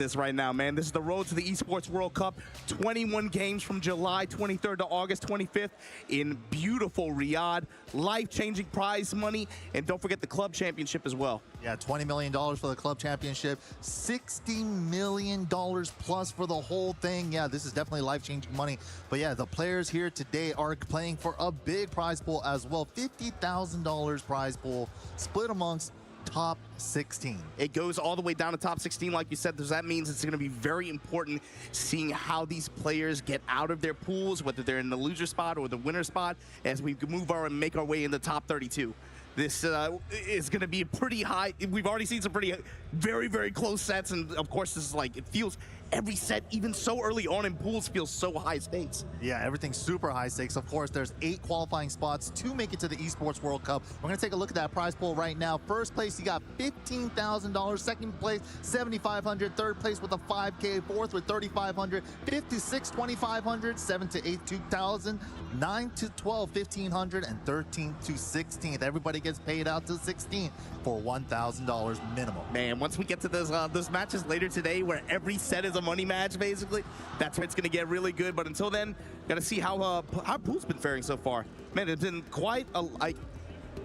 This right now, man. This is the road to the Esports World Cup. 21 games from July 23rd to August 25th in beautiful Riyadh. Life-changing prize money, and don't forget the club championship as well. Yeah, $20 million for the club championship, $60 million plus for the whole thing. Yeah, this is definitely life-changing money. But yeah, the players here today are playing for a big prize pool as well. $50,000 prize pool split amongst top 16. It goes all the way down to top 16, like you said. That means it's going to be very important seeing how these players get out of their pools, whether they're in the loser spot or the winner spot, as we move our and make our way in the top 32. This is going to be a pretty high. We've already seen some pretty, very, very close sets, and of course, this is like, it feels every set, even so early on in pools, feels so high stakes. Yeah, everything's super high stakes. Of course, there's 8 qualifying spots to make it to the Esports World Cup. We're going to take a look at that prize pool right now. First place, you got $15,000. Second place, $7,500. Third place with a $5K. Fourth with $3,500. Fifth to sixth, $2,500. 7th to 8th, $2,000. 9th to 12th, $1,500. And 13th to 16th. Everybody gets paid out to 16th for $1,000 minimum. Man, once we get to those matches later today where every set is a money match, basically, that's where it's going to get really good. But until then, got to see how pool's been faring so far. Man, it's been quite a,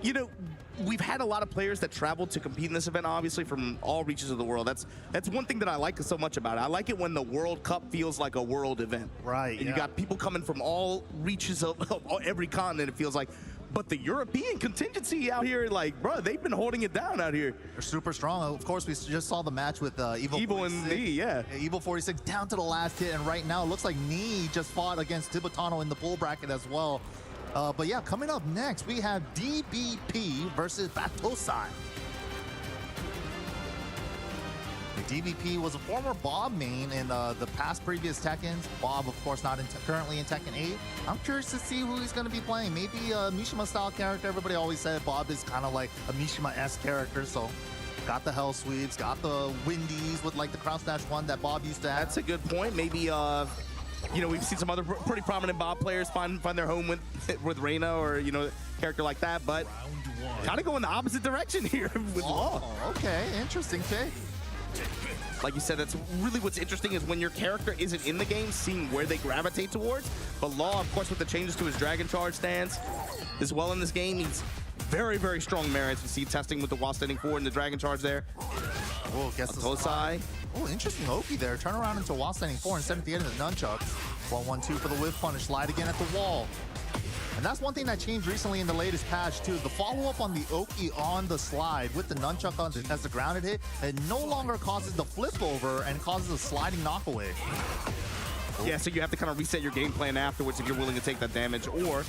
you know, we've had a lot of players that traveled to compete in this event, obviously, from all reaches of the world. That's one thing that I like so much about it. I like it when the World Cup feels like a world event. Right. And you got people coming from all reaches of every continent, it feels like. But the European contingency out here, like, bro, they've been holding it down out here. They're super strong. Of course, we just saw the match with Evil and Knee, yeah. Evil 46 down to the last hit, and right now it looks like Knee just fought against Tibetano in the pool bracket as well. But yeah, coming up next, we have DBP versus Batosai. DBP was a former Bob main in the past previous Tekkens. Bob, of course, not currently in Tekken 8. I'm curious to see who he's going to be playing. Maybe a Mishima-style character. Everybody always said Bob is kind of like a Mishima-esque character, so got the Hell Sweeps, got the Windies with like the Crown Smash 1 that Bob used to have. That's a good point. Maybe, you know, we've seen some other pretty prominent Bob players find their home with Reina or, you know, a character like that, but kind of go in the opposite direction here with Law. Okay, interesting take. Like you said, that's really what's interesting is when your character isn't in the game, seeing where they gravitate towards. But Law, of course, with the changes to his Dragon Charge stance as well in this game, he's very, very strong merits. You see testing with the while standing forward and the Dragon Charge there. Oh, guess the Batosai. Oh, interesting Oki there. Turn around into while standing forward and 7th the end of the nunchucks. 1-1-2 for the whip punish. Slide again at the wall. And that's one thing that changed recently in the latest patch too. The follow-up on the Oki on the slide with the nunchuck on as the grounded hit, it no longer causes the flip over and causes a sliding knockaway. Yeah, so you have to kind of reset your game plan afterwards if you're willing to take that damage, or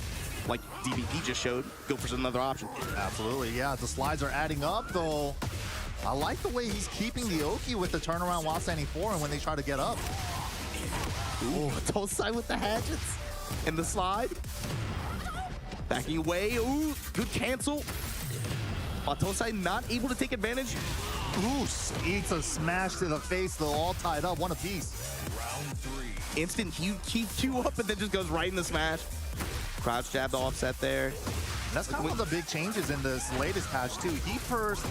like DBP just showed, go for another option. Absolutely, yeah. The slides are adding up though. I like the way he's keeping the Oki with the turnaround while standing forward when they try to get up. Ooh, Batosai with the hatchets and the slide. Backing away, ooh, good cancel. Batosai not able to take advantage. Ooh, eats a smash to the face, though, all tied up, one apiece. Round 3. Instant Q up and then just goes right in the smash. Crouch jab to offset there. That's kind of one of the big changes in this latest patch, too. He first,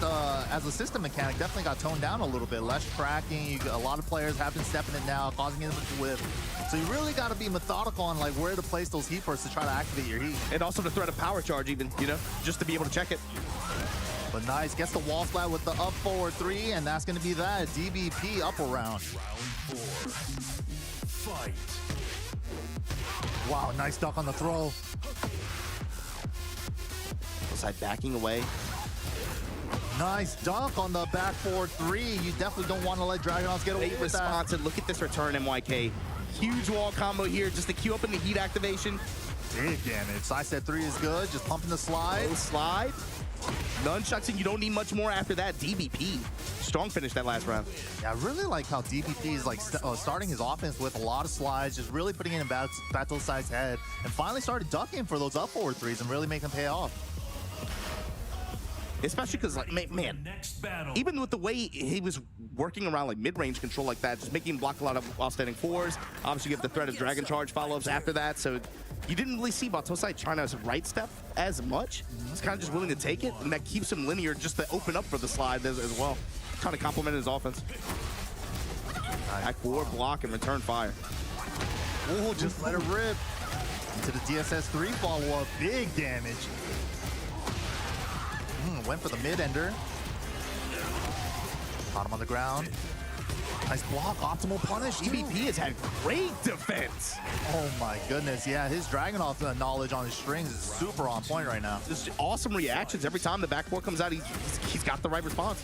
as a system mechanic, definitely got toned down a little bit. Less tracking, a lot of players have been stepping it now, causing him to whip. So you really got to be methodical on like where to place those heat bursts to try to activate your heat. And also to threat a power charge even, you know, just to be able to check it. But nice, gets the wall slide with the up forward 3, and that's going to be that. DBP up around. Round 4. Fight. Wow, nice duck on the throw. Side backing away. Nice dunk on the back forward 3. You definitely don't want to let Draconis get away with that. Responsive. Look at this return, MYK. Huge wall combo here, just to queue up in the heat activation. Big damage. Side set 3 is good. Just pumping the slide. Slide. Nunchucks, and you don't need much more after that. DBP. Strong finish that last round. Yeah, I really like how DBP is like starting his offense with a lot of slides, just really putting it in Batosai's head, and finally started ducking for those up forward 3s and really making them pay off. Especially because, like, man, even with the way he was working around like mid-range control like that, just making him block a lot of while standing forwards. Obviously, you have the threat of Dragon Charge follow-ups after that, so you didn't really see Batosai trying to right step as much. He's kind of just willing to take it, and that keeps him linear just to open up for the slide as well. Kind of complement his offense. Back forward, block, and return fire. Oh, just let it rip. Into the DSS-3 follow-up. Big damage. Went for the mid-ender. Caught him on the ground. Nice block, optimal punish. DBP has had great defense. Oh my goodness, yeah, his Draconis knowledge on his strings is super on point right now. Just awesome reactions. Every time the back four comes out, he's got the right response.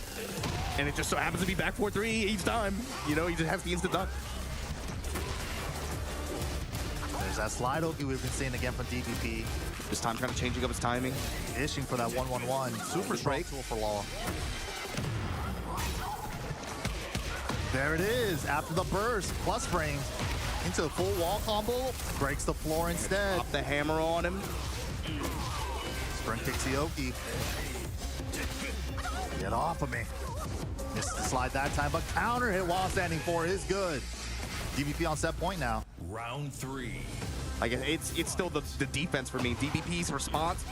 And it just so happens to be back 4-3 each time. You know, he just has the instant dunk. There's that slide Oki we've been seeing again from DBP. This time kind of changing up his timing. Dishing for that 1-1-1. Super strong tool for Law. There it is. After the burst, plus frames into a full wall combo. Breaks the floor instead. Pop the hammer on him. Spring kicks the Oki. Get off of me. Missed the slide that time, but counter hit while standing 4 is good. DBP on set point now. Round 3. Like it's still the defense for me. DBP's response.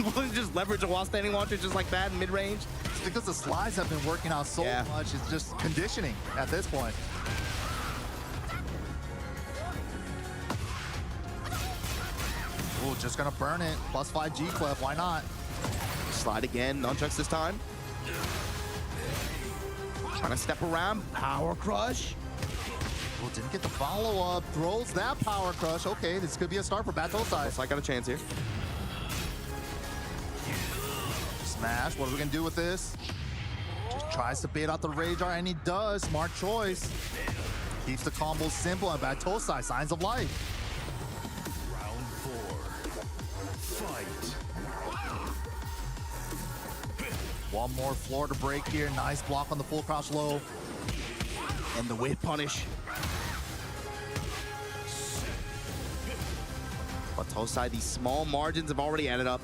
Will he just leverage a while standing launcher just like that in mid-range? It's because the slides have been working out so much. It's just conditioning at this point. Ooh, just gonna burn it. Plus 5 G clef, why not? Slide again, nunchucks this time. Trying to step around, power crush. Well, didn't get the follow-up. Throws that power crush. Okay, this could be a start for Batosai. Looks like I got a chance here. Smash, what are we gonna do with this? Just tries to bait out the Rage Art, and he does. Smart choice. Keeps the combo simple, and Batosai, signs of life. Round 4. Fight. One more floor to break here. Nice block on the full crouch low. And the whip punish. Batosai, these small margins have already added up.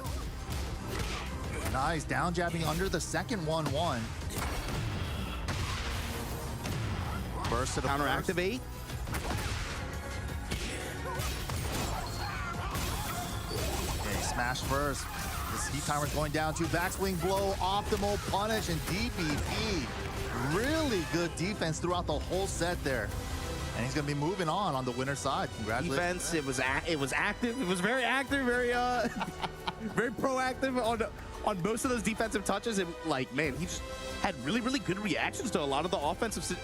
Nice, down jabbing under the second 1-1. Burst to the Counter first. activate. Okay, smash first. This heat timer's going down to backswing blow, optimal punish, and DBP. Really good defense throughout the whole set there. And he's gonna be moving on the winner's side. Congratulations. Defense, it was active. It was very active, very very proactive on most of those defensive touches. And like, man, he just had really, really good reactions to a lot of the offensive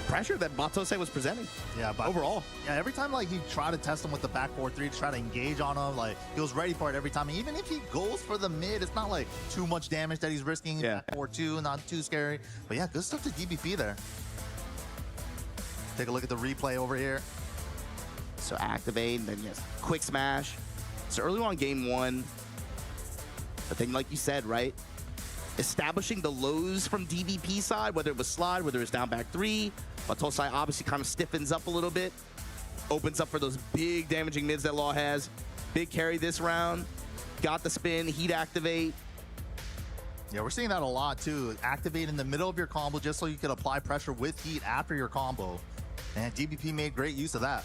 pressure that Batosai was presenting. Yeah, but overall. Yeah, every time like he tried to test him with the back 4-3 to try to engage on him, like he was ready for it every time. And even if he goes for the mid, it's not like too much damage that he's risking. Yeah. 4-2, not too scary. But yeah, good stuff to DBP there. Take a look at the replay over here. So activate, and then yes, quick smash. So early on game 1, but then like you said, right? Establishing the lows from DBP side, whether it was slide, whether it's down back 3. Batosai obviously kind of stiffens up a little bit. Opens up for those big damaging mids that Law has. Big carry this round. Got the spin, heat activate. Yeah, we're seeing that a lot too. Activate in the middle of your combo just so you can apply pressure with heat after your combo. And DBP made great use of that.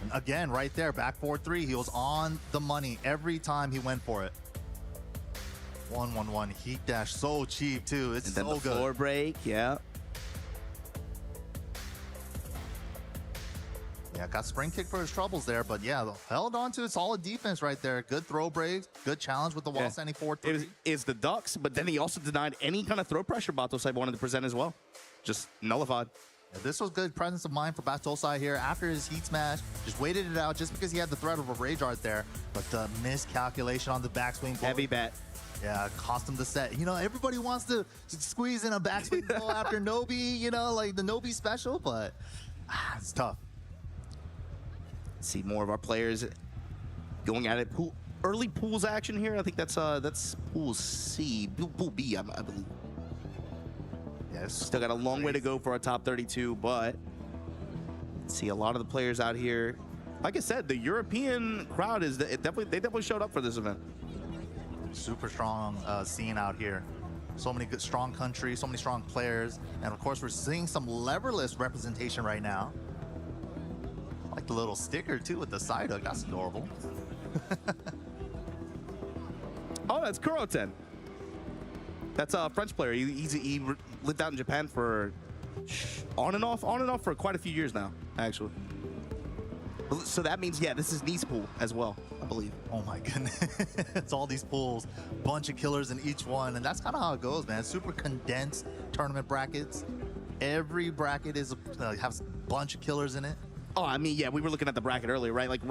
And again, right there, back 4-3, he was on the money every time he went for it. 1-1-1 heat dash, so cheap too. It's And then so the good. floor break, yeah. Yeah, got spring kick for his troubles there, but yeah, held on to a solid defense right there. Good throw breaks, good challenge with the wall standing 4-3. It's the ducks, but then he also denied any kind of throw pressure Batosai wanted to present as well. Just nullified. Yeah, this was good presence of mind for Batosai here after his heat smash. Just waited it out just because he had the threat of a Rage Art there, but the miscalculation on the backswing blow. Heavy bet. Yeah, cost him the set. You know, everybody wants to squeeze in a backswing blow after Nobi, you know, like the Nobi special, but it's tough. See more of our players going at it. Early pools action here. I think that's pool C, pool B, I believe. Yes. Still got a long way to go for our top 32, but see a lot of the players out here. Like I said, the European crowd they definitely showed up for this event. Super strong scene out here. So many good, strong countries, so many strong players, and of course we're seeing some leverless representation right now. I like the little sticker too with the side hook. That's adorable. Oh, that's Koten. That's a French player. He lived out in Japan for On and off for quite a few years now, actually. So that means, yeah, this is Nice pool as well, I believe. Oh my goodness. It's all these pools, bunch of killers in each one, and that's kind of how it goes, man. Super condensed tournament brackets. Every bracket has a bunch of killers in it. Oh, I mean, yeah, we were looking at the bracket earlier, right? Like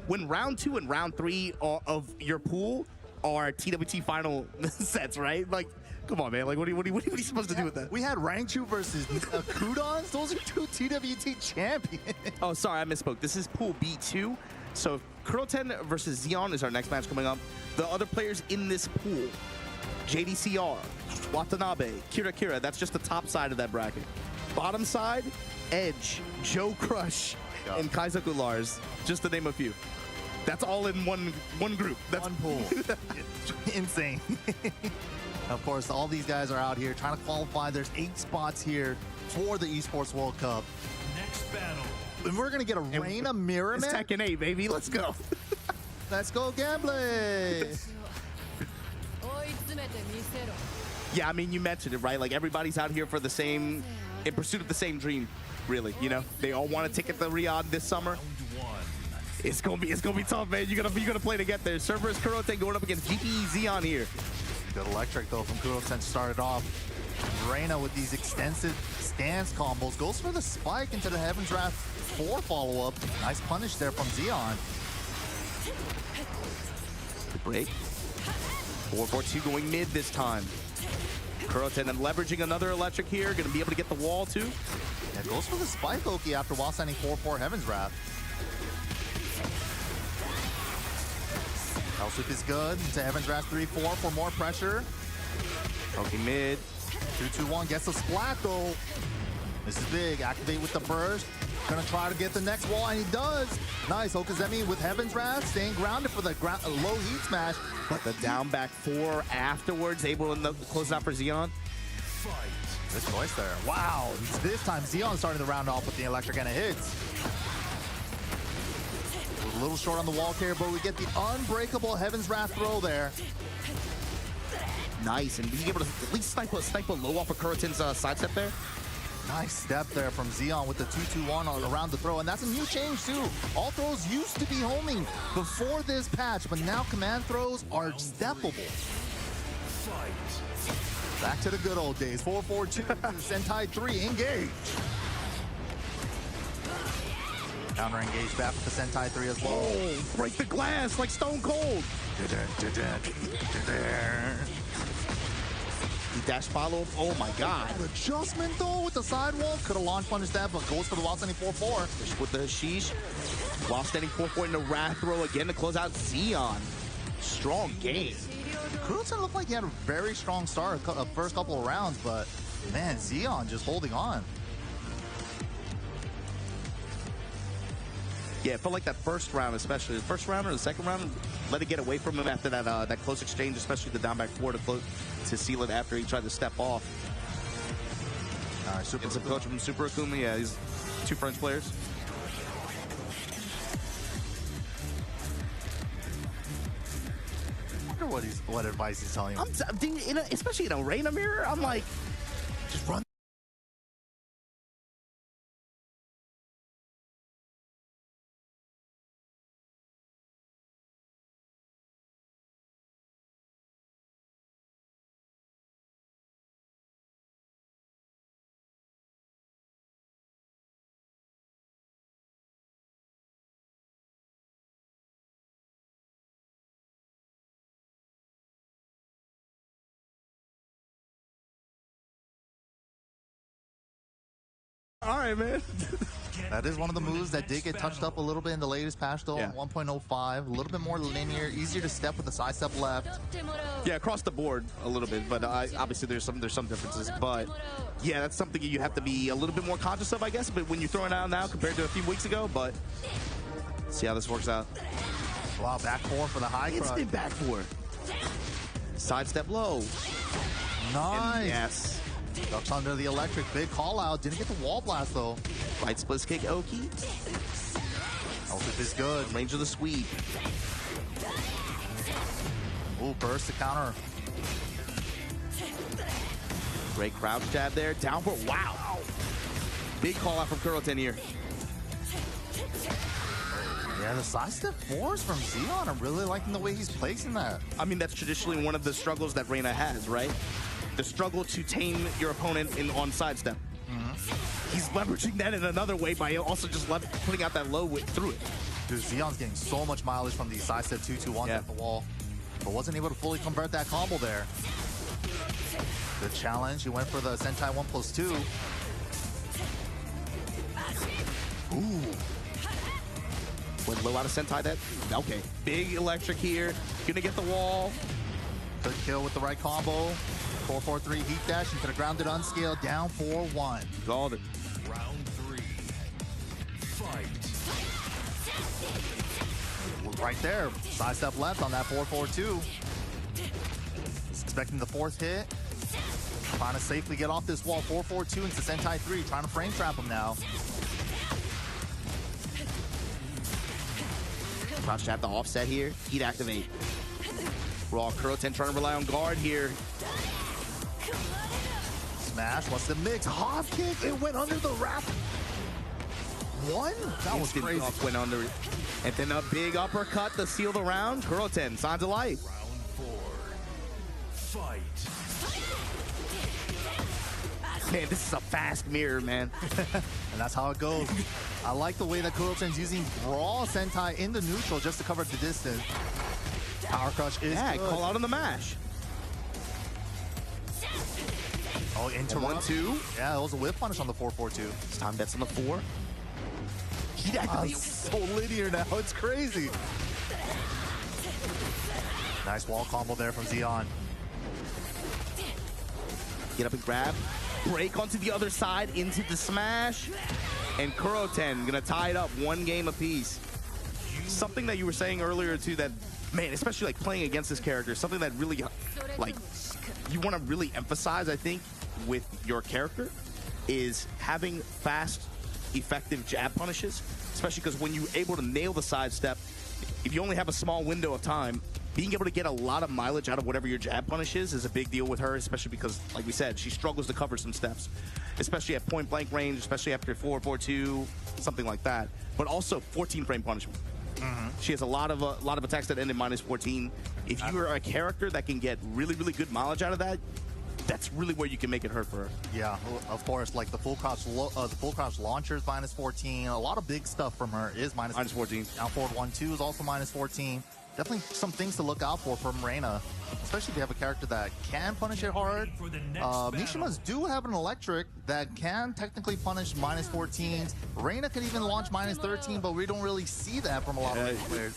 when round 2 and round 3 of your pool are TWT final sets, right? Like, come on, man. Like, what are you supposed to do with that? We had Rangchu versus Kudons. Those are 2 TWT champions. Oh, sorry, I misspoke. This is pool B2. So Koten versus Zeon is our next match coming up. The other players in this pool, JDCR, Watanabe, Kira, that's just the top side of that bracket. Bottom side, Edge, Joe Crush, and Kaizoku Lars, just to name a few. That's all in one group. That's one pool. Insane. Of course, all these guys are out here trying to qualify. There's 8 spots here for the Esports World Cup. Next battle. And we're going to get a Reina Mirrorman. It's Tekken 8, baby. Let's go. Let's go, Gamble. Yeah, I mean, you mentioned it, right? Like, everybody's out here for the same, in pursuit of the same dream, really. You know, they all want a ticket to Riyadh this summer. Round 1. It's gonna be tough, man. You gotta play to get there. Cerberus Koten going up against GP Zeon here. Good electric though from Koten started off. Reina with these extensive stance combos goes for the spike into the Heaven's Wrath 4 follow-up. Nice punish there from Zeon. Good break. 4-4-2 going mid this time. Koten and leveraging another electric here. Gonna be able to get the wall too. Yeah, goes for the spike Oki after while sending 4-4 Heaven's Wrath. L sweep is good. Into Heaven's Wrath 3-4 for more pressure. Oki mid. 2-2-1 gets a splat though. This is big. Activate with the burst. Gonna try to get the next wall, and he does. Nice. Okazemi with Heaven's Wrath staying grounded for the low heat smash. But the down back 4 afterwards, able to close out for Zeon. Fight. Good choice there. Wow. This time Zeon starting the round off with the electric and it hits. A little short on the wall carry, but we get the unbreakable Heaven's Wrath throw there. Nice, and being able to at least snipe a low off of Kuroten's sidestep there. Nice step there from Zeon with the 2-2-1 around the throw, and that's a new change too. All throws used to be homing before this patch, but now command throws are steppable. Fight. Back to the good old days. 4-4-2, Sentai 3, engage. Counter engage back with the Sentai 3 as well. Oh, break the glass like Stone Cold. Dash follow. Oh my god. Adjustment though with the sidewall. Could have launch punished that, but goes for the while standing 4-4. With the Hashish. While standing 4-4 in the Wrath throw again to close out Zeon. Strong game. Koten looked like he had a very strong start first couple of rounds, but man, Zeon just holding on. Yeah, it felt like that first round, especially the first round or the second round, let it get away from him after that that close exchange, especially the down back 4 to seal it after he tried to step off. It's a coach from Super Akuma. Yeah, these 2 French players. I wonder what advice he's telling him. Especially in a Reina mirror, I'm like, just run. All right, man. That is one of the moves that did get touched up a little bit in the latest patch, though. Yeah. 1.05, a little bit more linear, easier to step with the side step left. Yeah, across the board a little bit, but obviously there's some differences. But yeah, that's something you have to be a little bit more conscious of, I guess. But when you're throwing out now compared to a few weeks ago, but see how this works out. Wow, back 4 for the high crush. Instant back 4. Side step low. Nice. And yes. Ducks under the electric, big call out. Didn't get the wall blast though. Right split kick Oki. Outfit is good. Range of the sweep. Ooh, burst to counter. Great crouch jab there. Down for wow. Big call out from Koten here. Yeah, the sidestep fours from Zeon, I'm really liking the way he's placing that. I mean, that's traditionally one of the struggles that Reina has, right? The struggle to tame your opponent on sidestep. He's leveraging that in another way by also just putting out that low through it. Dude, Zeon's getting so much mileage from the sidestep 2-2-1 at the wall, but wasn't able to fully convert that combo there. Good challenge. He went for the Sentai 1+2. Ooh. Went low out of Sentai that. Okay. Big electric here. Gonna get the wall. Good kill with the right combo. 4-4-3 heat dash into the grounded unscaled, down 4-1. Called it. Round 3. Fight. Right there. Sidestep left on that 4-4-2. He's expecting the fourth hit. Trying to safely get off this wall. 4-4-2 into Sentai 3. Trying to frame trap him now. Crouch to have the offset here. Heat activate. Raw Koten trying to rely on guard here. Smash. What's the mix? Hop kick. It went under the wrap. One? That was crazy. Went under it. And then a big uppercut to seal the round. Koten, signs of life. Round 4. Fight. Man, this is a fast mirror, man. And that's how it goes. I like the way that Koten's using raw Sentai in the neutral just to cover the distance. Power crush is good. Call out on the mash. Oh, interrupt. 1-2. Yeah, it was a whip punish on the 4-4-2. It's time bets on the 4. It's so linear now. It's crazy. Nice wall combo there from Zeon. Get up and grab. Break onto the other side into the smash. And Koten gonna tie it up 1 game apiece. Something that you were saying earlier too, that man, especially like playing against this character, something that really like you want to really emphasize, I think, with your character is having fast, effective jab punishes, especially because when you're able to nail the sidestep, if you only have a small window of time, being able to get a lot of mileage out of whatever your jab punish is a big deal with her, especially because, like we said, she struggles to cover some steps, especially at point blank range, especially after 4-4-2, something like that. But also 14 frame punishment. She has a lot of attacks that end in -14. If you are a character that can get really, really good mileage out of that, that's really where you can make it hurt for her. Yeah, of course, like the full crouch launcher is -14. A lot of big stuff from her is -14. Down forward 1-2 is also -14. Definitely some things to look out for from Reina, especially if you have a character that can punish it hard. Mishimas do have an electric that can technically punish -14s. Reina can even launch -13, but we don't really see that from a lot of players.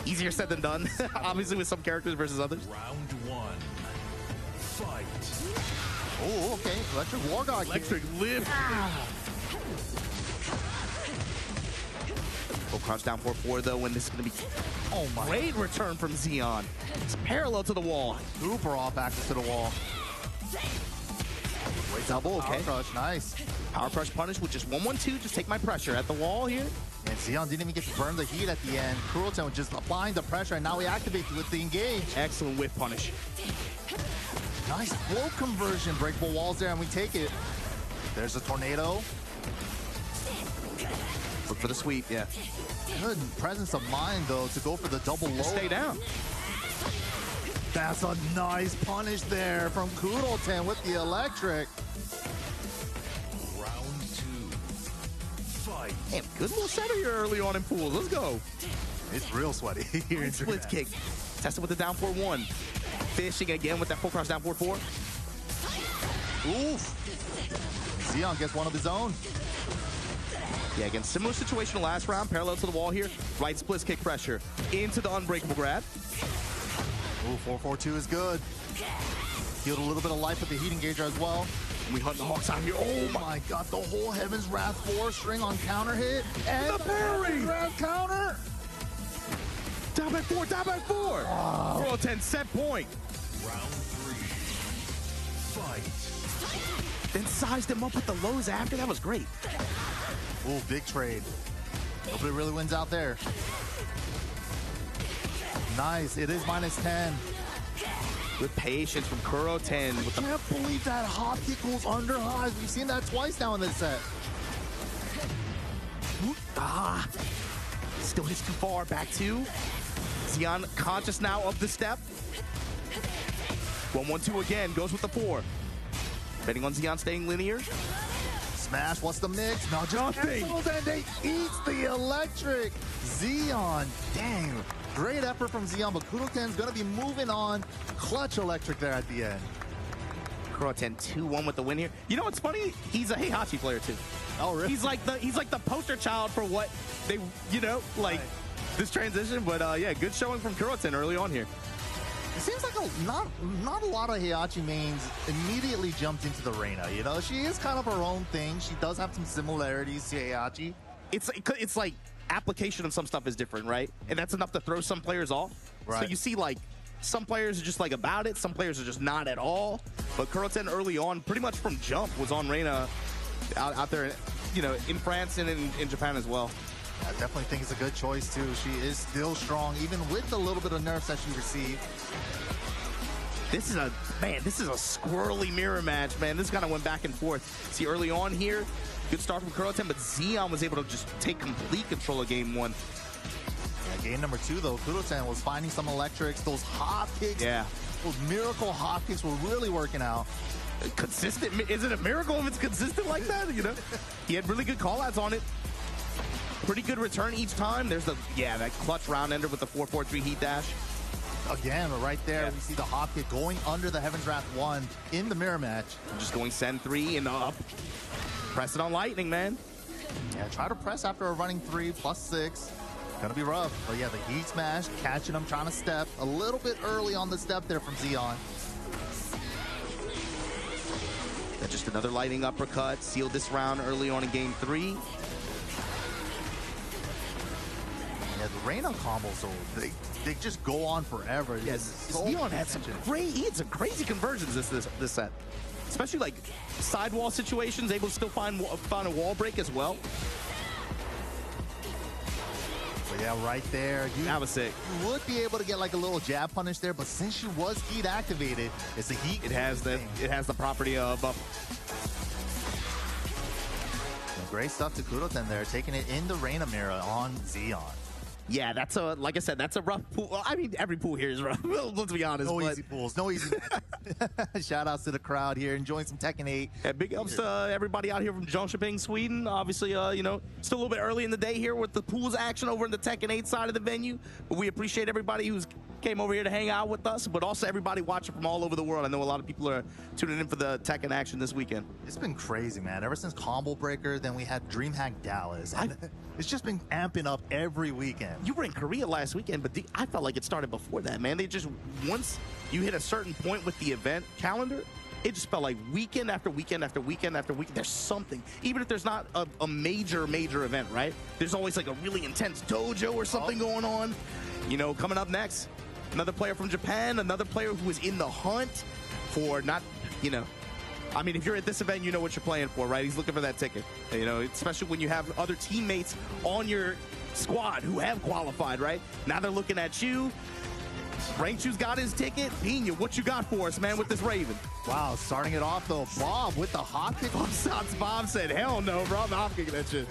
Easier said than done, obviously, with some characters versus others. Round 1. Fight. Oh, okay. Electric War God. Electric lift. Full crouch down 4-4 though, when this is going to be great return from Zeon. It's parallel to the wall. Super off access to the wall. Wait, double. Okay. Power crush, nice. Power crush punish with just 1-1-2. Just take my pressure at the wall here. And Zeon didn't even get to burn the heat at the end. Koten was just applying the pressure, and now he activates with the engage. Excellent whip punish. Nice flow conversion. Breakable walls there, and we take it. There's a tornado. Look for the sweep, yeah. Good presence of mind, though, to go for the double low. Stay down. That's a nice punish there from Koten with the electric. Round 2. Fight. Damn, good little setter here early on in pools. Let's go. It's real sweaty here in Split kick. Tested with the down 4-1. Finishing again with that full cross down 4-4. Oof. Zeon gets one of his own. Yeah, again, similar situation to last round, parallel to the wall here. Right split kick pressure into the unbreakable grab. Ooh, 4-4-2 is good. Healed a little bit of life with the heat engager as well. We hunt the Hawks out here. Oh my god, the whole Heaven's Wrath 4 string on counter hit. And the parry! Wrath counter! Down by 4, down by 4! Oh. Koten set point. Round 3. Fight. Then sized him up with the lows after. That was great. Ooh, big trade. Nobody really wins out there. Nice, it is -10. Good patience from Koten with the... I can't believe that hop kick goes under highs. We've seen that twice now in this set. Ah, still hits too far. Back to Zeon, conscious now of the step. 1-1-2 again, goes with the 4. Betting on Zeon staying linear. Smash, what's the mix? No, just Nothing. cancels and they eats the electric. Zeon, dang. Great effort from Zeon, but Koten's gonna be moving on. Clutch electric there at the end. Koten 2-1 with the win here. You know what's funny? He's a Heihachi player too. Oh, really? He's like the poster child for what they, like this transition. But yeah, good showing from Koten early on here. It seems like not a lot of Heihachi mains immediately jumped into the Reina. You know, she is kind of her own thing. She does have some similarities to Heihachi. It's like application of some stuff is different, right? And that's enough to throw some players off. Right. So you see like some players are just like about it, some players are just not at all. But Koten early on, pretty much from jump, was on Reina out there, in France and in Japan as well. I definitely think it's a good choice too. She is still strong, even with the little bit of nerfs that she received. This is a squirrely mirror match, man. This kind of went back and forth. See, early on here, good start from Koten, but Zeon was able to just take complete control of game 1. Yeah, game number 2 though, Koten was finding some electrics. Those hop kicks, those miracle hop kicks were really working out. Consistent? Is it a miracle if it's consistent like that? He had really good call-outs on it. Pretty good return each time. There's that clutch round ender with the 4-4-3 heat dash. Again, right there, we see the hop kick going under the Heaven's Wrath 1 in the mirror match. Just going send 3 and up. Press it on lightning, man. Yeah, try to press after a running 3 plus 6. Gonna be rough. But yeah, the heat smash, catching him, trying to step. A little bit early on the step there from Zeon. Just another lightning uppercut. Sealed this round early on in game 3. Yeah, the Reina combos, so they just go on forever. Yes, So Zeon had some crazy conversions this set. Especially like sidewall situations, able to still find a wall break as well. But yeah, right there. That was sick. You would be able to get like a little jab punish there, but since she was heat activated, it's the heat. It has the property of buff. Great stuff to Koten there, taking it in the Reina mirror on Zeon. Yeah, like I said, that's a rough pool. Well, I mean, every pool here is rough. Let's be honest. No easy pools, no easy matches. Shout outs to the crowd here, enjoying some Tekken 8. Yeah, big ups to everybody out here from Jönköping, Sweden. Obviously, still a little bit early in the day here with the pools action over in the Tekken 8 side of the venue. But we appreciate everybody who's came over here to hang out with us, but also everybody watching from all over the world. I know a lot of people are tuning in for the Tekken action this weekend. It's been crazy, man. Ever since Combo Breaker, then we had Dreamhack Dallas. And it's just been amping up every weekend. You were in Korea last weekend, but I felt like it started before that, man. They just, once you hit a certain point with the event calendar, it just felt like weekend after weekend after weekend after weekend. There's something, even if there's not a major event, right? There's always like a really intense dojo or something going on. Coming up next, another player from Japan, another player who is in the hunt for not, I mean, if you're at this event, you know what you're playing for, right? He's looking for that ticket, especially when you have other teammates on your squad who have qualified, right? Now they're looking at you. Raichu's got his ticket. Pina, what you got for us, man, with this Raven? Wow, starting it off, though. Bob with the hop kick. Bob said, hell no, bro. I'm hop kicking that shit.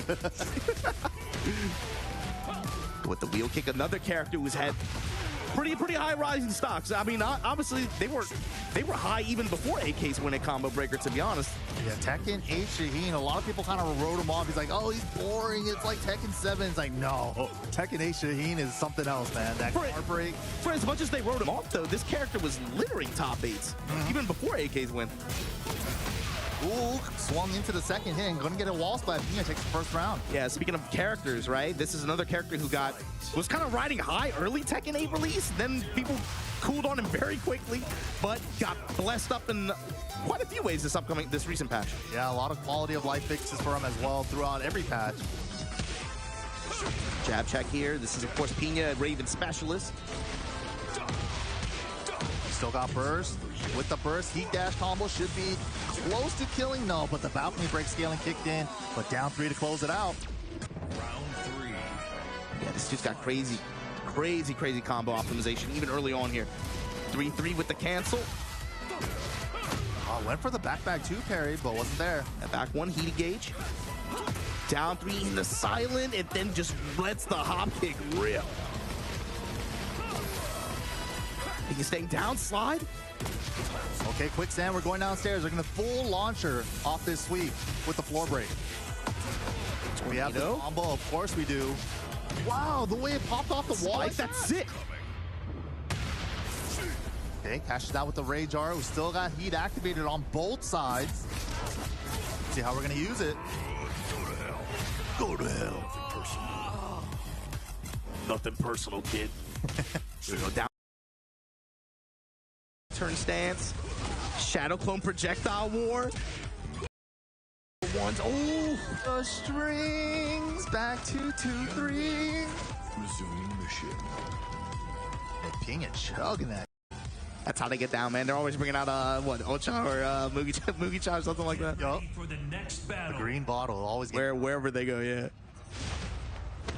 With the wheel kick, another character who's had pretty high rising stocks. I mean, obviously they were high even before AK's winning Combo Breaker, to be honest. Yeah, Tekken 8 Shaheen, a lot of people kind of wrote him off. He's like, oh, he's boring. It's like Tekken 7. It's like, no, Tekken 8 Shaheen is something else, man. That car break. For as much as they wrote him off, though, this character was littering top 8s, even before AK's win. Ooh, swung into the second hit and gonna get a wall splat. Pina takes the first round. Yeah, speaking of characters, right? This is another character who was kind of riding high early Tekken 8 release. Then people cooled on him very quickly, but got blessed up in quite a few ways this recent patch. Yeah, a lot of quality of life fixes for him as well throughout every patch. Jab check here. This is, of course, Pina, Raven Specialist. Still got burst. With the burst, heat dash combo should be close to killing. No, but the balcony break scaling kicked in, but down 3 to close it out. Round 3. Yeah, this dude's got crazy combo optimization, even early on here. 3-3 with the cancel. Went for the back 2 parry, but wasn't there. That back 1 heat gauge. Down 3 in the silent, and then just lets the hop kick rip. He's staying down, slide. Okay, quicksand, we're going downstairs. We're going to full launcher off this sweep with the floor break. We have the combo, of course we do. Wow, the way it popped off the wall like that. That's sick. Okay, cashes out with the Rage R. We still got heat activated on both sides. Let's see how we're going to use it. Go to hell. Nothing personal, kid. Here we go, down. Turn stance. Shadow clone projectile war. Ones. Oh, the strings back to 2-3. Resuming mission. Ping and chugging that. that's how they get down, man. They're always bringing out what, Ocha or Mugi-chan or something like that. Yup. For the next battle. The green bottle always get Wherever they go, yeah.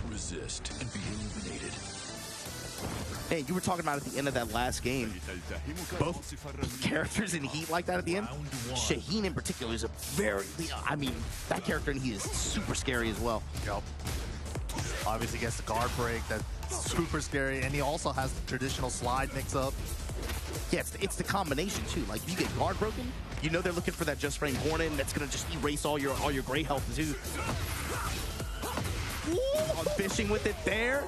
Resist and be eliminated. Hey, you were talking about at the end of that last game, both characters in Heat like that at the end. Shaheen in particular is a very, I mean, that character in Heat is super scary as well. Yup. Obviously gets the guard break, that's super scary, and he also has the traditional slide mix-up. Yeah, it's the combination too. Like, you get guard broken, you know they're looking for that just frame Hornet, and that's gonna just erase all your gray health too. Fishing with it there.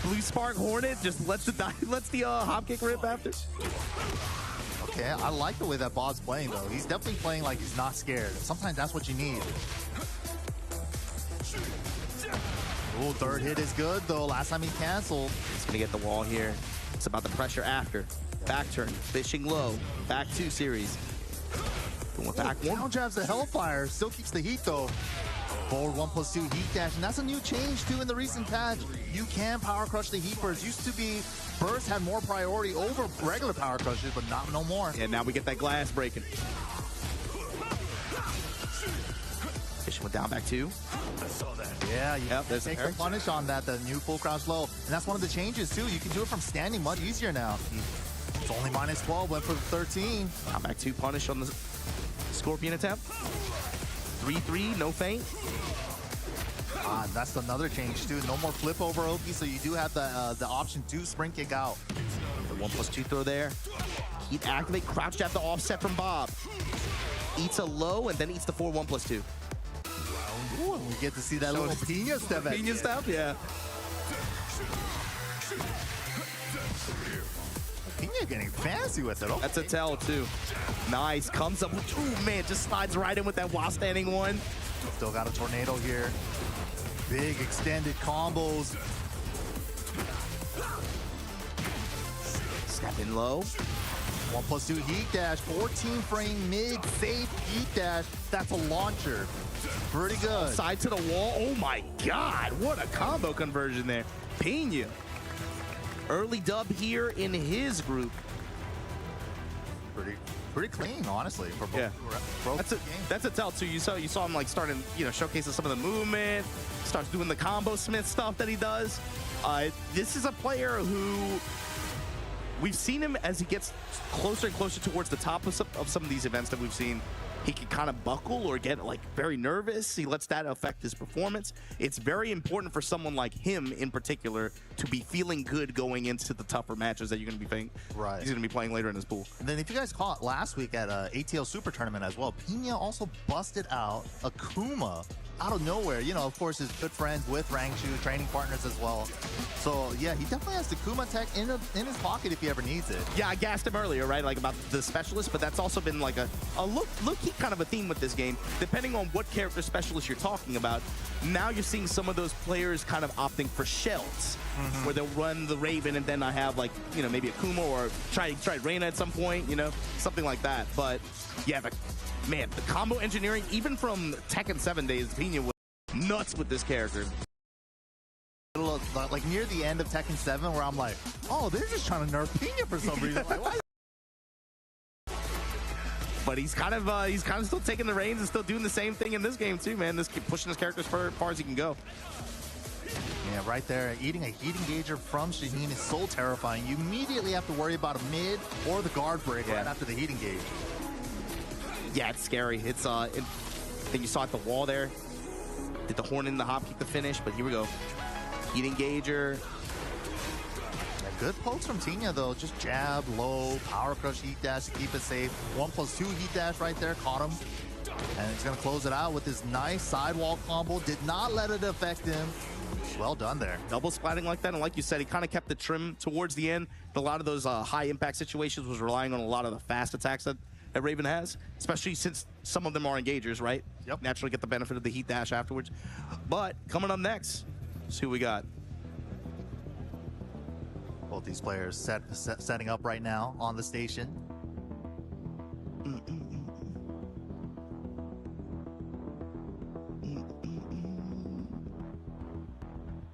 Blue Spark Hornet just lets the hop kick rip after. Okay, I like the way that Bob's playing though. He's definitely playing like he's not scared. Sometimes that's what you need. Ooh, third hit is good though. Last time he canceled. He's gonna get the wall here. It's about the pressure after. Back turn, fishing low. Back 2 series. Going back 1. Down jabs the Hellfire. Still keeps the heat though. Forward 1+2 heat dash, and that's a new change too in the recent patch. You can power crush the heat burst. Used to be burst had more priority over regular power crushes, but not no more. And now we get that glass breaking. Fishing went down back 2. I saw that. Yeah, you there's take the punish on that, the new full crouch low. And that's one of the changes too. You can do it from standing much easier now. It's only -12, went for the 13. Now back 2 punish on the Scorpion attempt. 3-3, no feint. That's another change too. No more flip over Oki, so you do have the option to spring kick out. The 1+2 throw there. Heat activate, crouch jab the offset from Bob. Eats a low and then eats the 4-1+2. Ooh, we get to see that little Pina step. Pina step, yeah. Pina getting fancy with it. Okay. That's a tell too. Nice, comes up with, ooh man, just slides right in with that while standing one. Still got a tornado here. Big extended combos. Step in low. 1+2 heat dash, 14 frame mid, safe heat dash. That's a launcher. Pretty good. Side to the wall. Oh my God, what a combo conversion there. Pina. Early dub here in his group. Pretty clean, honestly, for both. Yeah. That's a tell too. You saw him like starting, showcasing some of the movement, starts doing the combo Smith stuff that he does. This is a player who we've seen him as he gets closer and closer towards the top of some of these events that we've seen. He can kind of buckle or get like very nervous. He lets that affect his performance. It's very important for someone like him in particular to be feeling good going into the tougher matches that you're going to be playing. Right. He's going to be playing later in his pool. And then if you guys caught last week at ATL Super Tournament as well, Pina also busted out Akuma out of nowhere. Of course, his good friends with Rangchu, training partners as well. So yeah, he definitely has the Kuma tech in his pocket if he ever needs it. Yeah, I gassed him earlier, right? Like about the specialist, but that's also been like a look-key kind of a theme with this game. Depending on what character specialist you're talking about, now you're seeing some of those players kind of opting for shells, where they'll run the Raven and then I have like, maybe Akuma or try Reyna at some point, something like that. But yeah, man, the combo engineering, even from Tekken 7 days, Pina was nuts with this character. Like near the end of Tekken 7 where I'm like, oh, they're just trying to nerf Pina for some reason. Like, why? But he's kind of still taking the reins and still doing the same thing in this game too, man. Pushing his character as far as he can go. Yeah, right there. Eating a heat engager from Shaheen is so terrifying. You immediately have to worry about a mid or the guard break right after the heat engage. Yeah, it's scary. It's I think you saw at the wall there. Did the horn in the hop keep the finish? But here we go. Heat engager. Yeah, good pokes from Tina though. Just jab, low, power crush, heat dash to keep it safe. 1+2 heat dash right there. Caught him. And he's going to close it out with this nice sidewall combo. Did not let it affect him. Well done there. Double splatting like that, and like you said, he kind of kept the trim towards the end. A lot of those high impact situations was relying on a lot of the fast attacks that Raven has, especially since some of them are engagers, right? Yep. Naturally get the benefit of the heat dash afterwards. But coming up next, let's see who we got. Both these players setting up right now on the station.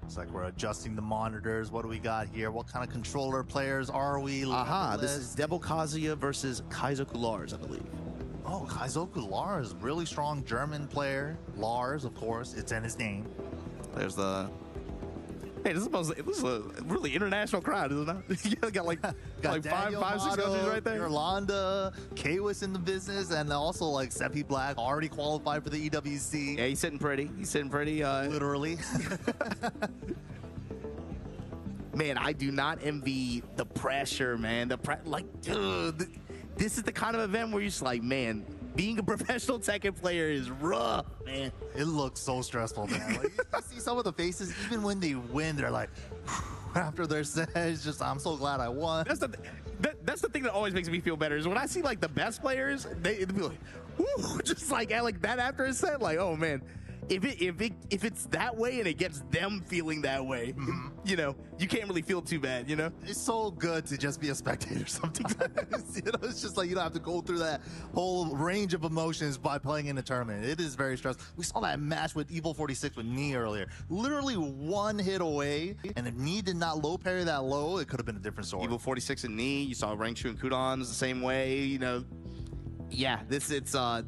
Looks like we're adjusting the monitors. What do we got here? What kind of controller players are we? Aha, this is Devil Kazuya versus Kaizoku Lars, I believe. Oh, Kaizoku Lars, really strong German player. Lars, of course, it's in his name. There's the... Hey, this is a really international crowd, isn't it? You got like five, 6 countries right there. Yolanda, Kwis in the business, and also like Seppi Black already qualified for the EWC. Yeah, he's sitting pretty. He's sitting pretty. Literally. Man, I do not envy the pressure, man. Dude, this is the kind of event where you're just like, man, being a professional Tekken player is rough, man. It looks so stressful, man. Like, you see some of the faces, even when they win, they're like, after their set, it's just, I'm so glad I won. That's the thing that always makes me feel better is when I see like the best players, it'd be like, whoo, just like that after a set, like, oh man. If it's that way and it gets them feeling that way, you know, you can't really feel too bad, you know? It's so good to just be a spectator sometimes. You know, it's just like you don't have to go through that whole range of emotions by playing in a tournament. It is very stressful. We saw that match with Evil 46 with Knee earlier. Literally one hit away, and if Knee did not low parry that low, it could have been a different story. Evil 46 and Knee, you saw Rangshu and Koten the same way, you know. Yeah, this is a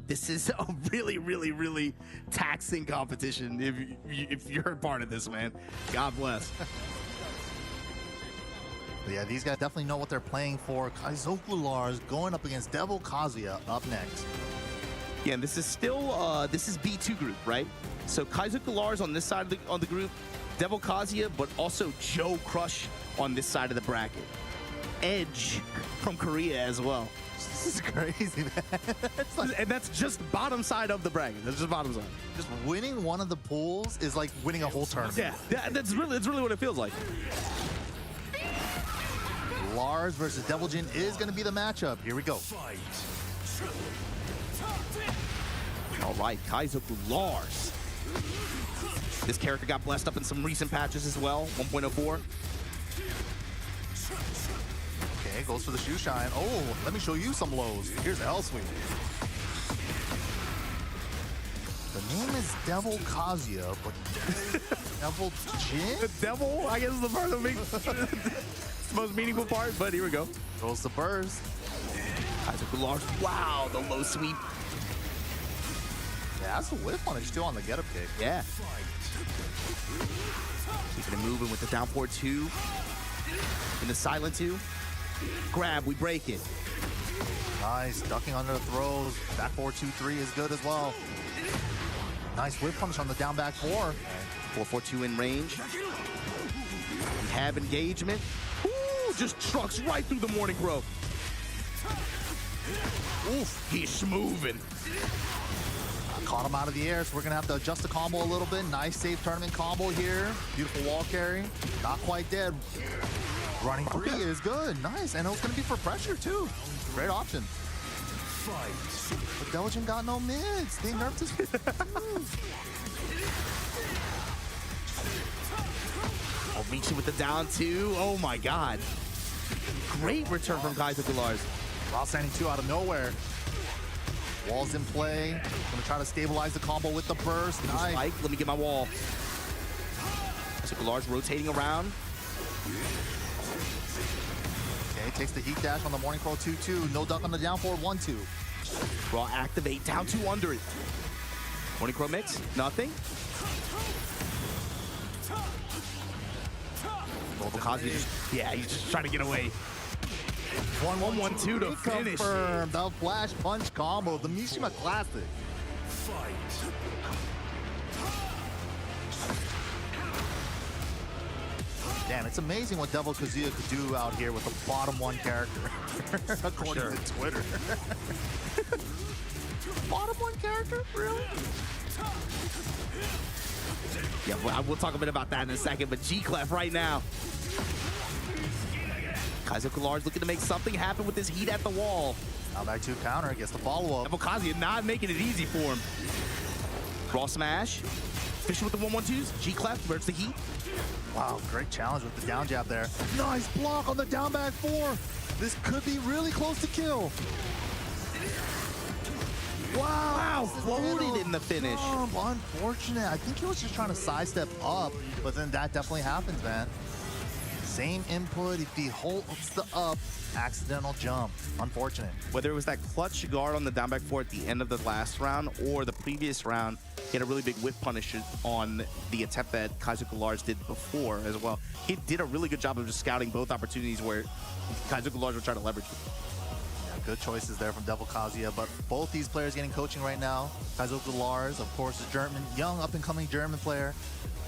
really, really, really taxing competition if you're a part of this, man. God bless. Yeah, these guys definitely know what they're playing for. Kaizoku Lars going up against Devil Kazuya up next. Yeah, and this is still this is B2 group, right? So Kaizoku Lars on this side of the group, Devil Kazuya, but also Joe Crush on this side of the bracket. Edge from Korea as well. This is crazy, man. And that's just bottom side of the bracket. That's just bottom side. Just winning one of the pools is like winning a whole tournament. Yeah, that's really what it feels like. Lars versus Devil Jin is going to be the matchup. Here we go. All right, Kaizoku Lars. This character got blessed up in some recent patches as well, 1.04. Okay, goes for the shoe shine. Oh, let me show you some lows. Here's the L sweep. The name is Devil Kazuya, but Devil Jin? The devil, I guess, is the part that makes the most meaningful part, but here we go. Goes the burst. Kaizoku Lars, wow, the low sweep. Yeah, that's a whip on it, still on the get-up kick. Yeah. Keeping it moving with the down forward 2. In the silent 2. Grab, we break it. Nice, ducking under the throws. Back 4-2-3 is good as well. Nice whip punish on the down back 4. 4-4-2 in range. We have engagement. Ooh, just trucks right through the morning crow. Oof, he's moving. Caught him out of the air, so we're gonna have to adjust the combo a little bit. Nice safe tournament combo here. Beautiful wall carry. Not quite dead. Running 3 is good. Nice. And it's gonna be for pressure too. Great option. But Delgin got no mids. They nerfed his move. I'll reach you with the down 2. Oh my god. Great return from Kaizoku Lars. While standing 2 out of nowhere. Wall's in play. Gonna try to stabilize the combo with the burst. Nice. Spike, let me get my wall. Kaizoku Lars rotating around. Okay, takes the heat dash on the morning crow 2-2. No duck on the down forward 1-2. Raw activate, down 2 under it. Morning crow mix, nothing. Kazuya just, yeah, he's just trying to get away. 1-1-2 to finish. Confirmed. The flash punch combo, the Mishima classic. Fight. Damn, it's amazing what Devil Kazuya could do out here with the bottom one character, according to Twitter. Bottom one character? Really? Yeah, we'll talk a bit about that in a second, but G-Clef right now. Kaizoku Large looking to make something happen with this heat at the wall. Now back to counter, gets the follow-up. Devil Kazuya not making it easy for him. Raw smash. Fishing with the 1-1-2s. G-Clef, where's the heat? Wow, great challenge with the down jab there. Nice block on the down back 4. This could be really close to kill. Wow, floated in the finish. Unfortunate. I think he was just trying to sidestep up, but then that definitely happens, man. Same input, if he holds the up, accidental jump. Unfortunate. Whether it was that clutch guard on the down back 4 at the end of the last round or the previous round, he had a really big whip punish on the attempt that Kaizoku Large did before as well. He did a really good job of just scouting both opportunities where Kaizoku Large would try to leverage it. Good choices there from Devil Kazuya, but both these players getting coaching right now. Kaizoku Lars, of course, is German, young up-and-coming German player.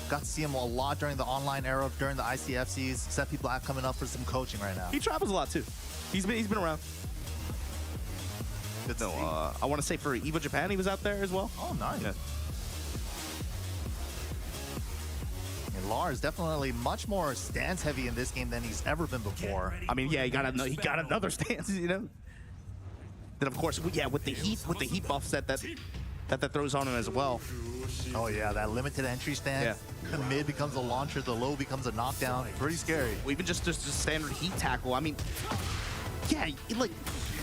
Got to see him a lot during the online era, during the ICFCs. Seppi Black coming up for some coaching right now. He travels a lot too. He's been around. Good to see. I want to say for EVO Japan, he was out there as well. Oh, nice. Yeah. And Lars definitely much more stance heavy in this game than he's ever been before. I mean, yeah, he got another stance, you know. Then of course, yeah, with the heat buff set that throws on him as well. Oh yeah, that limited entry stance. Yeah. The mid becomes a launcher, the low becomes a knockdown. Pretty scary. Or even just standard heat tackle. I mean, yeah, like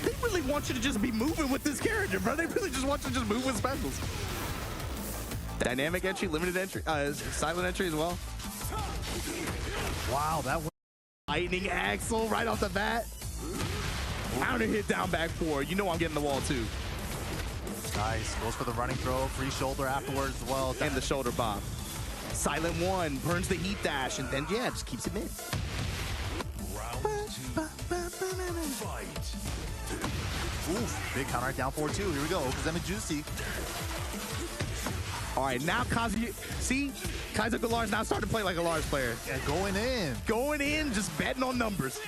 they really want you to just be moving with this character, bro. They really just want you to just move with specials. Dynamic entry, limited entry, silent entry as well. Wow, that lightning axle right off the bat. Counter hit down back 4. You know I'm getting the wall too. Nice. Goes for the running throw, free shoulder afterwards as well. And the shoulder bomb. Silent 1 burns the heat dash and then yeah, just keeps it mid. Round 2. Fight. Oof, big counter down 4-2. Here we go. Okazeme Juicy. All right, now Kazuya, see? Kaizoku Large now starting to play like a large player. Yeah, going in. Going in, just betting on numbers.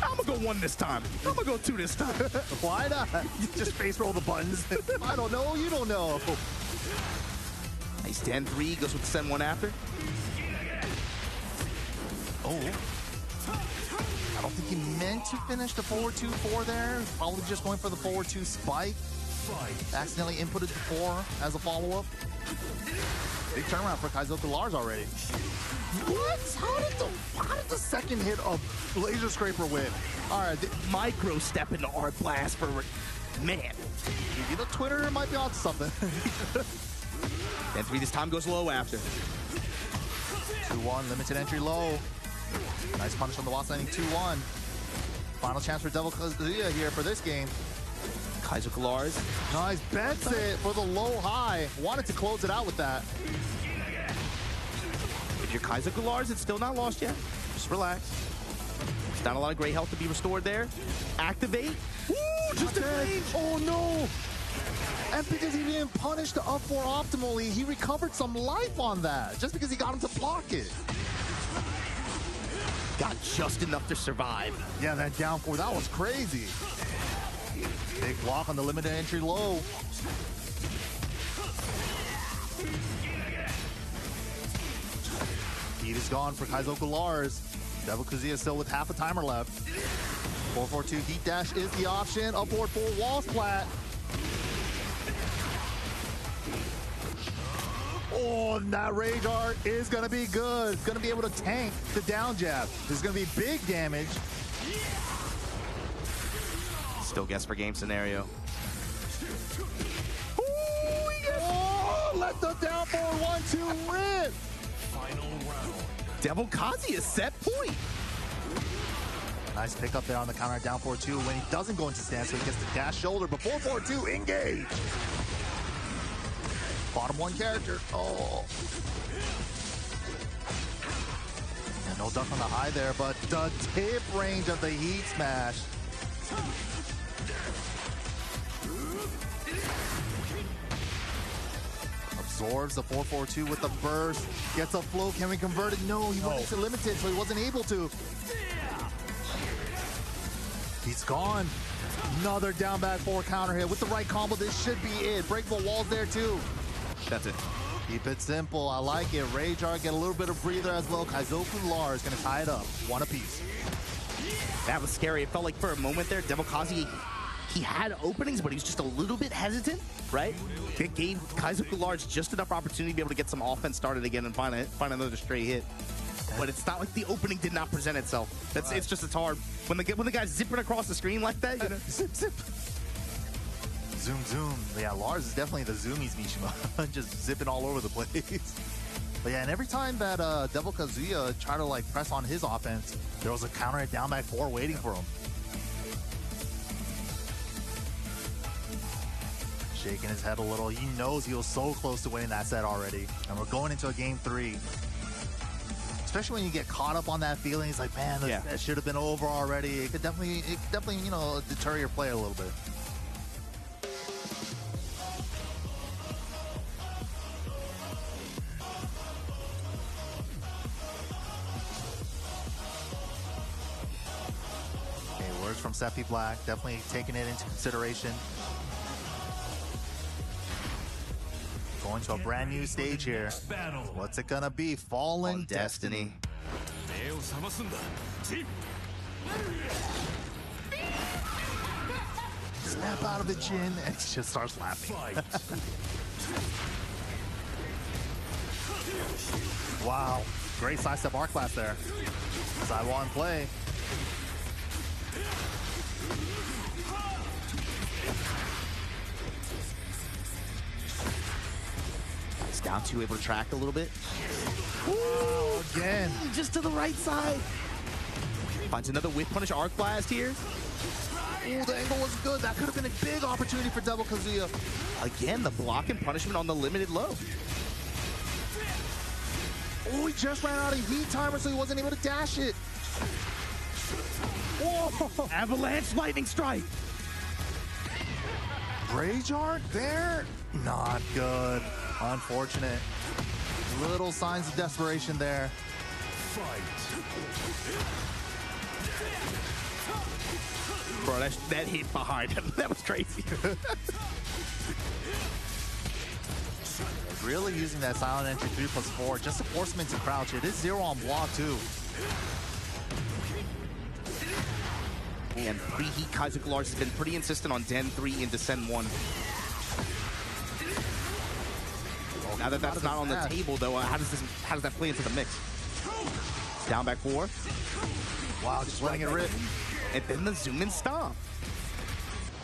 I'm gonna go 1 this time. I'm gonna go 2 this time. Why not? You just face roll the buttons. I don't know, you don't know. Nice 10-3, goes with the 7-1 after. Oh. I don't think he meant to finish the 4-2-4 there. Probably just going for the 4-2 spike. Accidentally inputted the 4 as a follow-up. Big turnaround for Kaizoku Lars already. What? How did the second hit of Laser Scraper win? All right, micro step into Art Blast for man. Maybe the Twitter might be on something. 10-3, this time goes low after. 2-1, limited entry low. Nice punish on the wall standing 2-1. Final chance for Devil Kazuya here for this game. Kaizoku Large. Nice, bets it for the low high. Wanted to close it out with that. If you're Kaizoku Large, it's still not lost yet. Just relax. There's not a lot of great health to be restored there. Activate. Woo, just a range. Oh no! And because he didn't punish the up 4 optimally, he recovered some life on that. Just because he got him to block it. Got just enough to survive. Yeah, that down 4, that was crazy. Big block on the limited entry low. Heat is gone for Kaizoku Lars. Devil Kazuya still with half a timer left. 4-4-2 heat dash is the option. Upward 4 wall splat. Oh, and that rage art is gonna be good. It's gonna be able to tank the down jab. There's gonna be big damage. Still guess for game scenario. Oh, let the down forward 1-2 rip. Final round. Devil Kazuya set point. Nice pickup there on the counter down 4-2 when he doesn't go into stance, so he gets the dash shoulder before 4-2 engage. Bottom 1 character. Oh. And No duck on the high there, but the tip range of the heat smash. Absorbs the 442 with the burst. Gets a flow. Can we convert it? No, he went into limited, so he wasn't able to. He's gone. Another down back 4 counter hit. With the right combo, this should be it. Breakable walls there too. That's it. Keep it simple. I like it. Ragear get a little bit of breather as well. Kaizoku Lars gonna tie it up. One apiece. That was scary. It felt like for a moment there, Devil Kazi, he had openings, but he was just a little bit hesitant, right? It gave Kaizoku Lars just enough opportunity to be able to get some offense started again and find another straight hit. But it's not like the opening did not present itself. That's It's just, it's hard. When the guy's zipping across the screen like that, you know? Zip, zip. Zoom, zoom. Yeah, Lars is definitely the zoomies Mishima. Just zipping all over the place. But yeah, and every time that Devil Kazuya tried to like press on his offense, there was a counter hit down back 4 waiting for him. Shaking his head a little. He knows he was so close to winning that set already. And we're going into a game 3. Especially when you get caught up on that feeling, it's like, man, that should have been over already. It could definitely, you know, deter your play a little bit. Okay, words from Seppi Black, definitely taking it into consideration. Going to a brand new stage here. What's it gonna be? Fallen Destiny. Snap out of the chin and he just starts laughing. Wow, great sidestep arc blast there. Sidewall in play. Down 2, able to track a little bit. Ooh, again. Just to the right side. Finds another whip punish arc blast here. Ooh, the angle was good. That could have been a big opportunity for Devil Kazuya. Again, the block and punishment on the limited low. Oh, he just ran out of heat timer, so he wasn't able to dash it. Whoa! Avalanche lightning strike. Rage Art there? Not good. Unfortunate. Little signs of desperation there. Bro, that hit behind him. That was crazy. Really using that silent entry 3+4 just to force him into crouch. It is 0 on block too. And preheat Kaizoku Lars has been pretty insistent on Den 3 into Sen 1. Now that that's not on the table, though, how does that play into the mix? Down back 4. Wow, just letting it rip. And then the zoom in stomp.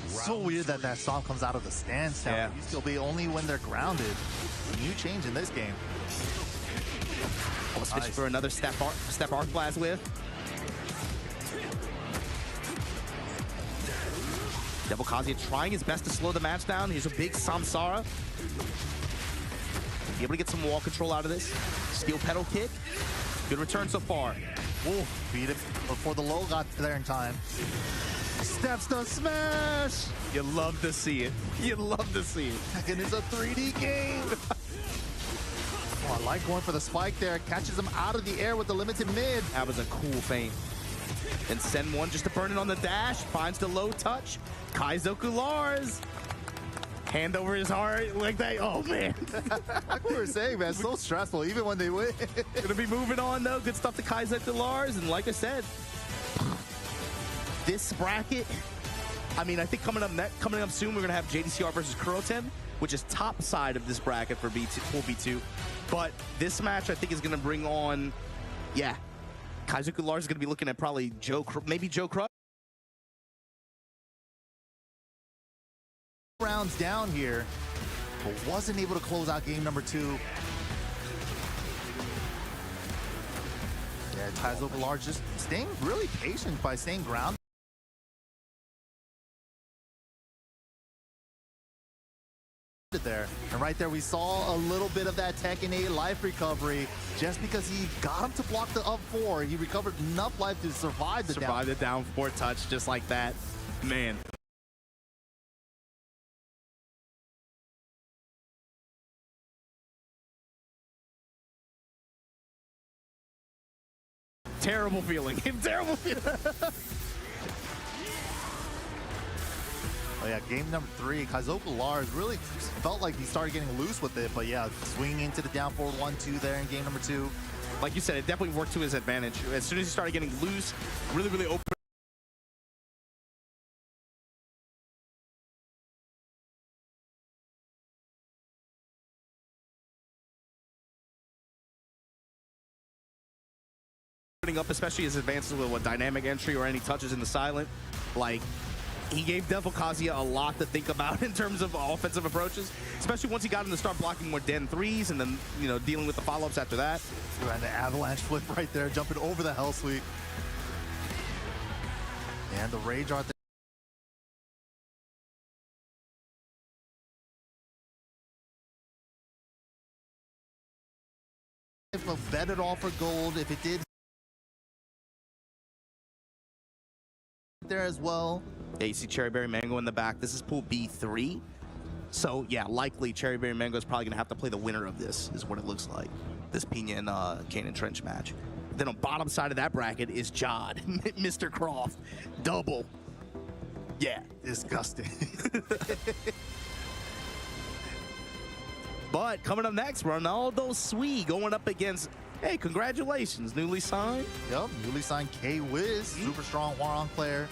So weird that that stomp comes out of the stance. Yeah. Used to be only when they're grounded. A new change in this game. I'll switch for another step arc blast with. Devil Kazuya trying his best to slow the match down. Here's a big Samsara. Be able to get some wall control out of this. Steel pedal kick. Good return so far. Ooh, beat it before the low got there in time. Steps to smash. You love to see it. You love to see it. Tekken is a 3D game. Oh, I like going for the spike there. Catches him out of the air with the limited mid. That was a cool feint. And Sen 1 just to burn it on the dash. Finds the low touch. Kaizoku Lars. Hand over his heart like that. Oh, man. Like we were saying, man, so stressful, even when they win. Gonna be moving on, though. Good stuff to Kaizoku Lars. And like I said, this bracket, I mean, I think coming up soon, we're gonna have JDCR versus Koten, which is top side of this bracket for full B2. But this match, I think, is gonna bring on, yeah, Kaizoku Lars is gonna be looking at probably maybe Joe Crush. Rounds down here, but wasn't able to close out game number 2. Yeah, Kaizoku Lars just staying really patient by staying grounded there. And right there, we saw a little bit of that Tekken 8 life recovery. Just because he got him to block the up 4, he recovered enough life to survive the down 4 touch just like that. Man. Terrible feeling. Terrible feeling. Oh yeah, game number 3, Kaizoku Lars really felt like he started getting loose with it, but yeah, swinging into the down forward 1-2 there in game number 2. Like you said, it definitely worked to his advantage. As soon as he started getting loose, really open. Up, especially his advances with dynamic entry or any touches in the silent, like he gave Devil Kazuya a lot to think about in terms of offensive approaches, especially once he got him to start blocking more Den 3s and then, you know, dealing with the follow-ups after that. And the avalanche flip right there, jumping over the Hell Sweep. And the Rage Art there. If it bet it all for gold, if it did there as well. Yeah, you see Cherry Berry Mango in the back. This is pool B3. So yeah, likely Cherry Berry Mango is probably gonna have to play the winner of this, is what it looks like. This Pina and Kane and Trench match. Then on bottom side of that bracket is Jod, Mr. Croft, double. Yeah. Disgusting. But coming up next, Ronaldo Sui going up against, hey, congratulations, newly signed. Yep, newly signed Kwis, super strong Hwarang player.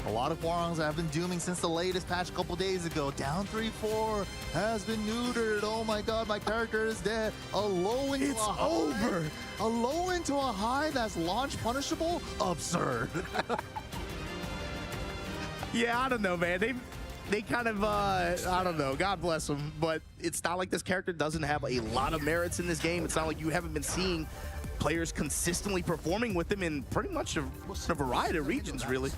A lot of Hwarangs have been dooming since the latest patch a couple days ago. Down 3-4, has been neutered. Oh my god, my character is dead. A low into a high. Over. A low into a high that's launch punishable? Absurd. Yeah, I don't know, man. They kind of, I don't know, God bless them, but it's not like this character doesn't have a lot of merits in this game. It's not like you haven't been seeing players consistently performing with them in pretty much a variety of regions, really.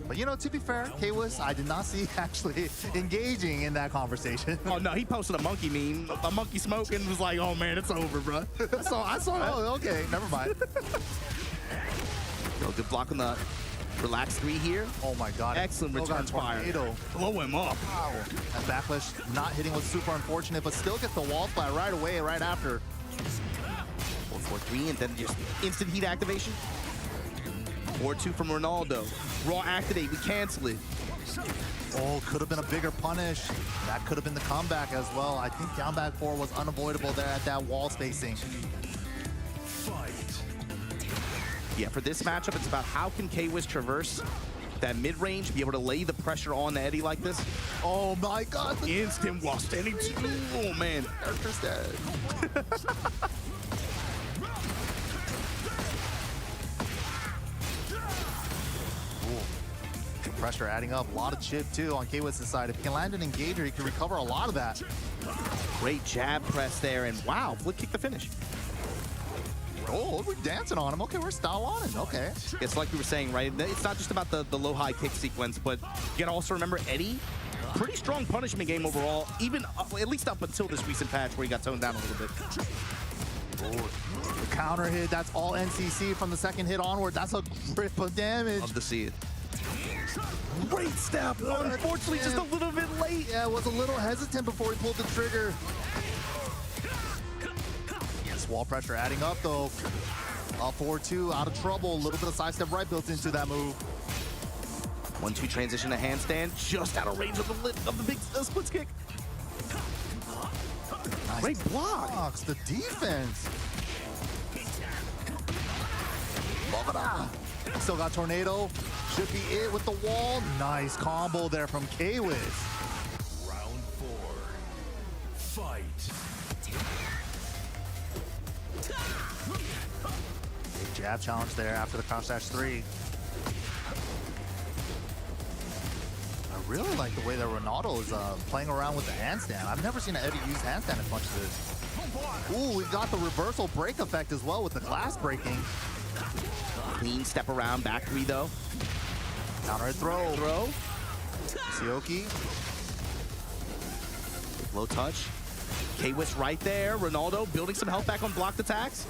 But you know, to be fair, Kwis, I did not see actually engaging in that conversation. Oh no, he posted a monkey meme, a monkey smoking, was like, oh man, it's over, bro. I saw that. Oh, okay, never mind. Yo, good block on the relax 3 here. Oh my god. Excellent return fire. Blow him up. Wow. That backlash not hitting was super unfortunate, but still gets the wall flat right away, right after. 4-4-3, and then just instant heat activation. 4-2 from Ronaldo. Raw activate, we cancel it. Oh, could have been a bigger punish. That could have been the comeback as well. I think down back 4 was unavoidable there at that wall spacing. Yeah, for this matchup, it's about how can Kwis traverse that mid-range, be able to lay the pressure on the Eddie like this. Oh my god. Instant while standing 2. Oh man. Character's dead. Pressure adding up, a lot of chip too on Kwis' side. If he can land an engager, he can recover a lot of that. Great jab press there, and wow, flick kick the finish. Oh, we're dancing on him. Okay, we're style on him. Okay. It's like we were saying, right? It's not just about the low-high kick sequence, but you gotta also remember Eddie, pretty strong punishment game overall, even at least up until this recent patch where he got toned down a little bit. Oh, the counter hit, that's all NCC from the second hit onward. That's a grip of damage. Love to see it. Great step. Unfortunately, just a little bit late. Yeah, was a little hesitant before he pulled the trigger. Yes, wall pressure adding up though. 4-2, out of trouble. A little bit of sidestep right built into that move. 1-2 transition to handstand, just out of range of the big splits kick. Nice. Great block. Blocks the defense. Still got tornado. Should be it with the wall. Nice combo there from Kwis. Round 4. Fight. Big jab challenge there after the crouch dash 3. I really like the way that Ronaldo is playing around with the handstand. I've never seen an Eddie use handstand as much as this. Ooh, we've got the reversal break effect as well with the glass breaking. Clean step around, back 3 though. Counter hit throw. Sioki. Low touch. Kwis right there. Ronaldo building some health back on blocked attacks.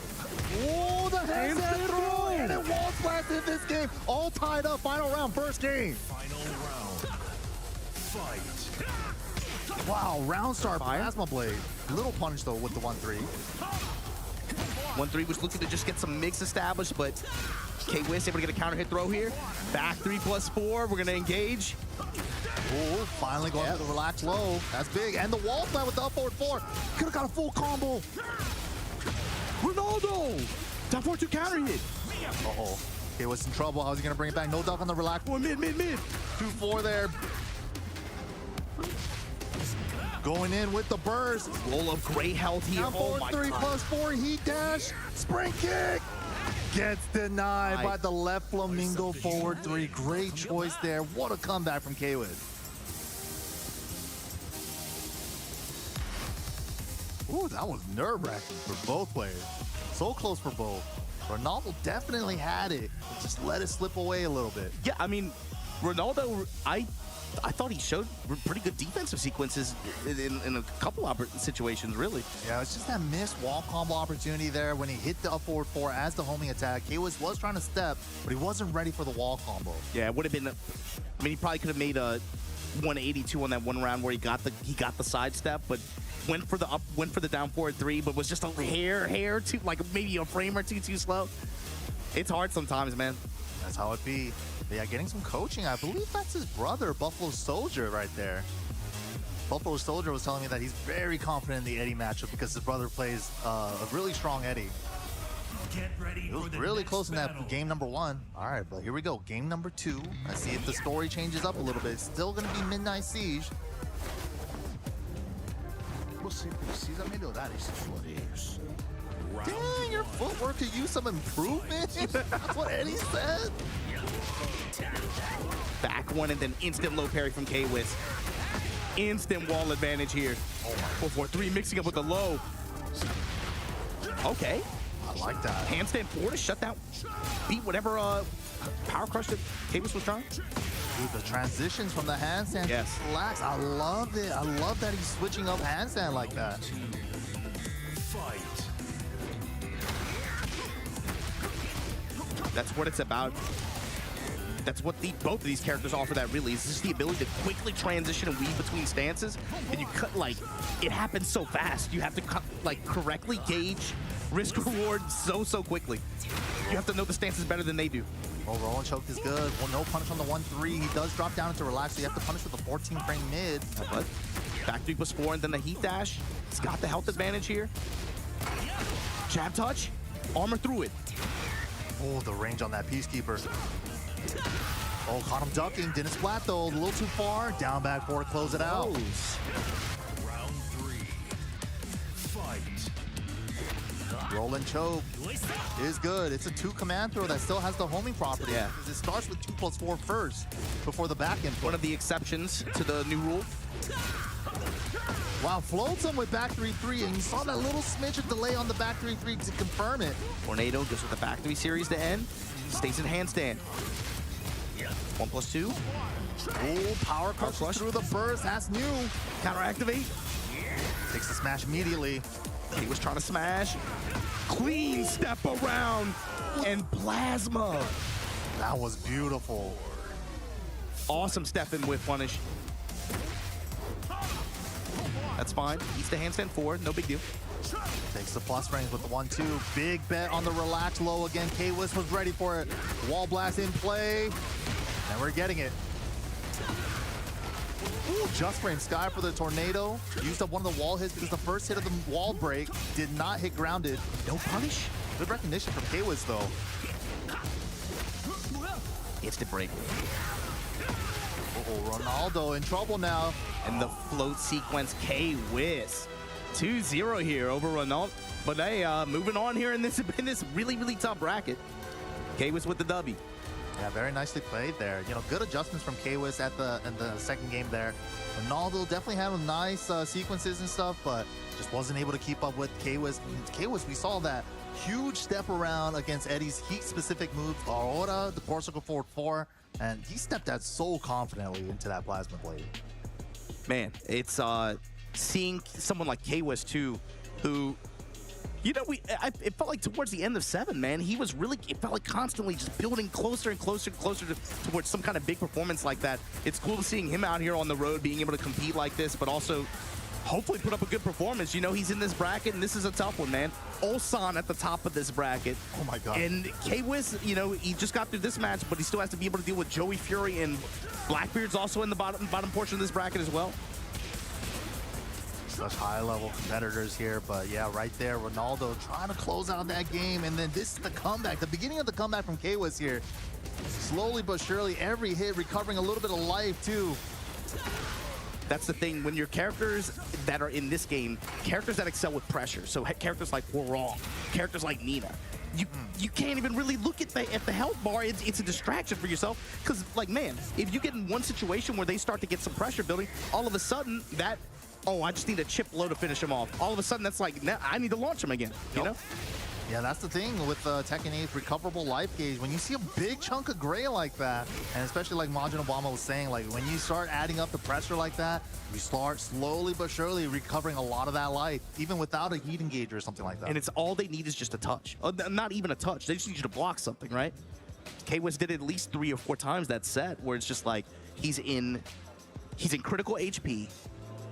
Oh, the handstand throw! And it wall splash in this game. All tied up. Final round, first game. Final round. Fight. Wow, round start Plasma Blade. Little punish though with the 1-3. 1-3 was looking to just get some mix established, but Kwis able to get a counter hit throw here. Back 3+4. We're gonna engage. Oh, finally going for the relax low. That's big. And the wall flat with the up forward 4. Could have got a full combo. Ronaldo! Down forward 2 counter hit. Uh-oh. Kwis in trouble. How's he gonna bring it back? No duck on the relax. Oh, mid. 2-4 there. Going in with the burst. Roll of great health here. Down Oh forward my 3+4 heat dash. Spring kick. Gets denied by the left flamingo forward 3. Great choice there. What a comeback from Kwis. Ooh, that was nerve-wracking for both players. So close for both. Ronaldo definitely had it. Just let it slip away a little bit. Yeah, I mean, Ronaldo, I thought he showed pretty good defensive sequences in a couple of situations, really. Yeah, it's just that missed wall combo opportunity there when he hit the up forward 4 as the homing attack. Kwis was trying to step, but he wasn't ready for the wall combo. Yeah, it would have been. I mean, he probably could have made a 182 on that one round where he got the sidestep, but went for the down forward 3, but was just a hair too, like maybe a frame or two too slow. It's hard sometimes, man. That's how it be. But yeah, getting some coaching. I believe that's his brother, Buffalo Soldier, right there. Buffalo Soldier was telling me that he's very confident in the Eddie matchup because his brother plays a really strong Eddie. Get ready. It was really close in that game number 1. All right, but here we go. Game number 2. Let's see if the story changes up a little bit. It's still going to be Midnight Siege. Você precisa melhorar esses floreios. Dang, your footwork could use some improvement. That's what Eddie said. Back one and then instant low parry from Kwis. Instant wall advantage here. 4-4-3 mixing up with the low. Okay. I like that. Handstand 4 to shut down. Beat whatever power crush that Kwis was trying. Dude, the transitions from the handstand. Yes. Relax. I love it. I love that he's switching up handstand like that. Fight. That's what it's about. That's what both of these characters offer that really is just the ability to quickly transition and weave between stances. And you cut, like, it happens so fast. You have to correctly gauge risk reward so quickly. You have to know the stances better than they do. Oh, roll and choke is good. Well, no punish on the 1-3. He does drop down into relax, so you have to punish with a 14 frame mid. But back 3+4 and then the heat dash. It's got the health advantage here. Jab touch, armor through it. Oh, the range on that Peacekeeper. Oh, caught him ducking. Didn't splat though. A little too far. Down back 4 to close it out. Round 3. Fight. Roll and choke is good. It's a 2 command throw that still has the homing property. Yeah. Because it starts with 2+4 first before the back end. One of the exceptions to the new rule. Wow, floats him with back 3-3, and you saw that little smidge of delay on the back 3-3 to confirm it. Tornado goes with the back 3 series to end. Stays in handstand. 1+2. Oh, power crush through the burst. That's new. Counter activate. Takes the smash immediately. He was trying to smash. Clean step around and plasma. That was beautiful. Awesome step in with punish. That's fine. Eats the handstand 4. No big deal. Takes the plus frames with the 1-2. Big bet on the relax low again. Kwis was ready for it. Wall blast in play. And we're getting it. Ooh, just frame Sky for the tornado. Used up one of the wall hits because the first hit of the wall break did not hit grounded. No punish. Good recognition from Kwis though. Instant break. Oh, Ronaldo in trouble now. And the float sequence, Kwis. 2-0 here over Ronaldo. But hey, moving on here in this really tough bracket. Kwis with the W. Yeah, very nicely played there. You know, good adjustments from Kwis in the second game there. Ronaldo definitely had nice sequences and stuff, but just wasn't able to keep up with Kwis. Kwis, we saw that huge step around against Eddie's heat-specific move, Aurora, the core circle forward 4, and he stepped out so confidently into that plasma blade. Man, it's seeing someone like Kwis too, who, you know, it felt like towards the end of 7, man, he was really, it felt like constantly just building closer and closer and closer towards some kind of big performance like that. It's cool seeing him out here on the road, being able to compete like this, but also hopefully put up a good performance. You know, he's in this bracket, and this is a tough one, man. Olan at the top of this bracket. Oh my God. And Kwis, you know, he just got through this match, but he still has to be able to deal with Joey Fury, and Blackbeard's also in the bottom portion of this bracket as well. Such high-level competitors here, but yeah, right there, Ronaldo trying to close out that game, and then this is the comeback, the beginning of the comeback from Kwis here. Slowly but surely, every hit recovering a little bit of life too. That's the thing, when your characters that are in this game, characters that excel with pressure, so characters like Wrong, characters like Nina, you can't even really look at the health bar. It's a distraction for yourself, because, like, man, if you get in one situation where they start to get some pressure building, all of a sudden, that, oh, I just need a chip low to finish him off. All of a sudden, that's like, I need to launch him again, you know? Yeah, that's the thing with Tekken 8's recoverable life gauge. When you see a big chunk of gray like that, and especially like Majin Obama was saying, like when you start adding up the pressure like that, you start slowly but surely recovering a lot of that life, even without a heat engager or something like that. And it's all they need is just a touch. Not even a touch. They just need you to block something, right? Kwis did it at least 3 or 4 times that set, where it's just like he's in critical HP.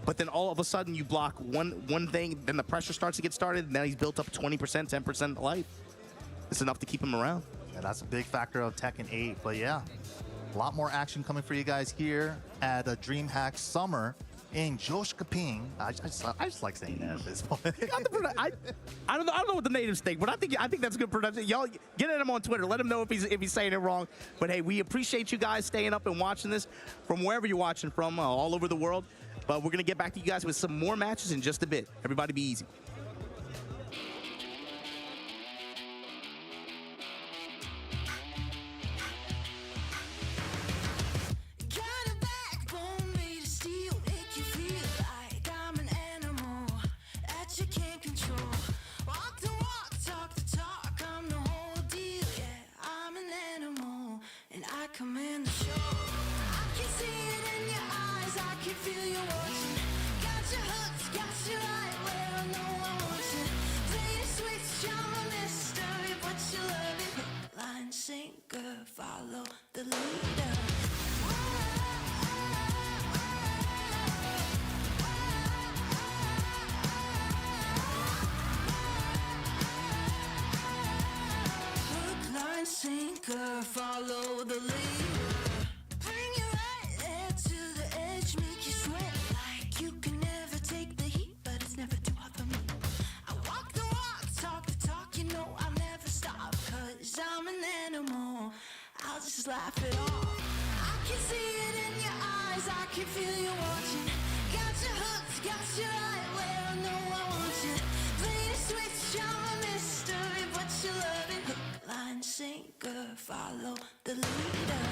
But then all of a sudden you block one thing, then the pressure starts to get started, and now he's built up 20%, 10% life. It's enough to keep him around. Yeah, that's a big factor of Tekken 8. But yeah, a lot more action coming for you guys here at Dreamhack Summer in Joshkaping. I just like saying that at this point. I don't know what the natives think, but I think that's good pronunciation. Y'all get at him on Twitter. Let him know if he's saying it wrong. But hey, we appreciate you guys staying up and watching this from wherever you're watching from, all over the world. But we're going to get back to you guys with some more matches in just a bit. Everybody be easy. Command the show. I can see it in your eyes. I can feel you watching. Got your hooks, got you right where I know I want you. Play the switch, I'm a mystery, but you love it. Hook, line, sinker, follow the leader. Hook, line, sinker, follow the leader. Bring you right there to the edge, make you sweat like you can never take the heat, but it's never too hot for me. I walk the walk, talk the talk, you know I'll never stop, cause I'm an animal. I'll just laugh it off. I can see it in your eyes, I can feel you watching. Got your hooks, got you right where I know I want you. Play the switch, I'm a mystery, but you love it. Hook, line, sinker, follow the leader.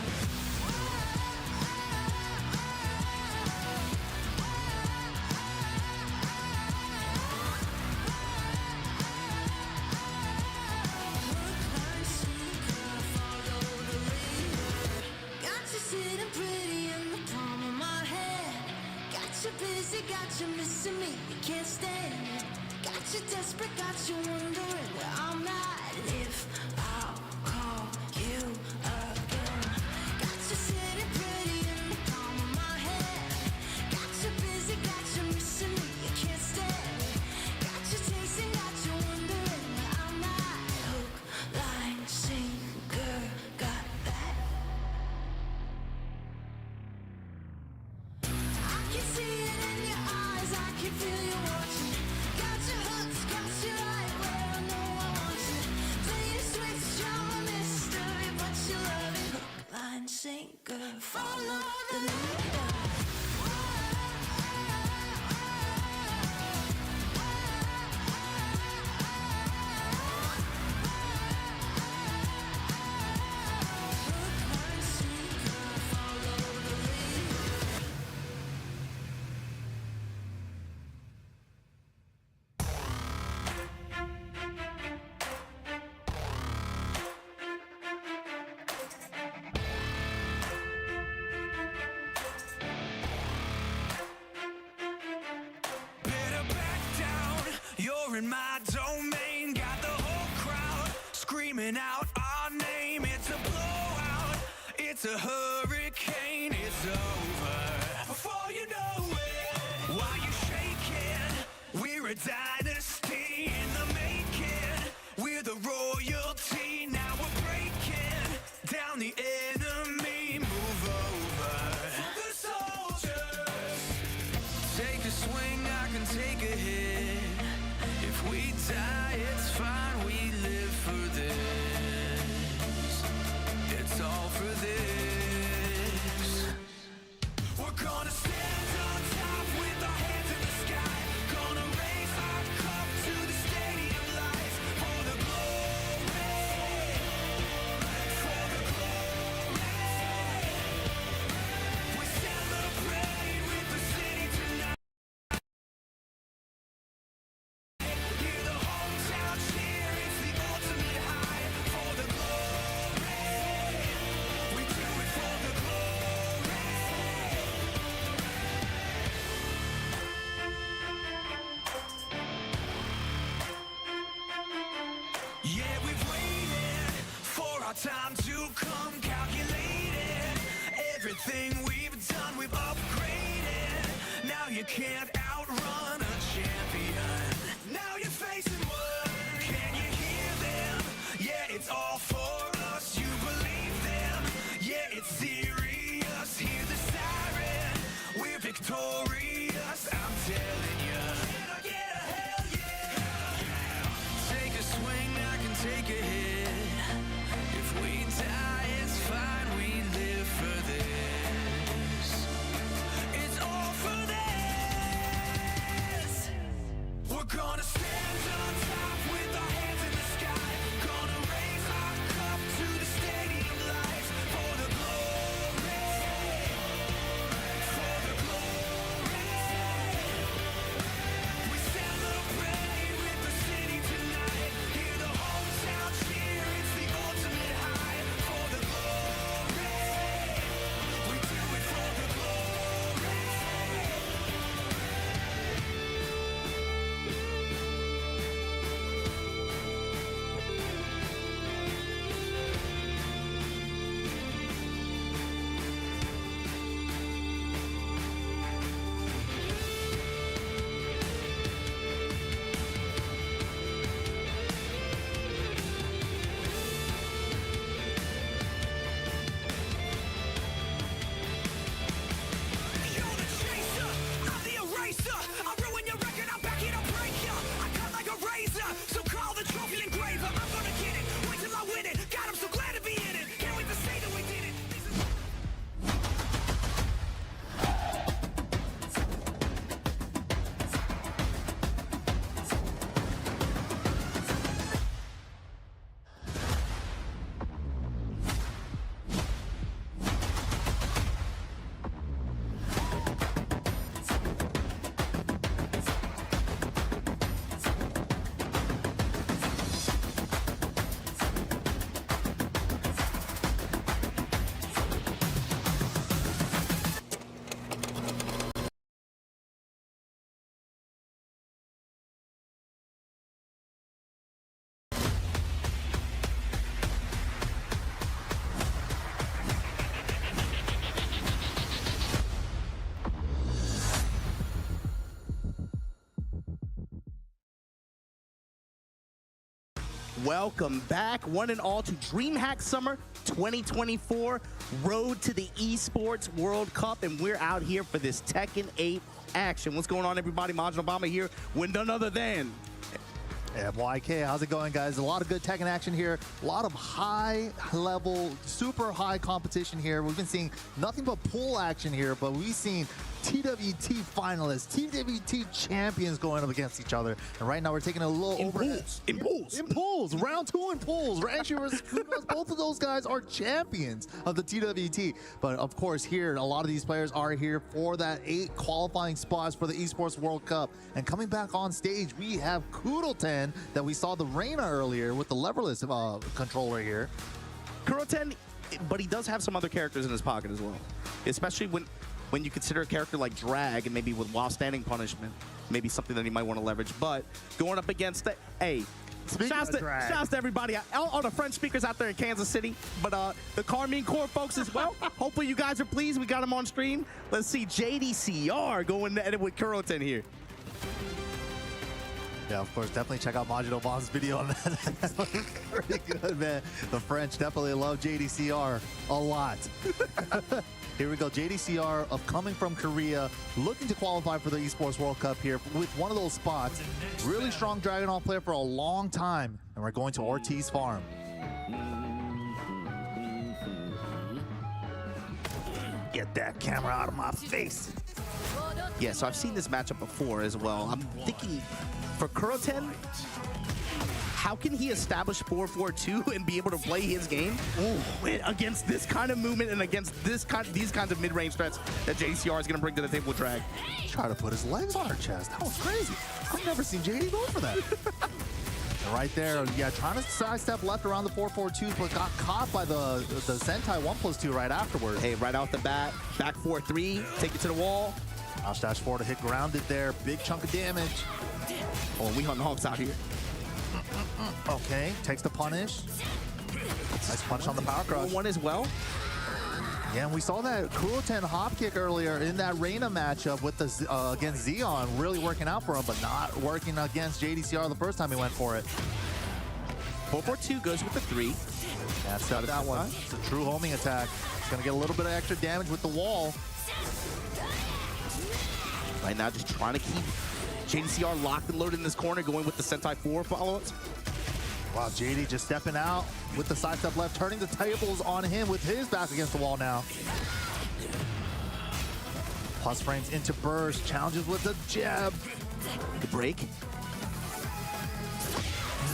Busy, got you missing me, you can't stand it. Got you desperate, got you wondering where I'm at. If I'll call you again. Got you sitting pretty in the palm of my hand. Got you busy, got you missing me, you can't stand it. Got you chasing, got you wondering where I'm at. Hook, line, sinker, got that. I can see it in your eyes, I can feel you watching. Got your hooks, got you right where I know I want you. Play the switch, I'm a mystery, but you love it. Hook, line, sinker, follow the leader. screaming out our name. It's a blowout, it's a hurricane, it's over before you know it. While you're shaking, we're a dynasty in the making. We're the royalty, now we're breaking down the enemy. Move over the soldiers. Take a swing, I can take a hit. If we die, it's fine, we live for this. It's all for this. We're gonna stand on top with our hands in the sky. Gonna raise our cup to the stadium lights. For the glory, for the glory. We celebrate with the city tonight. Hear the hometown cheer, it's the ultimate high. For the glory, we do it for the glory. Yeah, we've waited for our time to come, calculated everything we've done, we've upgraded. Now you can't outrun a champion. Now you're facing what? Can you hear them? Yeah, it's all for us. You believe them? Yeah, it's serious. Hear the siren. We're victorious. I'm telling you. Can I get a hell yeah? Take a swing, I can take a hit. If we die, it's fine. We live for this. It's all for this. We're gonna stand on top with our hands in the sky. Gonna raise our cup to the stadium lights. For the glory, for the glory. We celebrate with the city tonight. Hear the hometown cheer, it's the ultimate high. For the glory, we do it for the glory. You're the chaser, I'm the eraser. I ruin your record, I'm back here to break ya. I cut like a razor, so call the trophy engraver. I'm gonna get it, wait till I win it. God, I'm so glad to be in it. Can't wait to say that we did it. This is Welcome back, one and all, to Dreamhack Summer 2024, Road to the Esports World Cup, and we're out here for this Tekken 8 action. What's going on, everybody? Majin Obama here with none other than... YK, how's it going, guys? A lot of good Tekken action here. A lot of high level, super high competition here. We've been seeing nothing but pool action here, but we've seen TWT finalists, TWT champions going up against each other. And right now we're taking a little In pools. Round 2 in pools. Rancher, both of those guys are champions of the TWT. But of course here, a lot of these players are here for that 8 qualifying spots for the Esports World Cup. And coming back on stage, we have Koten that we saw the Reina earlier with the leverless controller here. Koten, but he does have some other characters in his pocket as well. Especially when you consider a character like Drag, and maybe with while standing punishment, maybe something that he might want to leverage. But going up against the, hey, Shouts to everybody, all the French speakers out there in Kansas City, but the Carmine Corps folks as well. Hopefully you guys are pleased. We got them on stream. Let's see JDCR going at it with Koten here. Yeah, of course, definitely check out Majid Bond's video on that. That was pretty good, man. The French definitely love JDCR a lot. Here we go, JDCR of coming from Korea, looking to qualify for the Esports World Cup here with one of those spots. Really strong Dragonov player for a long time, and we're going to Ortiz Farm. Get that camera out of my face. Yeah, so I've seen this matchup before as well. I'm thinking for Koten, how can he establish 4-4-2 and be able to play his game against this kind of movement and against these kinds of mid-range threats that JDCR is going to bring to the table with Drag? Try to put his legs on her chest. That was crazy. I've never seen JD go for that. And right there, yeah, trying to sidestep left around the 4-4-2, but got caught by the Sentai 1+2 right afterwards. Hey, right off the bat, back 4-3, take it to the wall. Dash dash 4 to hit grounded there. Big chunk of damage. Oh, we hunting Hawks out here. Okay, takes the punish. Nice punch on the power crush. One as well. Yeah, and we saw that Koten hop kick earlier in that Reina matchup with the against Zeon, really working out for him, but not working against JDCR the first time he went for it. 4-4-2 goes with the 3. That's that one. It's a true homing attack. It's gonna get a little bit of extra damage with the wall. Right now, just trying to keep JDCR locked and loaded in this corner, going with the Sentai 4 follow-ups. Wow, JD just stepping out with the sidestep left, turning the tables on him with his back against the wall now. Plus frames into burst, challenges with the jab. The break.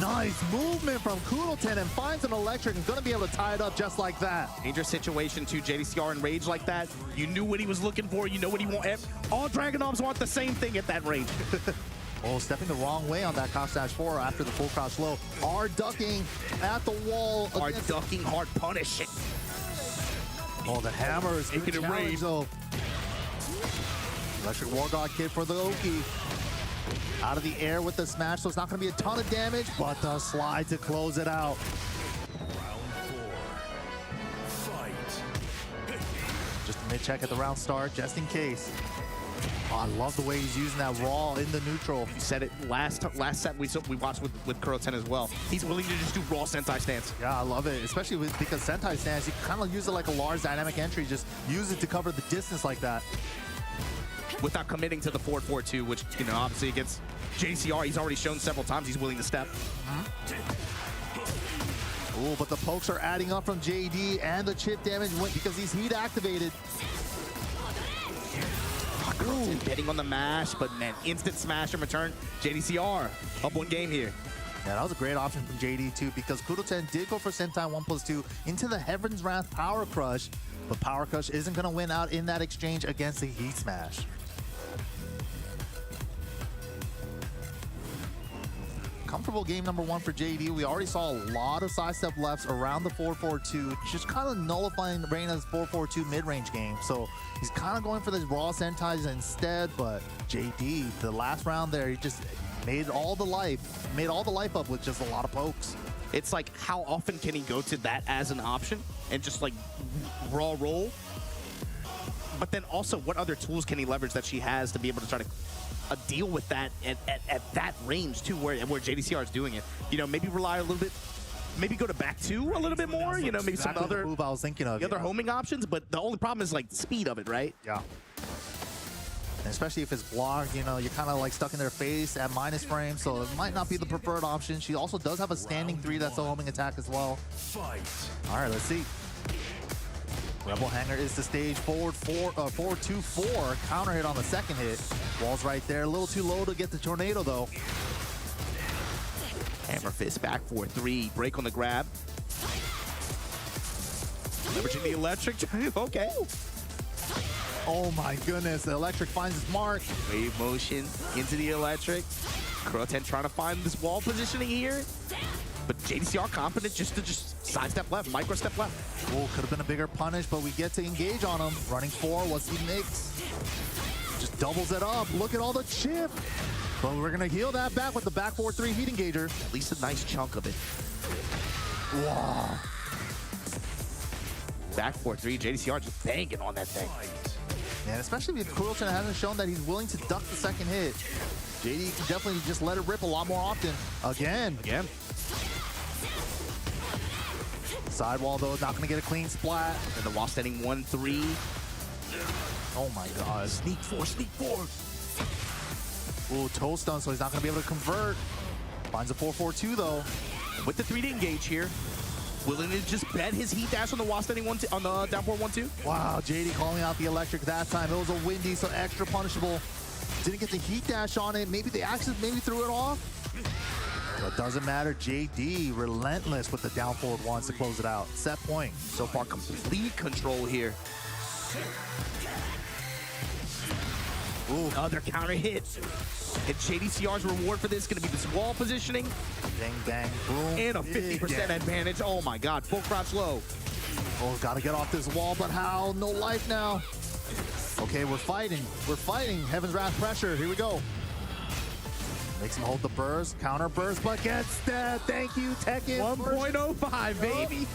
Nice movement from Koten and finds an electric and gonna be able to tie it up just like that. Dangerous situation to JDCR in rage like that. You knew what he was looking for. You know what he wanted. All Dragonovs want the same thing at that range. Oh, stepping the wrong way on that cross dash 4 after the full crouch low. R ducking at the wall. Hard ducking, hard punish. Oh, the hammer is taking a rage though. Electric War God kit for the Oki. Out of the air with the smash, so it's not going to be a ton of damage, but the slide to close it out. Round 4. Fight. Just a mid-check at the round start, just in case. Oh, I love the way he's using that raw in the neutral. You said it last set we watched with Koten as well. He's willing to just do raw Sentai stance. Yeah, I love it, especially because Sentai stance, you kind of use it like a Lars dynamic entry, just use it to cover the distance like that. Without committing to the 4-4-2, which, you know, obviously against JDCR, he's already shown several times he's willing to step. Oh, but the pokes are adding up from JD, and the chip damage went because he's heat activated. Koten betting on the mash, but man, instant smash in return. JDCR up one game here. Yeah, that was a great option from JD too, because Koten did go for Sentai 1+2 into the Heaven's Wrath Power Crush, but Power Crush isn't going to win out in that exchange against the Heat Smash. Comfortable game number 1 for JD. We already saw a lot of sidestep lefts around the 4-4-2, just kind of nullifying Reina's 4-4-2 mid-range game. So he's kind of going for the raw Sentais instead, but JD, the last round there, he just made all the life up with just a lot of pokes. It's like, how often can he go to that as an option and just like raw roll? But then also, what other tools can he leverage that she has to be able to try to deal with that at that range too, where JDCR is doing it? You know, maybe rely a little bit, maybe go to back 2 a little bit more. You know, maybe some other move I was thinking of, the other homing options. But the only problem is like the speed of it, right? Yeah. And especially if it's blocked, you know, you're kind of like stuck in their face at minus frame, so it might not be the preferred option. She also does have a standing 3 that's a homing attack as well. Fight. All right, let's see. Rebel Hanger is the stage forward 4-2-4. Counter hit on the second hit. Wall's right there. A little too low to get the tornado though. Hammer fist back 4-3. Break on the grab. Leveraging the electric. Okay. Oh my goodness. The electric finds its mark. Wave motion into the electric. Koten trying to find this wall positioning here. But JDCR confident just to sidestep left, micro step left. Oh, could have been a bigger punish, but we get to engage on him. Running 4, what's he mix? Just doubles it up. Look at all the chip. But we're gonna heal that back with the back 4-3 heat engager. At least a nice chunk of it. Wow. Back 4-3, JDCR just banging on that thing. And especially if Koten hasn't shown that he's willing to duck the second hit. JD can definitely just let it rip a lot more often. Again. Sidewall though, not gonna get a clean splat. And the wall standing 1-3. Oh my god. Sneak four. Ooh, toe stun, so he's not gonna be able to convert. Finds a 4-4-2 though. With the 3D engage here, willing to just bet his heat dash on the wall standing on the down 4-1-2. Wow, JD calling out the electric that time. It was a windy, so extra punishable. Didn't get the heat dash on it. Maybe the axis threw it off. But doesn't matter. JD relentless with the down forward ones to close it out. Set point. So far, complete control here. Ooh. Another counter hit. And JDCR's reward for this is going to be this wall positioning. Bang, bang, boom. And a 50% advantage. Oh my god, full crouch low. Oh, gotta get off this wall, but how? No life now. Okay, we're fighting. Heaven's Wrath pressure. Here we go. Makes him hold the burst, counter burst, but gets that. Thank you, Tekken. 1.05, baby.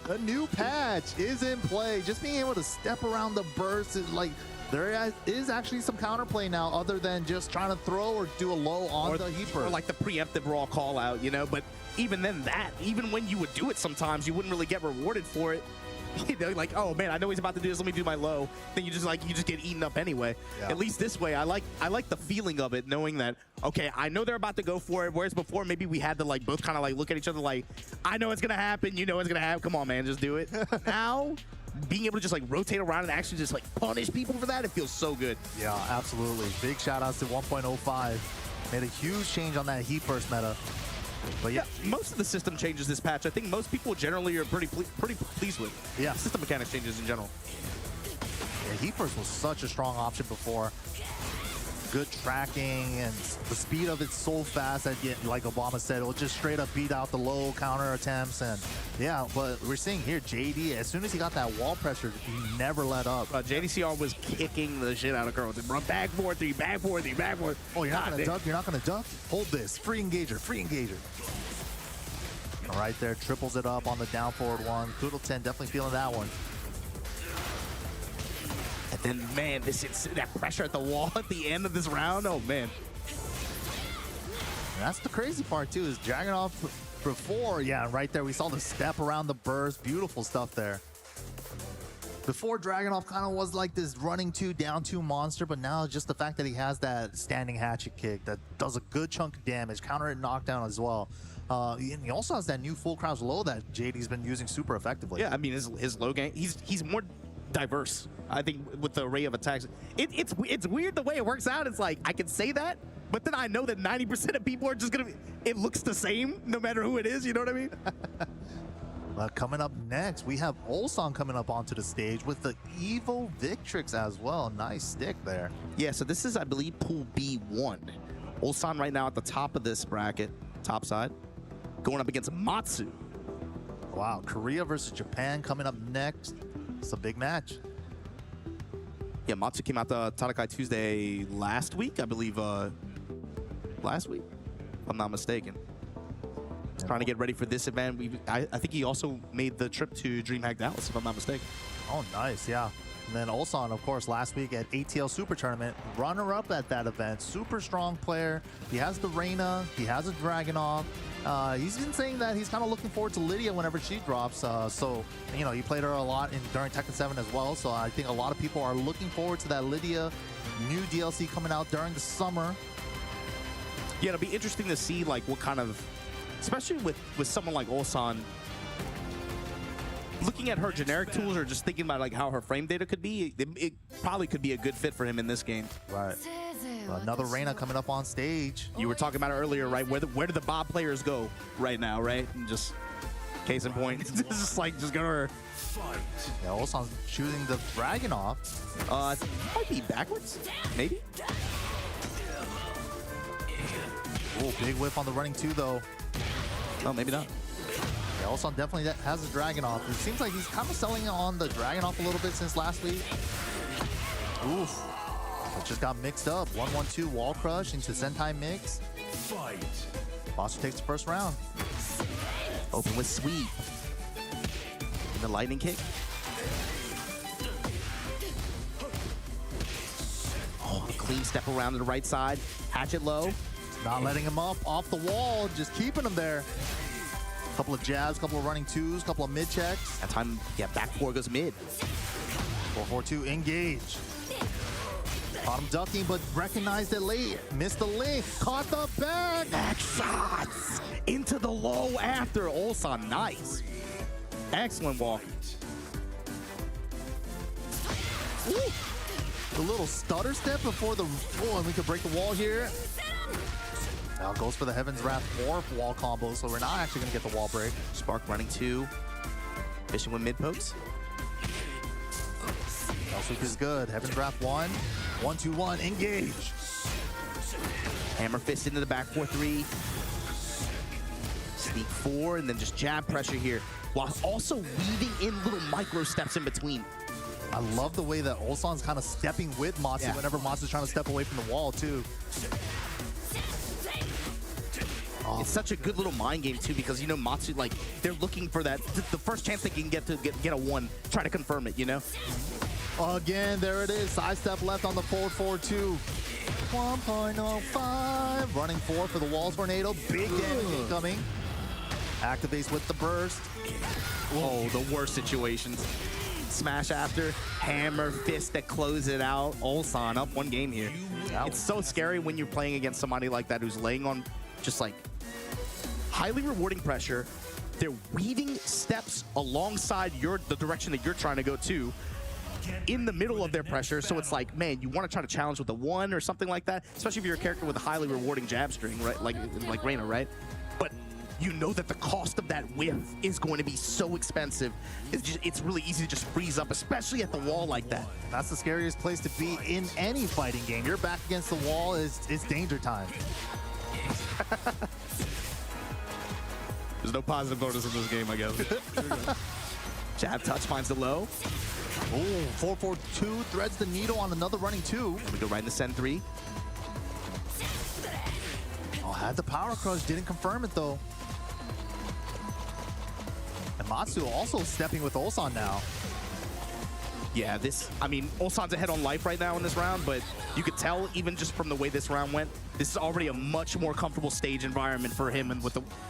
The new patch is in play. Just being able to step around the burst is like, there is actually some counterplay now other than just trying to throw or do a low on the heat burst. Or like the preemptive raw call out, you know, but even then even when you would do it sometimes, you wouldn't really get rewarded for it. You know, like, oh man, I know he's about to do this, let me do my low. Then you just get eaten up anyway. Yeah. At least this way, I like the feeling of it, knowing that, okay, I know they're about to go for it, whereas before maybe we had to like both kind of like look at each other like, I know it's gonna happen, you know it's gonna happen, come on man, just do it. Now, being able to just like rotate around and actually just like punish people for that, it feels so good. Yeah, absolutely. Big shout outs to 1.05. Made a huge change on that heat burst meta. But yeah, most of the system changes this patch, I think most people generally are pretty pleased with. Yeah. System mechanics changes in general. yeah, heat burst was such a strong option before. Good tracking, and the speed of it's so fast that, like Obama said, it'll just straight up beat out the low counter attempts. And yeah, but we're seeing here, JD, as soon as he got that wall pressure, he never let up. JDCR was kicking the shit out of girls. Run back 4-3, back 4-3, back 4. Oh, you're not gonna duck? You're not gonna duck? Hold this. Free engager, free engager. All right there, triples it up on the down forward one. Koten definitely feeling that one. And then, man, that pressure at the wall at the end of this round, oh man. And that's the crazy part too, is Dragonoff before, yeah, right there, we saw the step around the burst. Beautiful stuff there. Before, Dragonoff kind of was like this running 2, down 2 monster, but now just the fact that he has that standing hatchet kick that does a good chunk of damage, counter hit knockdown as well. And he also has that new full crouch low that JD's been using super effectively. Yeah, I mean, his low game, he's more diverse, I think, with the array of attacks. It's weird the way it works out. It's like, I can say that, but then I know that 90% of people are just gonna be, it looks the same no matter who it is, you know what I mean? Coming up next, we have Olan coming up onto the stage with the Evo Victrix as well. Nice stick there. Yeah, so this is, I believe, Pool B1. Olan right now at the top of this bracket, top side, going up against Matsu. Wow, Korea versus Japan coming up next. It's a big match. Yeah, Matsu came out to Tadakai Tuesday last week, I believe, last week, if I'm not mistaken. Trying to get ready for this event. I think he also made the trip to Dreamhack Dallas, if I'm not mistaken. Oh, nice, yeah. And then Olan, of course, last week at ATL Super Tournament, runner-up at that event. Super strong player. He has the Reina. He has a Dragonoff. He's been saying that he's kind of looking forward to Lydia whenever she drops. So, you know, he played her a lot during Tekken 7 as well. So I think a lot of people are looking forward to that Lydia new DLC coming out during the summer. Yeah, it'll be interesting to see like what kind of, especially with someone like Olan, looking at her generic tools or just thinking about like how her frame data could be, it probably could be a good fit for him in this game. Right. Another Reina coming up on stage. You were talking about it earlier, right? Where do the Bob players go right now, right? And just case in point, just go to her. Yeah, Olan's choosing the Dragonoff. Might be backwards, maybe. Oh, big whiff on the running 2 though. Oh, maybe not. Yeah, Olan definitely has a Dragonoff. It seems like he's kind of selling on the Dragonoff a little bit since last week. Oof. It just got mixed up. 1-1-2 wall crush into Sentai mix. Fight. Matsu takes the first round. Open with sweep. And the lightning kick. Oh, clean step around to the right side. Hatchet low. Not letting him up off the wall, just keeping him there. Couple of jabs, couple of running twos, couple of mid checks. That time, yeah, back four goes mid. 4-4-2, engage. Caught him ducking, but recognized it late. Missed the link, caught the back. Back shots into the low after. Olan, nice. Excellent walk. Ooh. The little stutter step before the, oh, and we could break the wall here. Now goes for the Heaven's Wrath 4 wall combo, so we're not actually gonna get the wall break. Spark running 2. Fishing with mid pokes. Sweep is good. Heaven's Wrath 1. 1-2-1, engage. Hammer fist into the back 4-3. Sneak 4, and then just jab pressure here, while also weaving in little micro steps in between. I love the way that Ulsan's kind of stepping with Matsu whenever Matsu's trying to step away from the wall, too. Oh. It's such a good little mind game, too, because, you know, Matsu, like, they're looking for that, the first chance they can get to get a 1, try to confirm it, you know? Again, there it is. Side step left on the 4-4-2. 1.05. Running 4 for the Walls Tornado. Big damage incoming. Activates with the burst. Oh, the worst situations. Smash after. Hammer, fist that close it out. Ulsan up 1 game here. It's so scary when you're playing against somebody like that who's laying on just like highly rewarding pressure. They're weaving steps alongside the direction that you're trying to go to in the middle of their pressure. So it's like, man, you want to try to challenge with a 1 or something like that, especially if you're a character with a highly rewarding jab string, right? Like Reina, right? But you know that the cost of that whiff is going to be so expensive. It's really easy to just freeze up, especially at the wall like that. That's the scariest place to be in any fighting game. You're back against the wall, it's danger time. There's no positive bonus in this game, I guess. Jab touch finds the low. Oh, 4-4-2 threads the needle on another running 2. And we go right into Sen 3. Oh, had the power crush, didn't confirm it though. And Matsu also stepping with Ulsan now. Yeah, I mean, Ulsan's ahead on life right now in this round, but you could tell even just from the way this round went, this is already a much more comfortable stage environment for him and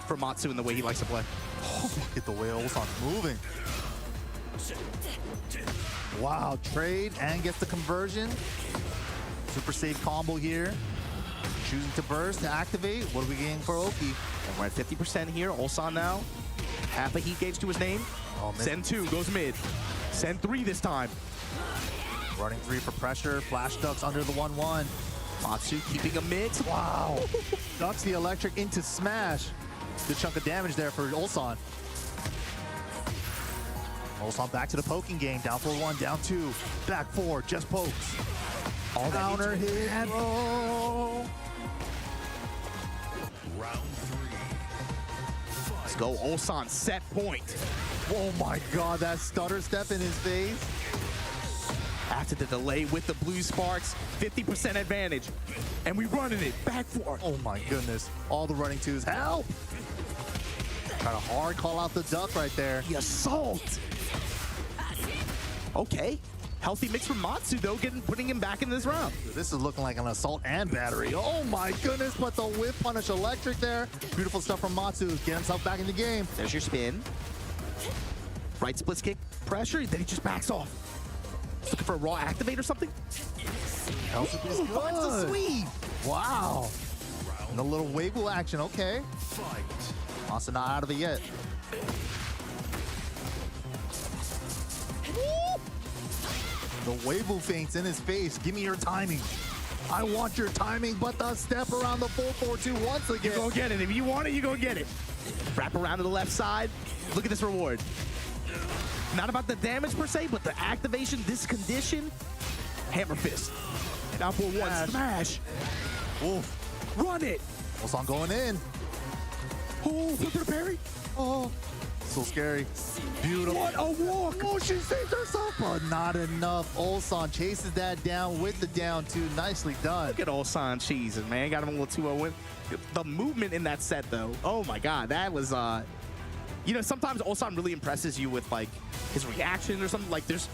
for Matsu and the way he likes to play. Oh, look at the way Ulsan's moving. Wow, trade and gets the conversion. Super safe combo here. Choosing to burst to activate. What are we getting for Oki? And we're at 50% here. Ulsan now. Half a heat gauge to his name. Oh, Sen 2 goes mid. Sen 3 this time. Running 3 for pressure. Flash ducks under the 1-1. Matsu keeping a mix. Wow. Ducks the electric into smash. Good chunk of damage there for Ulsan. Ulsan back to the poking game. Down 4-1, down 2. Back 4, just pokes. All counter hit. Oh. Round 3. Let's go, Ulsan, set point. Oh my god, that stutter step in his face. After the delay with the blue sparks, 50% advantage. And we running it, back 4. Oh my goodness. All the running 2s. Help! Trying to hard call out the duck right there. The assault. Okay. Healthy mix from Matsu, though, putting him back in this round. This is looking like an assault and battery. Oh my goodness, but the whip punish electric there. Beautiful stuff from Matsu. Get himself back in the game. There's your spin. Right split kick pressure, then he just backs off. Looking for a raw activate or something? Finds the sweep. Wow. And a little wiggle action, okay. Matsu not out of it yet. The wave feints in his face. Give me your timing. I want your timing, but the step around the 4-4-2 once again. You go get it. If you want it, you go get it. Wrap around to the left side. Look at this reward. Not about the damage per se, but the activation, this condition. Hammer fist. Down for 1, smash. Oof. Run it. Ulsan going in. Oh, flip to the parry. Oh. so scary. Beautiful. What a walk! Oh, she saved herself, but not enough. Ulsan chases that down with the down two. Nicely done. Look at Ulsan cheesing, man. Got him a little 2-0 win. The movement in that set, though. Oh my God, that was you know, sometimes Ulsan really impresses you with like his reaction or something. Like there's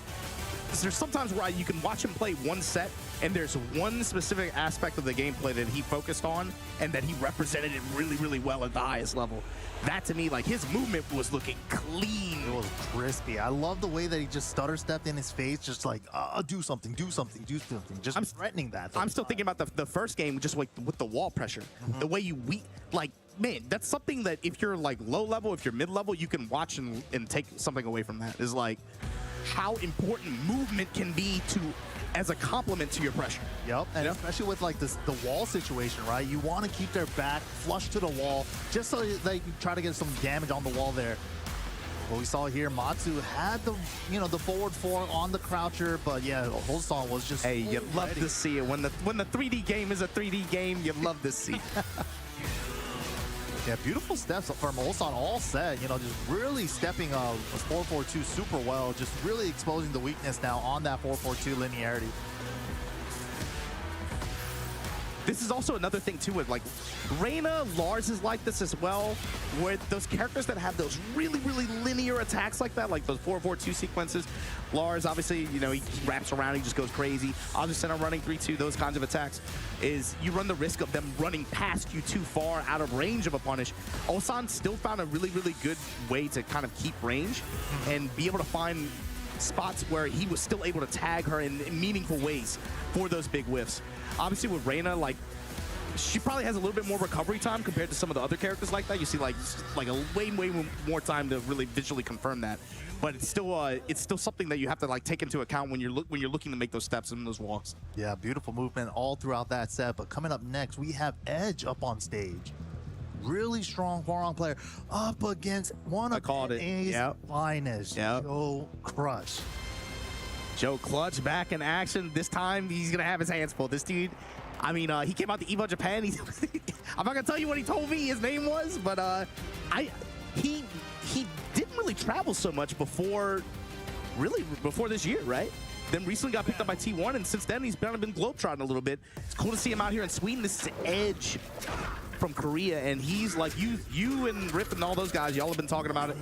sometimes where you can watch him play one set and there's one specific aspect of the gameplay that he focused on and that he represented it really, really well at the highest level. That to me, like his movement was looking clean. It was crispy. I love the way that he just stutter stepped in his face, just like, do something, do something, do something. Just threatening that. I'm still thinking about the first game, just like with the wall pressure. The way you like, man, that's something that if you're like low level, if you're mid level, you can watch and take something away from that. Is like how important movement can be to as a complement to your pressure. Yep, and especially with like this, the wall situation, right? You want to keep their back flush to the wall just so they can try to get some damage on the wall there. What we saw here, Matsu had the, you know, the forward four on the croucher, but yeah, Ulsan was just Hey, you love to see it. When the 3D game is a 3D game, you love to see it. Yeah, beautiful steps from Ulsan all set. You know, just really stepping a 4-4-2 super well, just really exposing the weakness now on that 4-4-2 linearity. This is also another thing too with like Reyna, Lars is like this as well, where those characters that have those really, really linear attacks like that, like those 4-4-2 sequences. Lars, obviously, you know, he wraps around, he just goes crazy. Obviously, running 3-2, those kinds of attacks, is you run the risk of them running past you too far out of range of a punish. Ulsan still found a really, really good way to kind of keep range and be able to find spots where he was still able to tag her in meaningful ways for those big whiffs. Obviously with Reyna, like, she probably has a little bit more recovery time compared to some of the other characters like that. You see like a way more time to really visually confirm that. But it's still something that you have to like take into account when you're looking to make those steps and those walks. Yeah, beautiful movement all throughout that set. But coming up next, we have Edge up on stage. Really strong forearm player up against one of A's finest, Joe Crush. Joe Clutch back in action. This time he's gonna have his hands full. This dude, I mean, he came out to EVO Japan. I'm not gonna tell you what he told me his name was, but he didn't really travel so much before this year, right? Then recently got picked up by T1, and since then he's been globetrotting a little bit. It's cool to see him out here in Sweden. This is Edge from Korea, and he's like you and Rip and all those guys, y'all have been talking about it.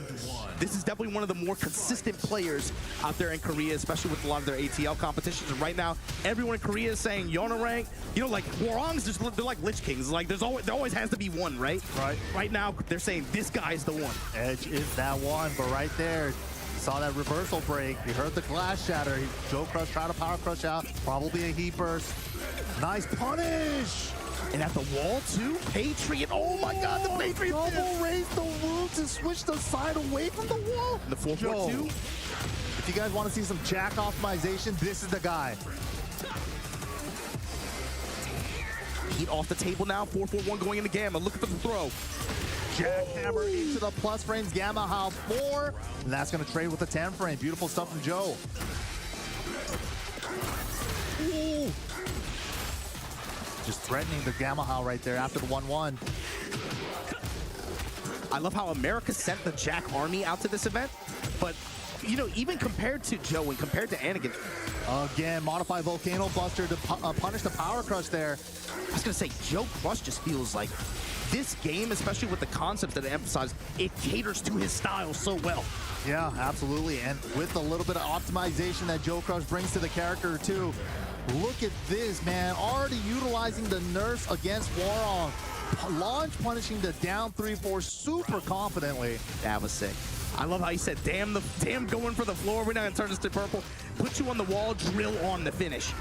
This is definitely one of the more consistent players out there in Korea, especially with a lot of their ATL competitions. And right now, everyone in Korea is saying Yona rank. You know, like Hwoarang's just they're like Lich Kings. Like there always has to be one, right? Right. Right now, they're saying this guy's the one. Edge is that one, but right there. Saw that reversal break. You heard the glass shatter. Joe Crush tried to power crush out. Probably a heat burst. Nice punish. And at the wall too, Patriot. Oh my God, the Patriot double raised the wound to switch the side away from the wall. The 4-4-2. If you guys want to see some jack optimization, this is the guy. Heat off the table now. 4-4-1 going into Gamma. Look at the throw. Jackhammer into the plus frames. Gamma How 4. And that's going to trade with the 10 frame. Beautiful stuff from Joe. Ooh. Just threatening the Gamma How right there after the 1-1. I love how America sent the Jack Army out to this event, but you know, even compared to Joe and compared to Anakin, again, modify Volcano Buster to punish the Power Crush there. I was gonna say, Joe Crush just feels like this game, especially with the concepts that it emphasizes, it caters to his style so well. Yeah, absolutely. And with a little bit of optimization that Joe Crush brings to the character too. Look at this, man. Already utilizing the nurse against Hwoarang. Launch punishing the down 3-4 super confidently. That was sick. I love how he said, damn going for the floor. We're not gonna turn this to purple. Put you on the wall, drill on the finish.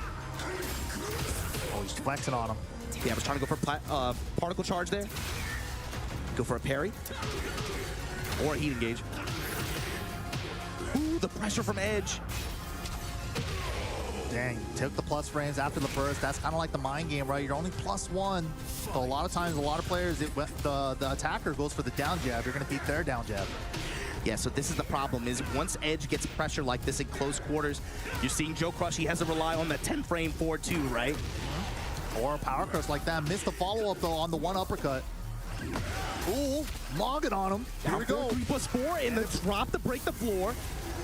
Oh, he's flexing on him. Yeah, I was trying to go for particle charge there. Go for a parry. Or a heat engage. Ooh, the pressure from Edge. Dang, took the plus frames after the burst. That's kind of like the mind game, right? You're only +1. So a lot of times, a lot of players, the attacker goes for the down jab. You're going to beat their down jab. Yeah, so this is the problem, is once Edge gets pressure like this in close quarters, you're seeing Joe Crush, he has to rely on that 10 frame forward too, right? Or a power crush like that. Missed the follow-up, though, on the one uppercut. Ooh, logging on him. Here we go. 3+4 and the drop to break the floor.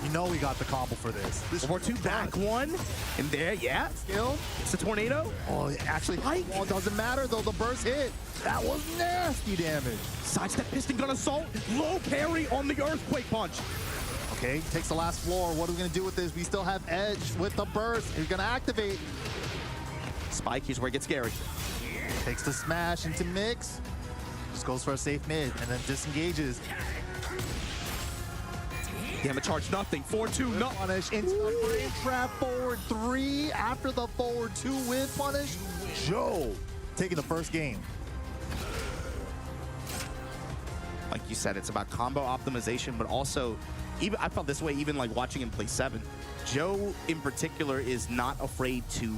You know we got the combo for this. 4-2 back one. And there, yeah. Skill. It's a tornado. Oh, actually, well, it doesn't matter though. The burst hit. That was nasty damage. Sidestep piston gun assault. Low parry on the earthquake punch. Okay, takes the last floor. What are we gonna do with this? We still have Edge with the burst. He's gonna activate. Spike, here's where it gets scary. Takes the smash into mix. Just goes for a safe mid and then disengages. Damage charge, nothing. 4-2, no. Punish into the frame trap, forward 3 after the forward 2 with punish. Joe taking the first game. Like you said, it's about combo optimization, but also, even I felt this way even like watching him play 7. Joe in particular is not afraid to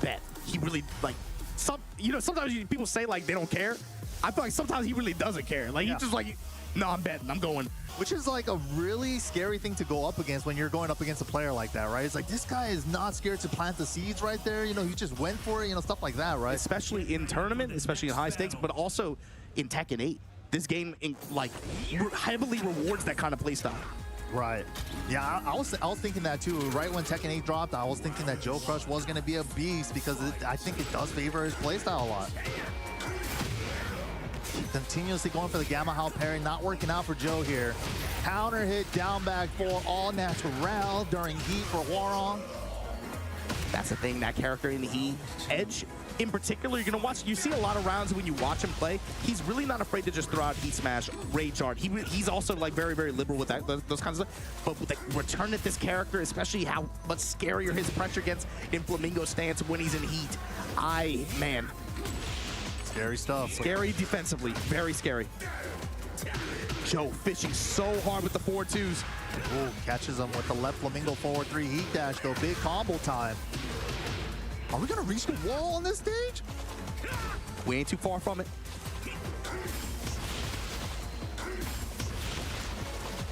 bet. He really like sometimes people say like they don't care. I feel like sometimes he really doesn't care. Like he's just like, no, I'm betting, I'm going. Which is like a really scary thing to go up against when you're going up against a player like that, right? It's like, this guy is not scared to plant the seeds right there. You know, he just went for it, you know, stuff like that, right? Especially in tournament, especially in high stakes, but also in Tekken 8. This game, heavily rewards that kind of play style. Right. Yeah, I was thinking that too. Right when Tekken 8 dropped, I was thinking that Joe Crush was going to be a beast because I think it does favor his playstyle a lot. Continuously going for the Gamma Howl parry, not working out for Joe here. Counter hit down back 4, all natural during heat for Hwoarang. That's the thing, that character in the heat. Edge, in particular, you're gonna you see a lot of rounds when you watch him play. He's really not afraid to just throw out heat smash, rage art. He's also like very, very liberal with that, those kinds of stuff. But with the return at this character, especially how much scarier his pressure gets in Flamingo stance when he's in heat. Man. Scary stuff. Scary defensively, very scary. Joe fishing so hard with the 4-2s. Ooh, catches him with the left Flamingo forward 3 heat dash though. Big combo time. Are we gonna reach the wall on this stage? We ain't too far from it.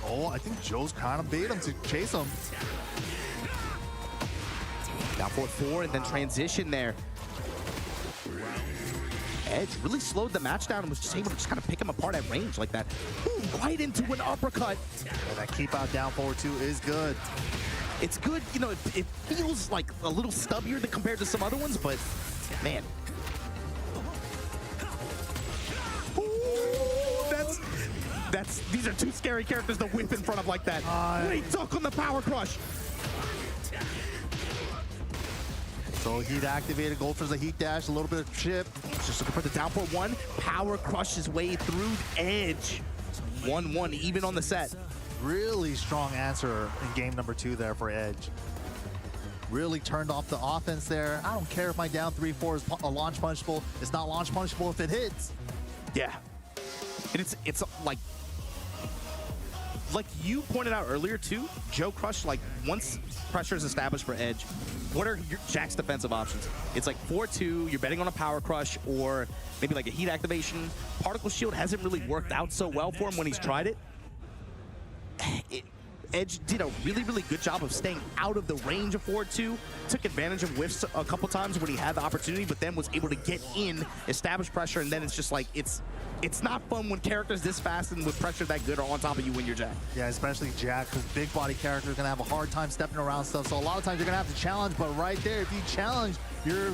Oh, I think Joe's kind of bait him to chase him. Down forward 4 and then transition there. Edge really slowed the match down and was just able to just kind of pick him apart at range like that. Ooh, right into an uppercut. And that keep out down forward 2 is good. It's good, you know, it feels like a little stubbier than compared to some other ones, but man. Ooh, these are two scary characters to whip in front of like that. Great duck on the power crush. So heat activated, go for the heat dash, a little bit of chip. Just looking for the down for 1. Power crush his way through Edge. 1-1 even on the set. Really strong answer in game number 2 there for Edge. Really turned off the offense there. I don't care if my down 3-4 is a launch punishable. It's not launch punishable if it hits. Yeah. And it's like you pointed out earlier too, Joe Crush, like once pressure is established for Edge, what are Jack's defensive options? It's like 4-2, you're betting on a power crush or maybe like a heat activation. Particle shield hasn't really worked out so well for him when he's tried it. Edge did a really, really good job of staying out of the range of 4-2, took advantage of whiffs a couple times when he had the opportunity, but then was able to get in, establish pressure, and then it's just like, it's not fun when characters this fast and with pressure that good are on top of you when you're Jack. Yeah, especially Jack, because big body character is going to have a hard time stepping around stuff, so a lot of times you're going to have to challenge, but right there, if you challenge, you're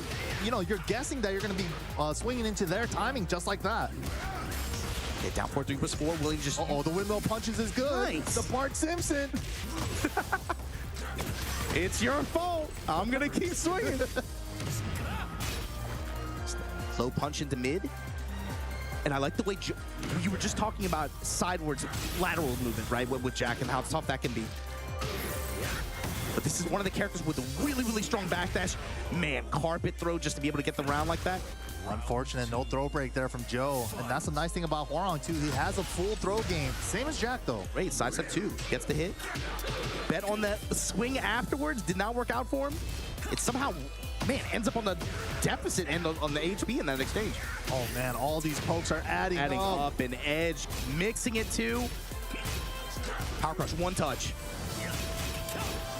guessing that you're going to be swinging into their timing just like that. Get down 4-3+4, Willie just... Uh-oh, the windmill punches is good. Nice. The Bart Simpson. It's your fault. I'm going to keep swinging. Low punch into mid. And I like the way you were just talking about sidewards lateral movement, right, with Jack and how tough that can be. But this is one of the characters with a really, really strong backdash. Man, carpet throw just to be able to get the round like that. Unfortunate, no throw break there from Joe. And that's the nice thing about Hwoarang, too. He has a full throw game. Same as Jack, though. Great, sidestep 2. Gets the hit. Bet on the swing afterwards. Did not work out for him. It somehow, man, ends up on the deficit and on the HP in that exchange. Oh, man, all these pokes are adding up. And Edge mixing it, too. Power crush, 1 touch.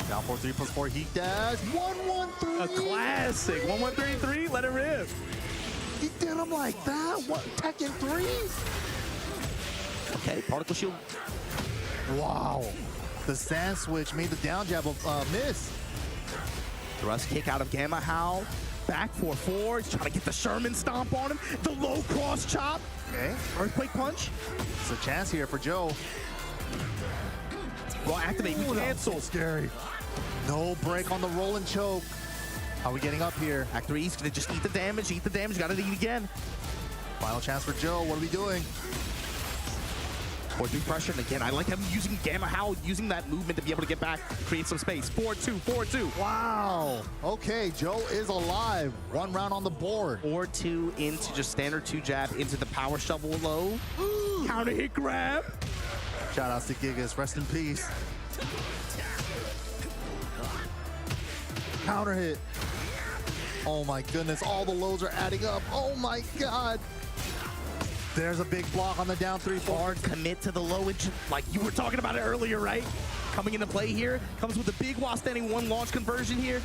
Down 4-3+4 heat dash. 1-1-3. A classic. 1-1-3-3. Let it rip. He did him like that? What? Tekken 3? Okay, particle shield. Wow. The sand switch made the down jab miss. Thrust kick out of Gamma Howl. Back 4-4. He's trying to get the Sherman stomp on him. The low cross chop. Okay. Earthquake punch. It's a chance here for Joe. Well, activate. We cancel. Scary. No break on the roll and choke. How are we getting up here? Act 3, he's gonna just eat the damage, gotta eat again. Final chance for Joe. What are we doing? 4-3 pressure, and again, I like him using Gamma Howl, using that movement to be able to get back, create some space. 4-2, 4-2. Wow. Okay, Joe is alive. 1 round on the board. 4-2 into just standard 2 jab into the power shovel low. Counter hit grab. Shout outs to Gigas. Rest in peace. Counter hit. Oh my goodness, all the lows are adding up. Oh my God. There's a big block on the down 3-4. Hard commit to the low, like you were talking about it earlier, right? Coming into play here, comes with a big while standing 1 launch conversion here.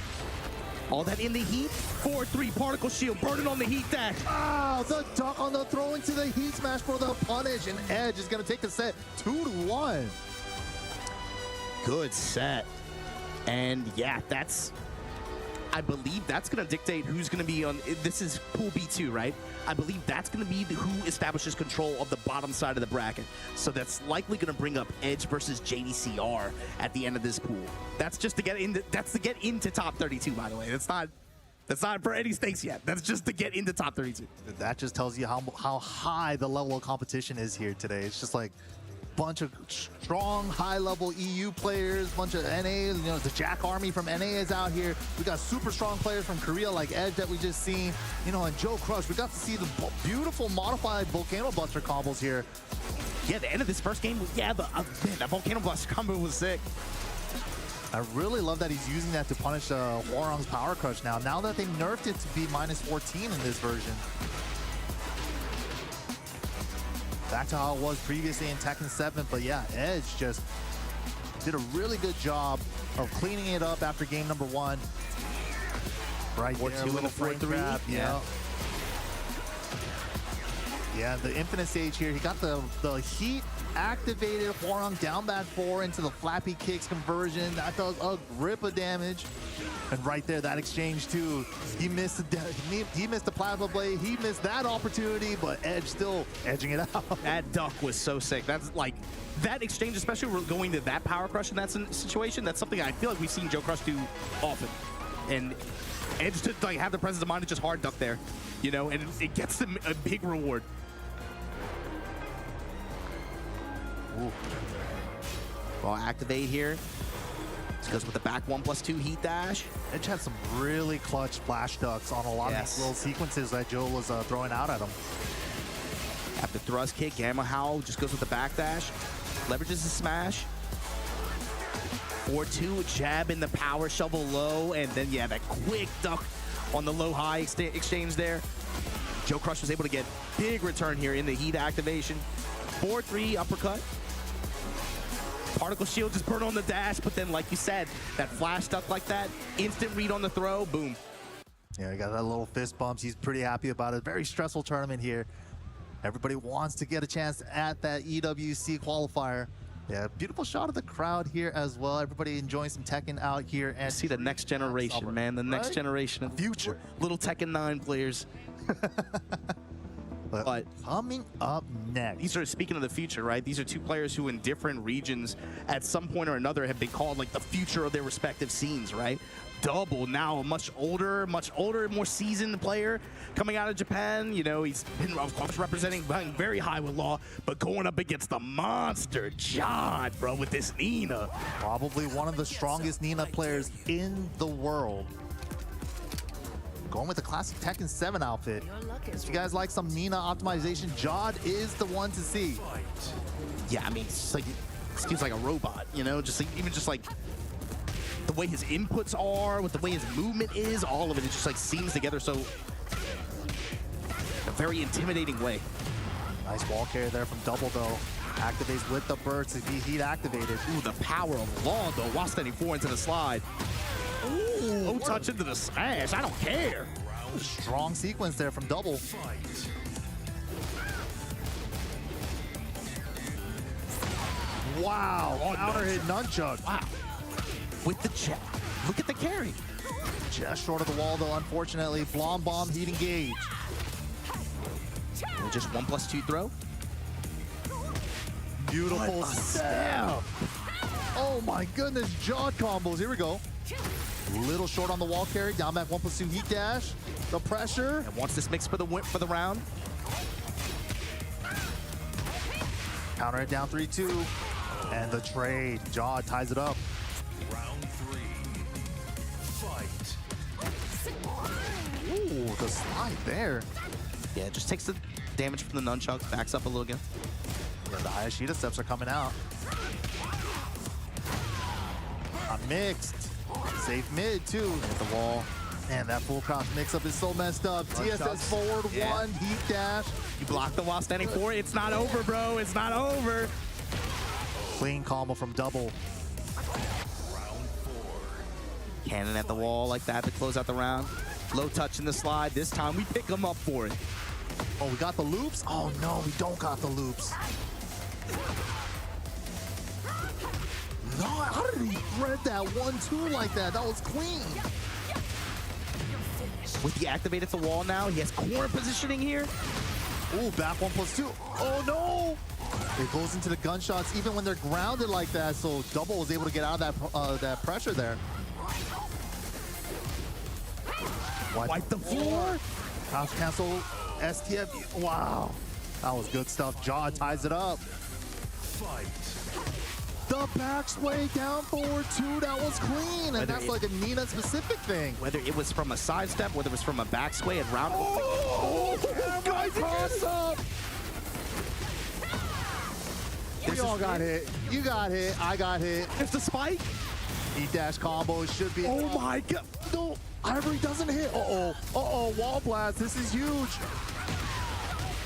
All that in the heat. 4-3 particle shield, burning on the heat dash. Wow, the duck on the throw into the heat smash for the punish, and Edge is gonna take the set 2-1. Good set. And yeah, I believe that's going to dictate who's going to be on. This is Pool B2, right? I believe that's going to be who establishes control of the bottom side of the bracket. So that's likely going to bring up Edge versus JDCR at the end of this pool. That's just to get into. That's to get into top 32, by the way. That's not for any stakes yet. That's just to get into top 32. That just tells you how high the level of competition is here today. It's just like bunch of strong, high-level EU players, bunch of NA, you know, the Jack Army from NA is out here. We got super strong players from Korea like Edge that we just seen, you know, and Joe Crush. We got to see the beautiful modified Volcano Buster combos here. Yeah, the end of this first game, yeah, man, that Volcano Buster combo was sick. I really love that he's using that to punish Hwoarang's Power Crush now that they nerfed it to be -14 in this version. Back to how it was previously in Tekken 7, but yeah, Edge just did a really good job of cleaning it up after game number 1. Right there, 4-2 little and a frame 4-3. grab, Yeah. Yeah, the infinite stage here. He got the heat activated Hwoarang down back 4 into the flappy kicks conversion. That does a grip of damage. And right there, that exchange too. He missed the plasma blade. He missed that opportunity, but Edge still edging it out. That duck was so sick. That's like that exchange, especially going to that power crush in that situation. That's something I feel like we've seen Joe Crush do often. And Edge to like have the presence of mind to just hard duck there, you know, and it gets them a big reward. Ooh. Well, activate here. This goes with the back 1+2 heat dash. Edge had some really clutch flash ducks on a lot of these little sequences that Joe was throwing out at him. After thrust kick, Gamma Howl just goes with the back dash. Leverages the smash. 4-2, jab in the power shovel low, and then yeah, that quick duck on the low-high exchange there. Joe Crush was able to get big return here in the heat activation. 4-3 uppercut. Particle shield just burn on the dash, but then like you said, that flash duck like that, instant read on the throw, boom. Yeah, he got that little fist bumps. He's pretty happy about it. Very stressful tournament here. Everybody wants to get a chance at that EWC qualifier. Yeah, beautiful shot of the crowd here as well. Everybody enjoying some Tekken out here. And see the next generation, man. The next generation of future. Little Tekken 9 players. But coming up next, these are, speaking of the future, right? These are two players who in different regions at some point or another have been called like the future of their respective scenes, right? Double, now a much older, more seasoned player coming out of Japan. You know, he's been, of course, representing very high with Law, but going up against the monster John, bro, with this Nina. Probably one of the strongest Nina players in the world. Going with the classic Tekken 7 outfit. If you guys like some Nina optimization, Jod is the one to see. Yeah, I mean, it's like, it seems like a robot, you know? Just like, even just like the way his inputs are, with the way his movement is, all of it just like seems together so a very intimidating way. Nice wall carry there from Double though. Activates with the burst to be heat activated. Ooh, the power of Long though, while standing 4 into the slide. Ooh, no touch into the smash, I don't care. Strong sequence there from Double. Wow, Oh, counter hit nunchuck. Wow. With the jab. Look at the carry. Just short of the wall though, unfortunately. Blom bomb, heat engage. And just 1+2 throw. Beautiful What a stab. Oh my goodness, jaw combos. Here we go. Little short on the wall carry. Down back 1+2 heat dash. The pressure. And wants this mix for the round. Counter it down 3-2. And the trade. Jaw ties it up. Round 3. Fight. Ooh, the slide there. Yeah, it just takes the damage from the nunchuck, backs up a little again. Yeah, the Hayashida steps are coming out. Mixed. Safe mid too. Hit the wall. Man, that full cross mix-up is so messed up. TSS forward, Yeah. 1, heat dash. You block the while standing 4. It's not over, bro. It's not over. Clean combo from double. Round 4. Cannon at the wall like that to close out the round. Low touch in the slide. This time we pick him up for it. Oh, we got the loops? Oh no, we don't got the loops. No, how did he thread that 1-2 like that? That was clean. With the activate at the wall now, he has corner positioning here. Ooh, back 1+2. Oh no! It goes into the gunshots even when they're grounded like that, so Double was able to get out of that pressure there. Wipe the floor. Cross cancel, STF. Wow. That was good stuff. Jaw ties it up. Fight. The back sway down forward 2, that was clean. And that's like a Nina specific thing. Whether it was from a sidestep, whether it was from a back sway and round. Oh, guys, cross up. We all got hit. You got hit. I got hit. It's the spike. E-dash combo should be. Oh my god. No, Ivory doesn't hit. Uh-oh. Uh-oh, wall blast. This is huge.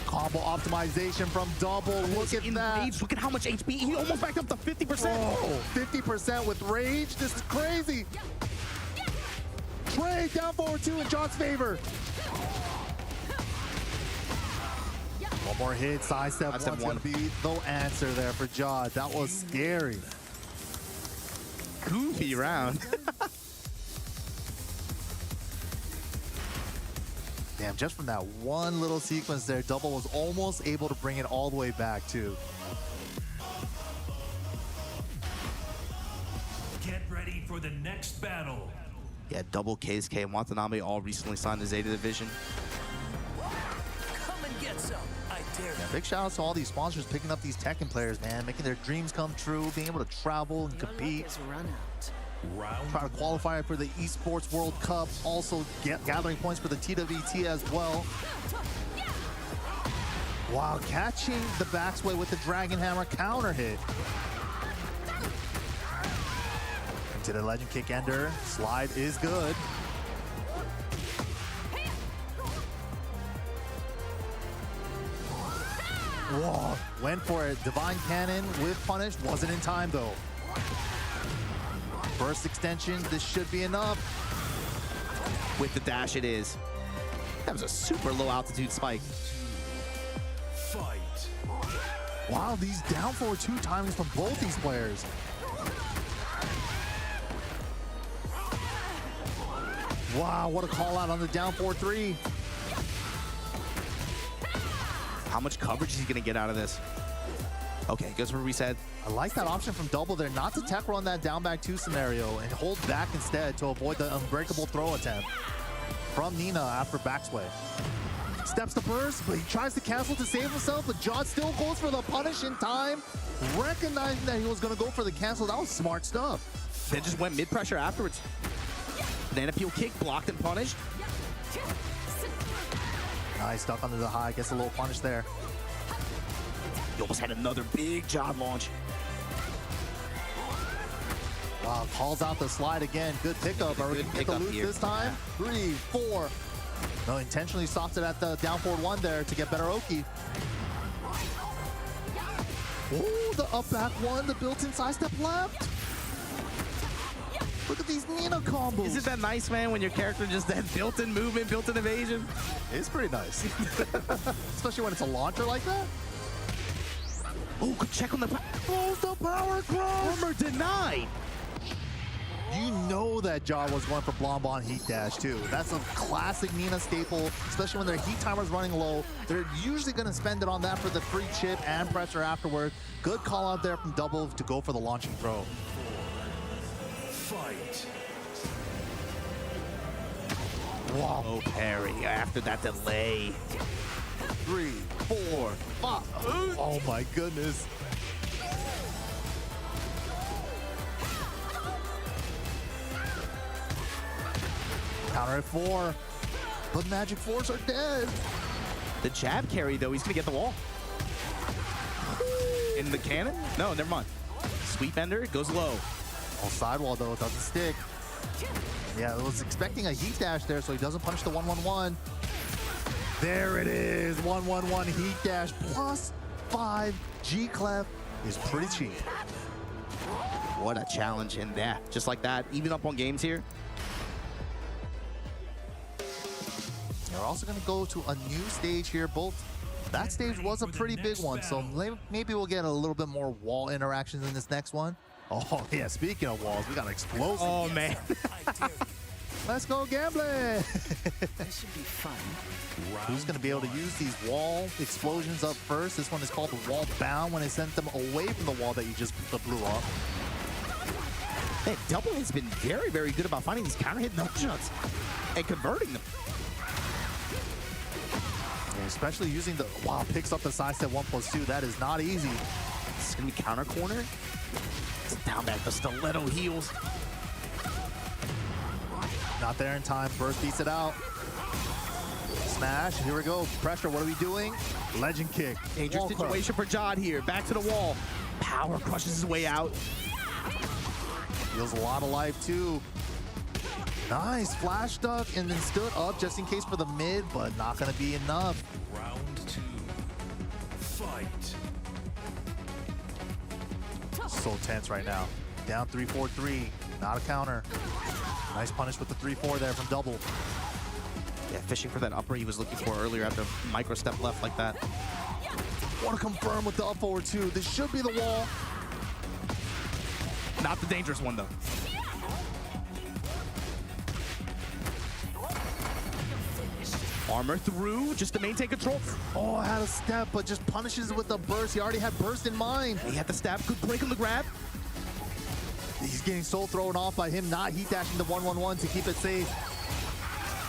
Combo optimization from Double. Look at that. Rage. Look at how much HP. He almost backed up to 50%. Oh, 50% with rage. This is crazy. Trade down forward 2 in John's favor. One more hit. Sidestep Sidestep one's gonna be the answer there for Jod. That was scary. Goofy round. Damn, just from that one little sequence there, Double was almost able to bring it all the way back too. Get ready for the next battle. Yeah, Double, KSK, and Watanabe all recently signed the Zeta division. Come and get some. I dare you. Yeah, big shout out to all these sponsors picking up these Tekken players, man, making their dreams come true, being able to travel and compete. Run out. Round Try to qualify for the Esports World Cup, also gathering points for the TWT as well. Wow, catching the backsway with the Dragon Hammer counter hit. Into the Legend Kick Ender. Slide is good. Whoa, went for it. Divine Cannon with punish. Wasn't in time though. Burst extension, this should be enough. With the dash, it is. That was a super low altitude spike. fight. Wow, these down forward 2 timings from both these players. Wow, what a call out on the down 4-3. How much coverage is he gonna get out of this? Okay, goes for reset. I like that option from Double there, not to tech run that down back 2 scenario and hold back instead to avoid the unbreakable throw attempt from Nina after backsway. Steps to burst, but he tries to cancel to save himself, but Jod still goes for the punish in time, recognizing that he was gonna go for the cancel. That was smart stuff. Then just went mid pressure afterwards. Banana peel kick, blocked and punished. Nice, stuck under the high, gets a little punish there. He almost had another big job launch. Wow, calls out the slide again. Good pickup. Are we Good gonna get the pickup loop here. this time? 3, 4. No, intentionally stopped it at the down forward 1 there to get better Oki. Ooh, the up back 1, the built-in side step left. Look at these Nina combos. Isn't that nice, man, when your character just that built-in movement, built-in evasion? It's pretty nice. Especially when it's a launcher like that. Oh, good check on the the power crush. armor denied. You know that Jar was going for Blonbon Heat Dash too. That's a classic Nina staple, especially when their heat timer's running low. They're usually going to spend it on that for the free chip and pressure afterward. Good call out there from Double to go for the launching throw. Fight. Wow. Oh, parry after that delay. 3, 4, 5. Oh my goodness. Counter at 4, but Magic Force are dead. The jab carry, though, he's going to get the wall. In the cannon? No, never mind. Sweep ender, goes low. Oh, sidewall though, it doesn't stick. Yeah, I was expecting a heat dash there so he doesn't punish the 1-1-1. There it is, 1-1-1 heat dash plus 5 G-Clef is pretty cheap. What a challenge in there. Just like that, even up on games here. We're also going to go to a new stage here. That stage was a pretty big one, so maybe we'll get a little bit more wall interactions in this next one. Oh, yeah, speaking of walls, we got an explosive. Oh, man. Let's go gambling. This should be fun. Who's going to be able to use these wall explosions up first? This one is called the wall bound when it sent them away from the wall that you just blew up. Hey, Double has been very, very good about finding these counter hit nunchucks and converting them. Yeah, especially using the, wow, picks up the sidestep 1+2. That is not easy. It's going to be counter corner. It's down back, the stiletto heels. Not there in time. Burst beats it out. Smash. Here we go. Pressure. What are we doing? Legend kick. Dangerous Wall situation for Jod here. Back to the wall. Power crushes his way out. Deals a lot of life too. Nice flash duck and then stood up just in case for the mid, but not going to be enough. Round 2. Fight. So tense right now. Down 3-4-3. Not a counter. Nice punish with the 3-4 there from Double. Yeah, fishing for that upper he was looking for earlier after micro step left like that. Want to confirm with the up forward too. This should be the wall. Not the dangerous one, though. Armor through, just to maintain control. Oh, I had a step, but just punishes it with the burst. He already had burst in mind. He had the stab, good break on the grab. He's getting so thrown off by him not heat dashing the 1-1-1 to keep it safe.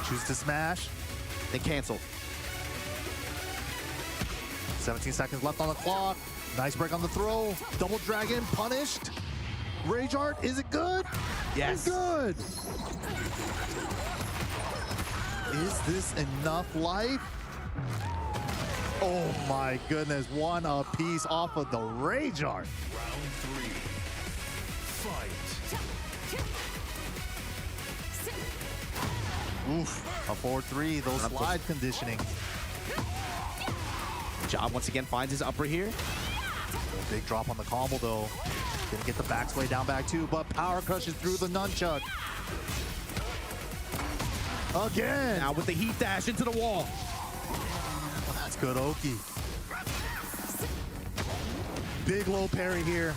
Choose to smash. Then cancel. 17 seconds left on the clock. Nice break on the throw. Double dragon punished. Rage art, is it good? Yes. It's good. Is this enough life? Oh my goodness, one apiece off of the Rage art. Round 3. Fight. Oof, a 4-3, those slide conditioning. Jod once again finds his upper here. Big drop on the combo though. Gonna get the back sway down back too, but power crushes through the nunchuck. Again. Now with the heat dash into the wall. Oh, that's good, Oki. Big low parry here.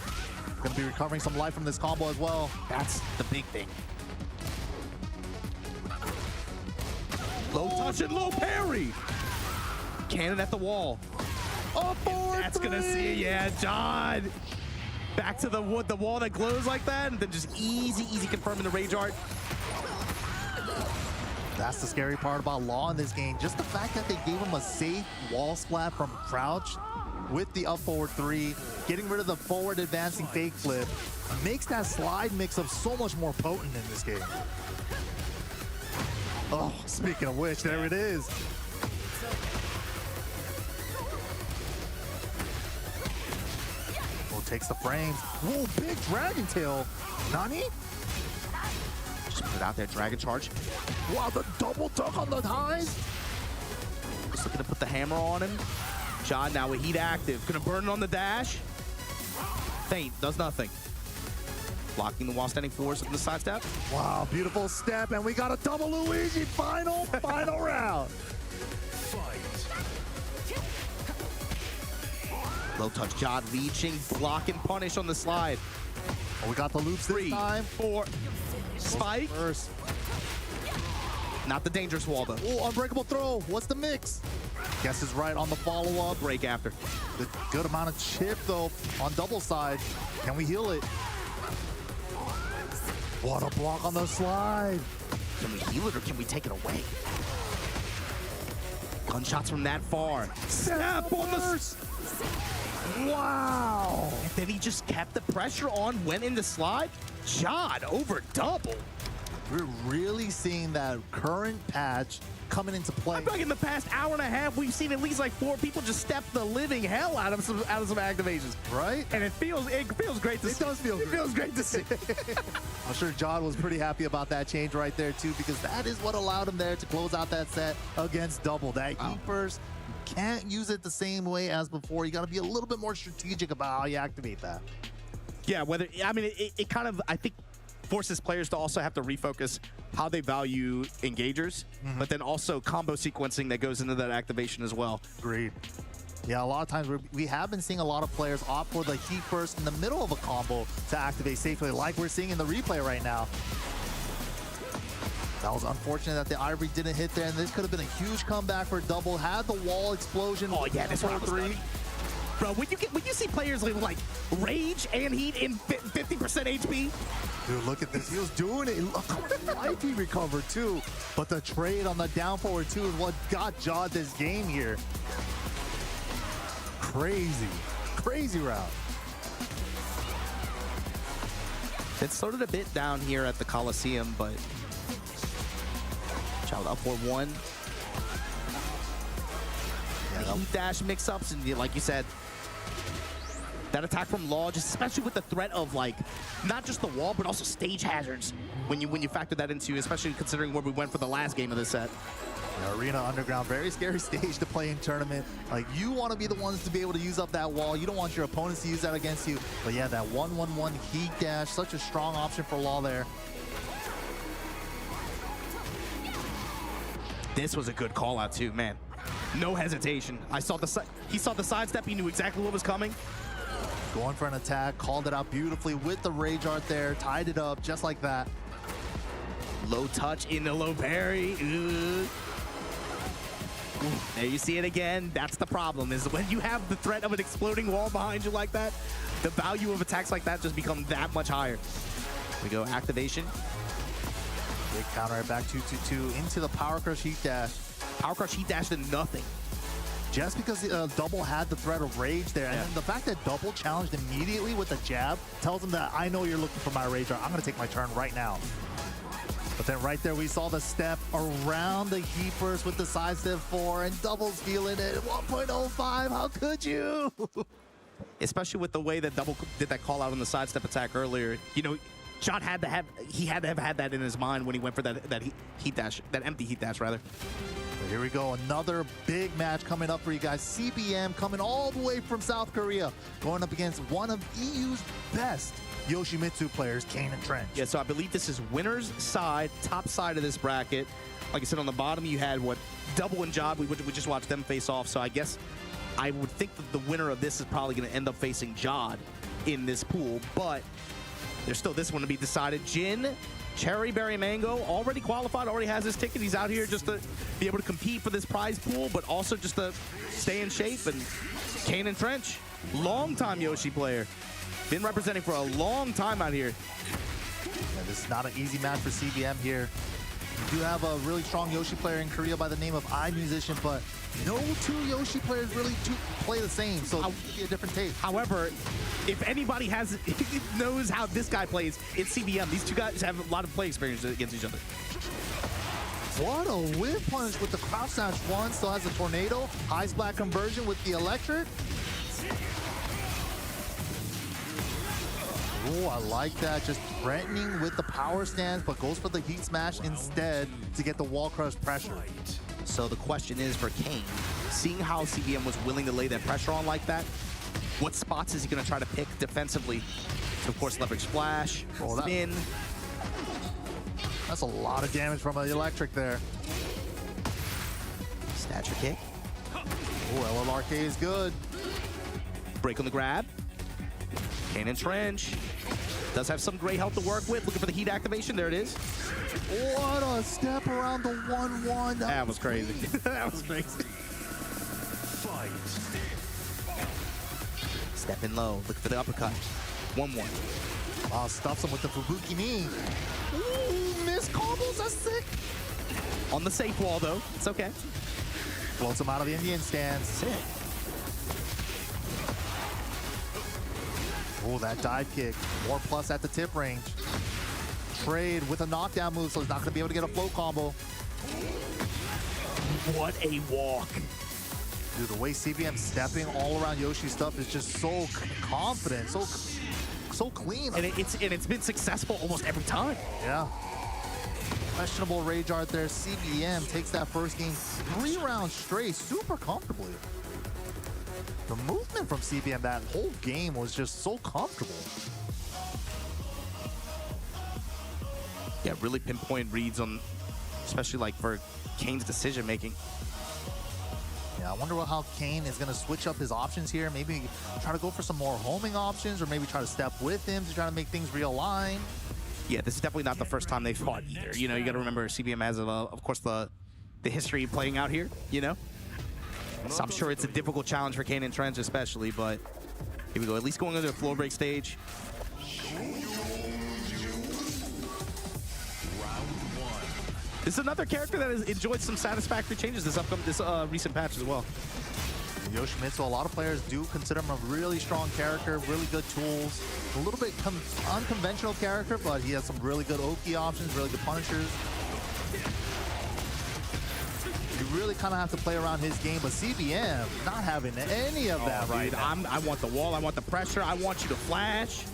Gonna be recovering some life from this combo as well. That's the big thing. Low touch and low parry. Cannon at the wall. Oh, 4-3. That's gonna see, yeah, Jod. Back to the wood, the wall that glows like that, and then just easy confirming the Rage art. That's the scary part about Law in this game. Just the fact that they gave him a safe wall splat from crouch with the up forward 3, getting rid of the forward advancing fake flip, makes that slide mix-up so much more potent in this game. Oh, speaking of which, there it is. Oh, takes the frames. Whoa, big Dragon Tail. Nani? Just put it out there, Dragon Charge. Wow, the double tuck on the highs. Just looking to put the hammer on him. Jod now with heat active. Gonna burn it on the dash. Feint, does nothing. Blocking the while standing force of the side step. Wow, beautiful step, and we got a double Luigi final round. Fight. Low touch, Jod reaching, block and punish on the slide. Oh, we got the loops this 3, time. 4, spike. First. Not the dangerous wall though. Oh, unbreakable throw. What's the mix? Guess is right on the follow-up. Break after. Good amount of chip though on double side. Can we heal it? What a block on the slide. Can we heal it or can we take it away? Gunshots from that far. Snap on the... Wow. And then he just kept the pressure on, went in the slide. Jod over double. We're really seeing that current patch coming into play. I feel like in the past hour and a half, we've seen at least like 4 people just step the living hell out of some activations. Right? And it feels great to see. It does feel It feels great to see. I'm sure John was pretty happy about that change right there too, because that is what allowed him there to close out that set against double. That heat burst, you can't use it the same way as before. You got to be a little bit more strategic about how you activate that. Yeah, it kind of, I think, forces players to also have to refocus how they value engagers, but then also combo sequencing that goes into that activation as well. Agreed. Yeah, a lot of times we have been seeing a lot of players opt for the heat burst in the middle of a combo to activate safely, like we're seeing in the replay right now. That was unfortunate that the Ivory didn't hit there, and this could have been a huge comeback for double. Had the wall explosion. Oh yeah, this one was 3. Bro, when you see players like rage and heat in 50% HP. Dude, look at this. He was doing it. Look how much life he recovered too. But the trade on the down forward too is what got Jod this game here. Crazy. Crazy route. It started a bit down here at the Coliseum, but Jod up 4-1. Yeah, The heat dash mix-ups, and like you said, that attack from Law, just especially with the threat of like not just the wall, but also stage hazards. When you factor that into, especially considering where we went for the last game of this set. Yeah, Arena Underground, very scary stage to play in tournament. Like, you want to be the ones to be able to use up that wall. You don't want your opponents to use that against you. But yeah, that 1-1-1 heat dash, such a strong option for Law there. This was a good call out too, man. No hesitation. He saw the sidestep. He knew exactly what was coming. Going for an attack, called it out beautifully with the rage art there, tied it up just like that. Low touch into low parry. Ooh. There you see it again. That's the problem, is when you have the threat of an exploding wall behind you like that, the value of attacks like that just become that much higher. We go activation. Big counter right back 2-2-2 into the Power Crush heat dash. Power Crush heat dash to nothing. Just because Double had the threat of rage there, and then the fact that Double challenged immediately with the jab tells him that I know you're looking for my rage art. I'm going to take my turn right now. But then right there, we saw the step around the heat burst with the side step 4, and Double's feeling it. 1.05, how could you? Especially with the way that Double did that call out on the sidestep attack earlier. You know, John had to have had that in his mind when he went for that heat dash, that empty heat dash rather. Here we go, another big match coming up for you guys. CBM coming all the way from South Korea, going up against one of EU's best Yoshimitsu players, Kane and Trench. Yeah, so I believe this is winner's side, top side of this bracket. Like I said, on the bottom you had what, Double and Jod. We just watched them face off. So I guess I would think that the winner of this is probably going to end up facing Jod in this pool. But there's still this one to be decided. Jin, Cherry Berry Mango, already qualified, already has his ticket. He's out here just to be able to compete for this prize pool, but also just to stay in shape. And Kane and Trench, longtime Yoshi player. Been representing for a long time out here. Yeah, this is not an easy match for CBM here. You do have a really strong Yoshi player in Korea by the name of iMusician, but no two Yoshi players really play the same, so it'll be a different take. However, if anybody knows how this guy plays, it's CBM. These two guys have a lot of play experience against each other. What a whip punch with the crouch dash 1. Still has a tornado. High splat conversion with the electric. Oh, I like that. Just threatening with the power stance, but goes for the heat smash instead to get the wall crush pressure. So the question is for Kane, seeing how CBM was willing to lay that pressure on like that, what spots is he going to try to pick defensively? So of course, leverage splash, spin. That's a lot of damage from the electric there. Stature kick. Oh, LLRK is good. Break on the grab. Kane and Trench. Does have some great health to work with. Looking for the heat activation. There it is. What a step around the 1-1. That was crazy. That was crazy. Fight. Stepping low. Looking for the uppercut. 1-1. Oh, stuffs him with the Fubuki knee. Ooh, missed combos. That's sick. On the safe wall, though. It's okay. Floats him out of the Indian stance. Sick. Oh, that dive kick. More plus at the tip range. Trade with a knockdown move, so he's not going to be able to get a float combo. What a walk. Dude, the way CBM stepping all around Yoshi's stuff is just so confident, so clean. And it's been successful almost every time. Yeah. Questionable rage art there. CBM takes that first game 3 rounds straight, super comfortably. The movement from CBM that whole game was just so comfortable. Yeah, really pinpoint reads on, especially like for Kane's decision making. Yeah, I wonder how Kane is going to switch up his options here. Maybe try to go for some more homing options, or maybe try to step with him to try to make things realign. Yeah, this is definitely not the first time they've fought either. You know, you got to remember CBM has, of course, the history playing out here, you know? So I'm sure it's a difficult challenge for Kane and Trench especially, but here we go. At least going into the floor break stage. This is another character that has enjoyed some satisfactory changes this recent patch as well. Yoshimitsu, a lot of players do consider him a really strong character, really good tools. A little bit unconventional character, but he has some really good Oki options, really good punishers. You really kind of have to play around his game, but CBM not having any of that right now. I want the wall, I want the pressure, I want you to flash.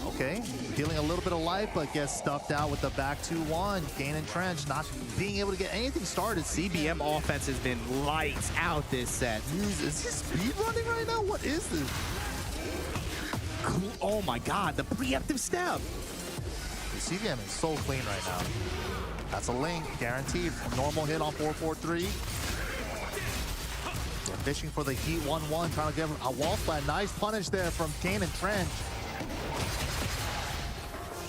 Okay, healing a little bit of life, but gets stuffed out with the back 2-1. Kane and Trench not being able to get anything started. CBM offense has been lights out this set. Is he speed running right now? What is this? Oh my God, the preemptive step. The CBM is so clean right now. That's a link, guaranteed. A normal hit on 4-4-3. They're fishing for the heat 1-1, trying to get a wall splat. Nice punish there from Kane and Trench.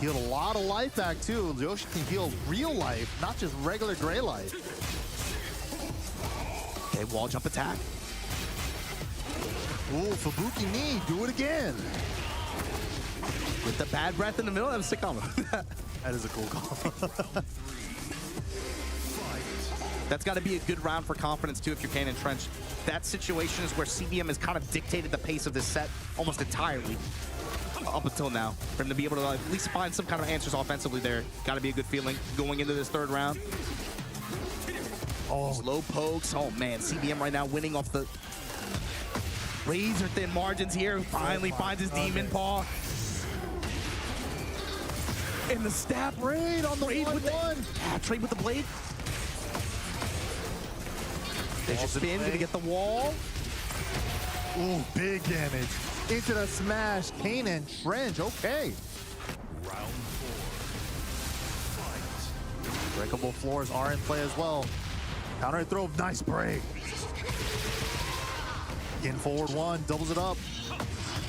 Healed a lot of life back too. Yoshi can heal real life, not just regular gray life. Okay, wall jump attack. Ooh, Fubuki knee, do it again. With the bad breath in the middle, that was a sick combo. That is a cool combo. That's got to be a good round for confidence too if you're Kane and Trench. That situation is where CBM has kind of dictated the pace of this set almost entirely. Up until now, for him to be able to at least find some kind of answers offensively there. Got to be a good feeling going into this third round. Oh, low pokes. Oh man, CBM right now winning off the razor thin margins here. Finally finds his demon paw. And the stab Raid on the 1-1. Trade with the blade. There's your spin, gonna get the wall. Ooh, big damage. Into the smash, Kane and Trench, okay. Round 4. Fight. Breakable floors are in play as well. Counter throw, nice break. In forward 1, doubles it up.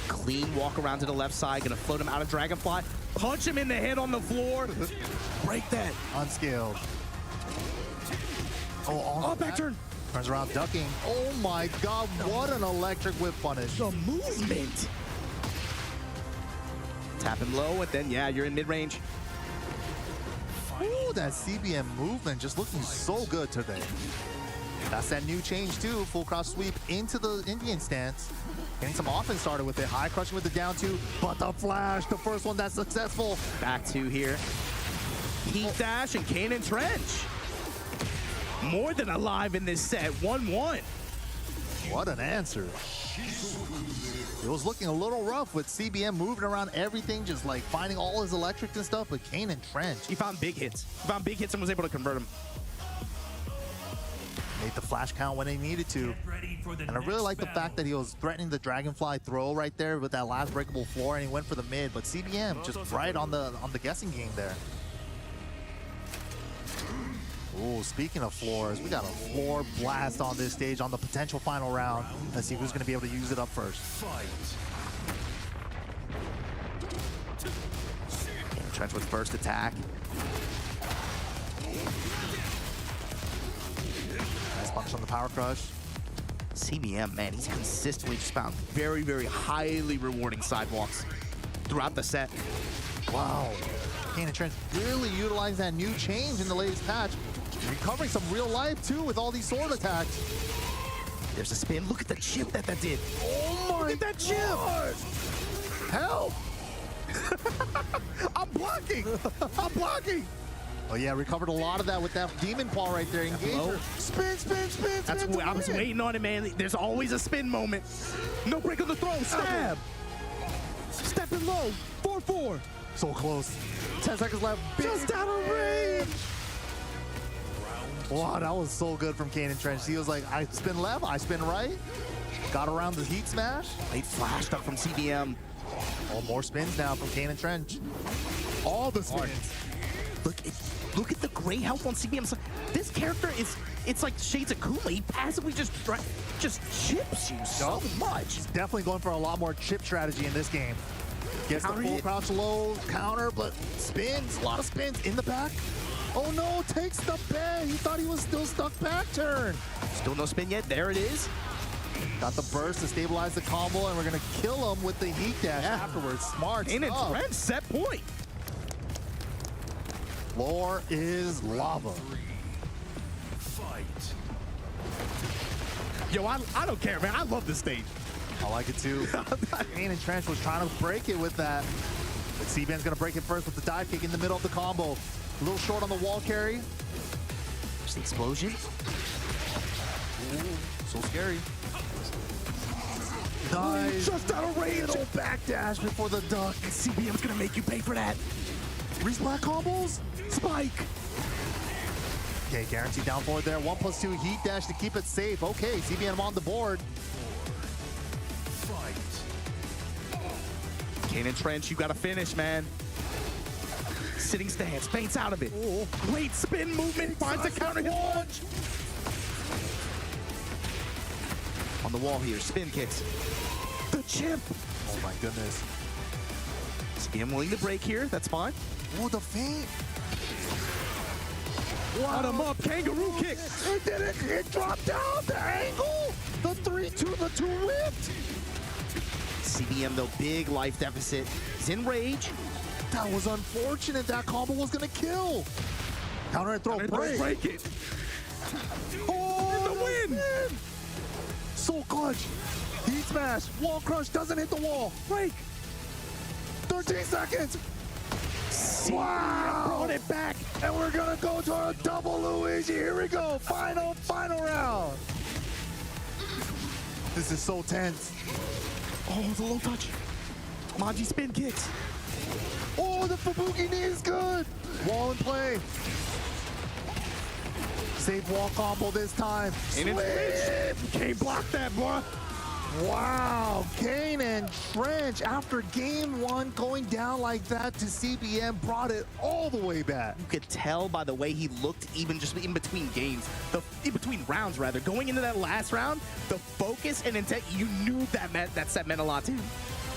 Clean walk around to the left side, gonna float him out of Dragonfly. Punch him in the head on the floor. Break that. Unscaled. Oh, back turn. Turns around, ducking. Oh my God, what an electric whip punish. The movement. Tap him low, and then, yeah, you're in mid-range. Ooh, that CBM movement just looking so good today. That's that new change too. Full cross sweep into the Indian stance. Getting some offense started with it. High crushing with the down 2, but the flash, the first one that's successful. Back 2 here. Heat dash and Kane and Trench. More than alive in this set, 1-1. What an answer. It was looking a little rough with CBM moving around everything, just like finding all his electrics and stuff, but Kane and Trench. He found big hits. He found big hits and was able to convert them. Made the flash count when he needed to. And I really like the fact that he was threatening the Dragonfly throw right there with that last breakable floor, and he went for the mid, but CBM just right on the guessing game there. Oh, speaking of floors, we got a floor blast on this stage on the potential final round. Let's see who's going to be able to use it up first. Fight. Trench with first attack. Nice punch on the power crush. CBM, man, he's consistently just found very, very highly rewarding sidewalks throughout the set. Wow. Kane and Trench really utilizing that new change in the latest patch. Recovering some real life, too, with all these sword attacks. There's a spin. Look at the chip that did. Oh my Look at that chip! Help! I'm blocking! I'm blocking! Oh, yeah, recovered a lot of that with that demon paw right there. Engager. Spin, spin, spin, That's spin. what I was waiting on it, man. There's always a spin moment. No break on the throw. Stab! Stepping low. 4-4. So close. 10 seconds left. Just out of range! Wow, that was so good from Kane and Trench. He was like, I spin left, I spin right. Got around the heat smash. Late flash up from CBM. Oh, more spins now from Kane and Trench. All the spins. Look at the great health on CBM. So this character it's like shades of Kool-Aid. He passively just chips you so much. He's definitely going for a lot more chip strategy in this game. Gets the full crouch low counter, but spins, a lot of spins in the back. Oh no, takes the back. He thought he was still stuck back turn. Still no spin yet. There it is. Got the burst to stabilize the combo, and we're gonna kill him with the heat dash afterwards. Smart Kane and stuff. Trench set point. Floor is lava. Fight. Yo, I don't care, man. I love this stage. I like it too. Kane and Trench was trying to break it with that. But CBN's gonna break it first with the dive kick in the middle of the combo. A little short on the wall carry. There's the explosion. Ooh, so scary. Nice. Just out of range. Little backdash before the duck. CBM's gonna make you pay for that. Resplat combos. Spike. Okay, guaranteed down forward there. 1+2 heat dash to keep it safe. Okay, CBN on the board. Fight. Kane and Trench, you gotta finish, man. Sitting stance, feints out of it. Ooh. Great spin movement, finds a counter hit punch. On the wall here, spin kicks. The chip. Oh my goodness. CBM willing to break here, that's fine. Oh, the feint. Wow. Him up, kangaroo kick. It didn't. It dropped down the angle. The 3-2, the 2 whipped. CBM though, big life deficit. He's in rage. That was unfortunate. That combo was gonna kill. Counter and throw, break. it. Oh, the win. So clutch. Heat smash. Wall crush doesn't hit the wall. Break. 13 seconds. Wow. Brought it back. And we're gonna go to a double Luigi. Here we go. Final round. This is so tense. Oh, the low touch. Maji spin kicks. Oh, the Fubuki knee is good. Wall in play. Safe wall combo this time. And it's Can't block that, boy. Wow, Kane and Trench, after game one going down like that to CBM, brought it all the way back. You could tell by the way he looked, even just in between games, in between rounds rather. Going into that last round, the focus and intent, you knew that set meant a lot to him.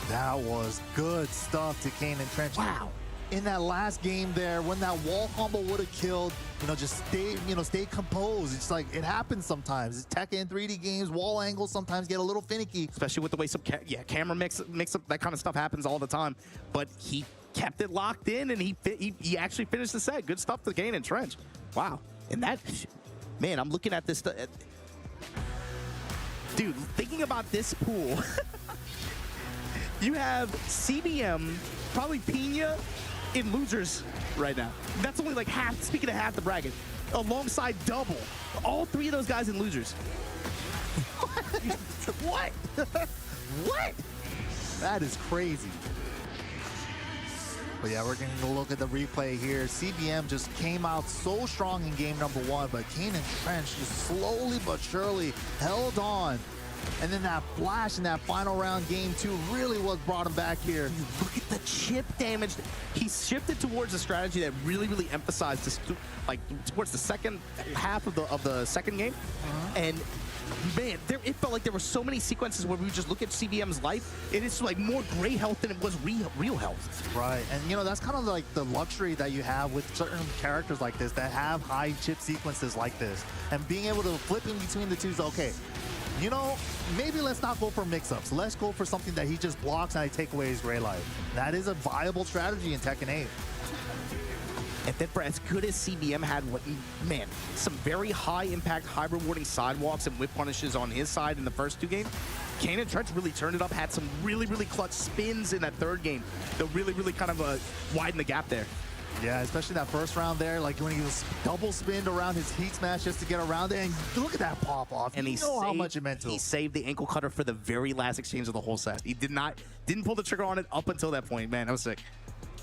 That was good stuff to Kane and Trench. Wow. In that last game there, when that wall combo would have killed, just stay composed. It's like, it happens sometimes. Tekken 3D games, wall angles sometimes get a little finicky. Especially with the way some camera mix up, that kind of stuff happens all the time. But he kept it locked in, and he actually finished the set. Good stuff to Kane and Trench. Wow. And that, man, I'm looking at this. Dude, thinking about this pool, you have CBM, probably Pina, in losers right now. That's only like half, speaking of half the bracket, alongside double. All three of those guys in losers. What? What? That is crazy. But yeah, we're going to look at the replay here. CBM just came out so strong in game number one, but Kane and Trench just slowly but surely held on And then that flash in that final round, game 2, really was brought him back here. Look at the chip damage. He shifted towards a strategy that really emphasized this, like towards the second half of the second game, and man, it felt like there were so many sequences where we would just look at CBM's life. It is like more gray health than it was real health. Right, and you know, that's kind of like the luxury that you have with certain characters like this that have high chip sequences like this. And being able to flip in between the two is okay. You know, maybe let's not go for mix-ups. Let's go for something that he just blocks and I take away his gray life. That is a viable strategy in Tekken 8. And then for as good as CBM had, man, some very high impact, high rewarding sidewalks and whip punishes on his side in the first 2 games, Kane and Trench really turned it up, had some really clutch spins in that 3rd game that really kind of widened the gap there. Yeah, especially that first round there, like when he was double spinned around his heat smash just to get around it, and look at that pop off. And you know how much it meant to him. He saved the ankle cutter for the very last exchange of the whole set. He didn't pull the trigger on it up until that point. Man, that was sick.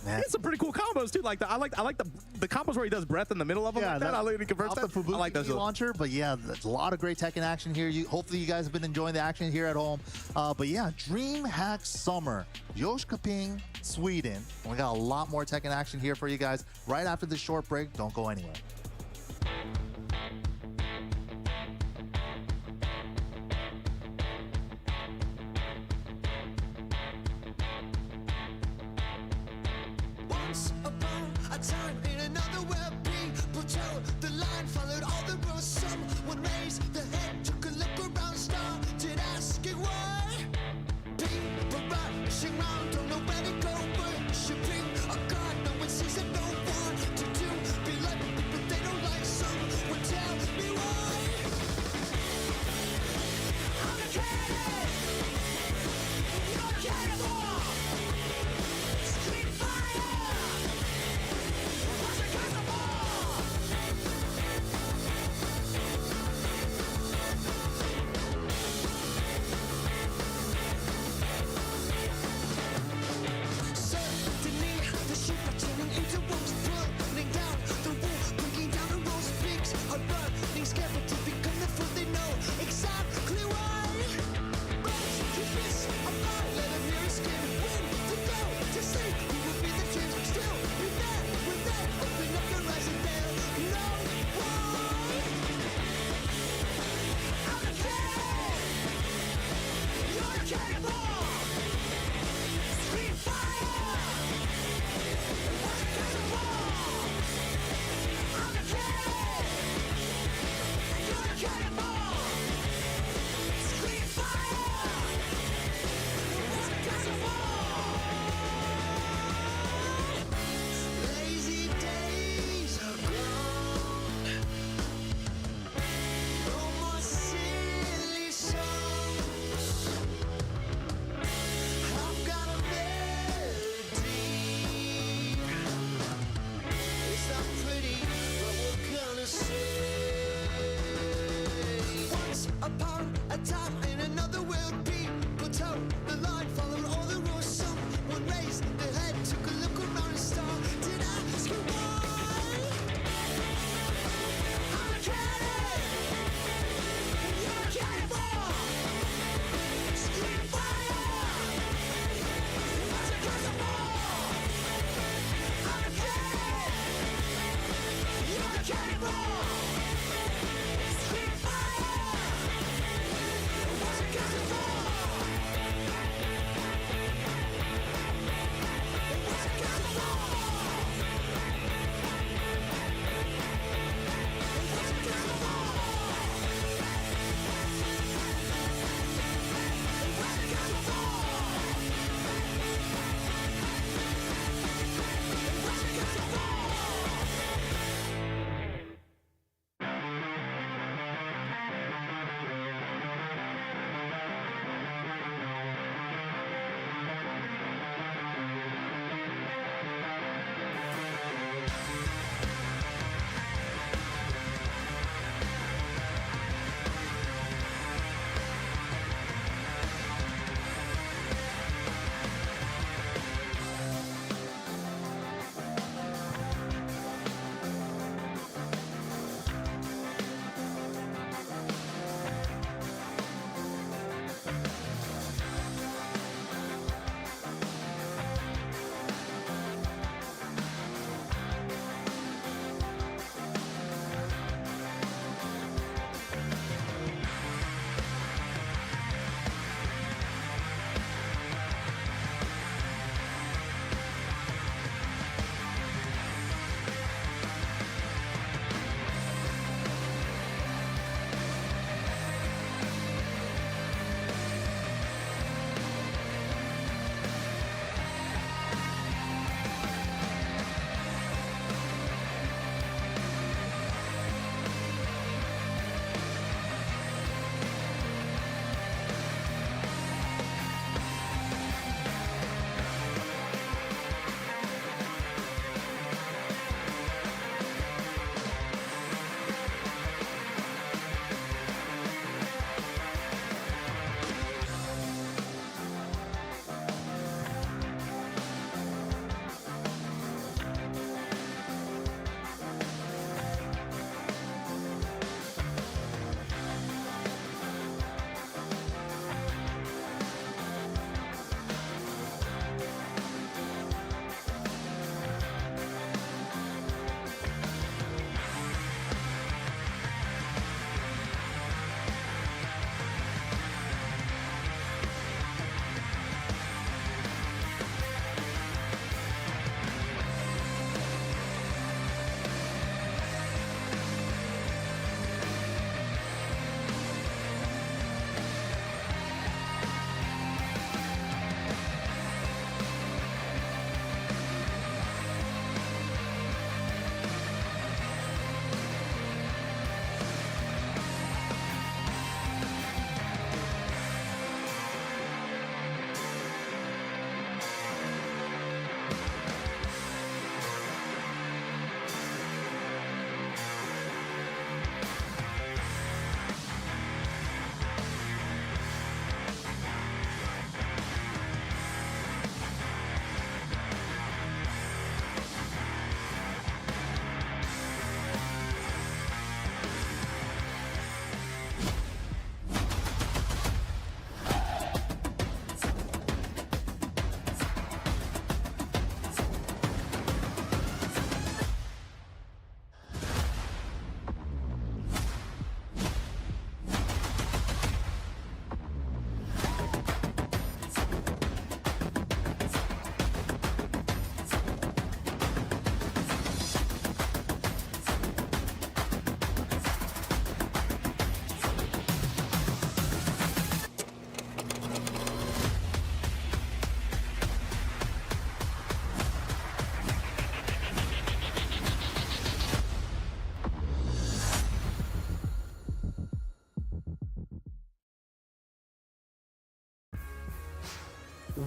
Man. He had some pretty cool combos too. Like I like the combos where he does breath in the middle of them. Yeah, like that. I like converts that. I like those launcher, but yeah, there's a lot of great Tekken action here. Hopefully you guys have been enjoying the action here at home. But yeah, Dreamhack Summer, Jönköping, Sweden. We got a lot more Tekken action here for you guys right after this short break. Don't go anywhere. Once upon a time in another world, people told the line, followed all the rules. Someone raised the head, took a look around, started asking why. People rushing round, don't know where to go, worshiping a god. No one sees it, no one to do. Be like people they don't like, someone tell me why. I'm a cannon, you're a cannibal. Street fire, watch the Kaiser fall.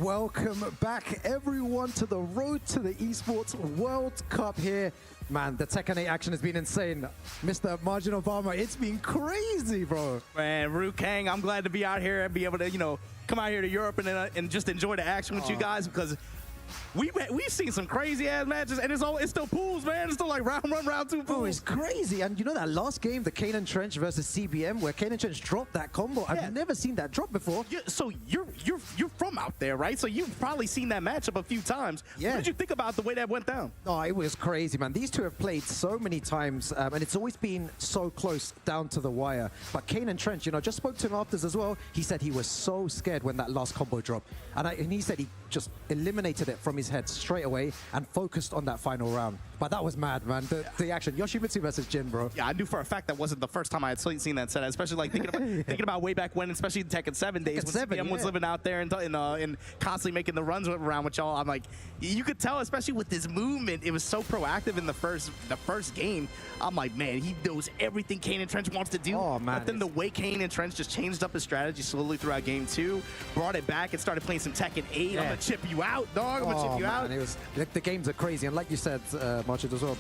welcome back everyone to the road to the Esports World Cup here. Man, the Tekken 8 action has been insane. Mr. Margin Obama, it's been crazy, bro. Man, Ru Kang, I'm glad to be out here and be able to, you know, come out here to Europe and just enjoy the action with you guys, because we've seen some crazy ass matches, and it's still pools, man. It's still like round 1, round 2 pools. Oh, it's crazy. And you know that last game, the Kane and Trench versus CBM, where Kane and Trench dropped that combo? Yeah. I've never seen that drop before. So you're from out there, right? So you've probably seen that matchup a few times. Yeah. What did you think about the way that went down? Oh, it was crazy, man. These two have played so many times, and it's always been so close down to the wire. But Kane and Trench, you know, just spoke to him after as well. He said he was so scared when that last combo dropped. And he said he just eliminated it from his head straight away and focused on that final round. But that was mad, man. The action. Yoshimitsu versus Jin, bro. Yeah, I knew for a fact that wasn't the first time I had seen that set, especially like thinking about way back when, especially in Tekken 7 days, when CBM was living out there and constantly making the runs around with y'all. I'm like, you could tell, especially with his movement, it was so proactive in the first game. I'm like, man, he knows everything Kane and Trench wants to do. Oh, man. But then the way Kane and Trench just changed up his strategy slowly throughout game 2, brought it back and started playing some Tekken 8. I'm gonna chip you out, dog. I'm gonna chip you out. It was, the games are crazy, and like you said, Marchid, as well,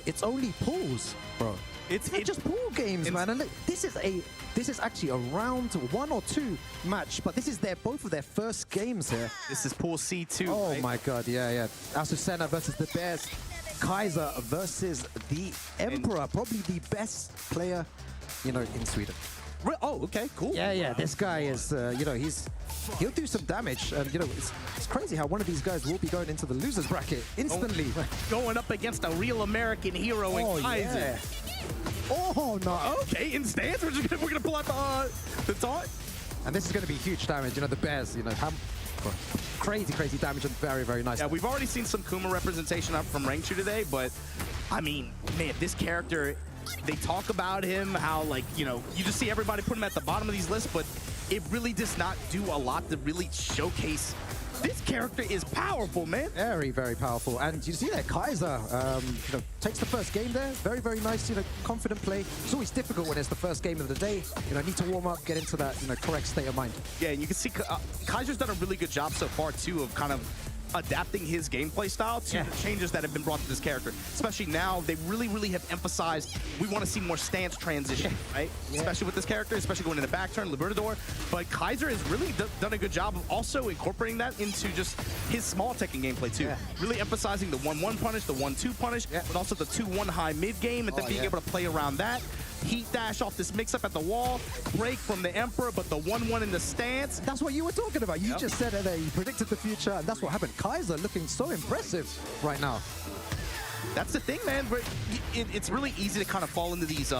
it's only pools, bro. It's just pool games, man. And look, this is actually a round 1 or 2 match, but this is both of their first games here. This is pool C2. Oh right? my god, yeah. Azucena versus the Bears. Kaiser versus the Emperor, probably the best player, you know, in Sweden. Oh, okay, cool. Yeah. This guy is, you know, he'll do some damage, and you know, it's crazy how one of these guys will be going into the losers bracket instantly. Going up against a real American hero in Kaiser. Yeah. Oh no. Okay, in stance, we're gonna pull out the taunt. And this is going to be huge damage. You know, the Bears, you know, crazy damage and very nice. Yeah, we've already seen some Kuma representation up from Rank 2 today, but I mean, man, this character, they talk about him, how, like, you know, you just see everybody put him at the bottom of these lists, but it really does not do a lot to really showcase. This character is powerful, man. Very powerful. And you see that Kaiser, you know, takes the first game there. Very nice, you know, confident play. It's always difficult when it's the first game of the day. You know, need to warm up, get into that, you know, correct state of mind. Yeah, and you can see Kaiser's done a really good job so far, too, of kind of adapting his gameplay style to the changes that have been brought to this character. Especially now, they really have emphasized we want to see more stance transition, right? Especially with this character, especially going into back turn, Libertador. But Kaiser has really done a good job of also incorporating that into just his small Tekken gameplay too. Really emphasizing the 1-1 punish, the 1-2 punish, but also the 2-1 high mid game, and then being able to play around that. Heat dash off this mix-up at the wall, break from the Emperor, but the 1-1 in the stance. That's what you were talking about. You just said it there. You predicted the future, and that's what happened. Kaiser looking so impressive right now. That's the thing, man. It's really easy to kind of fall into these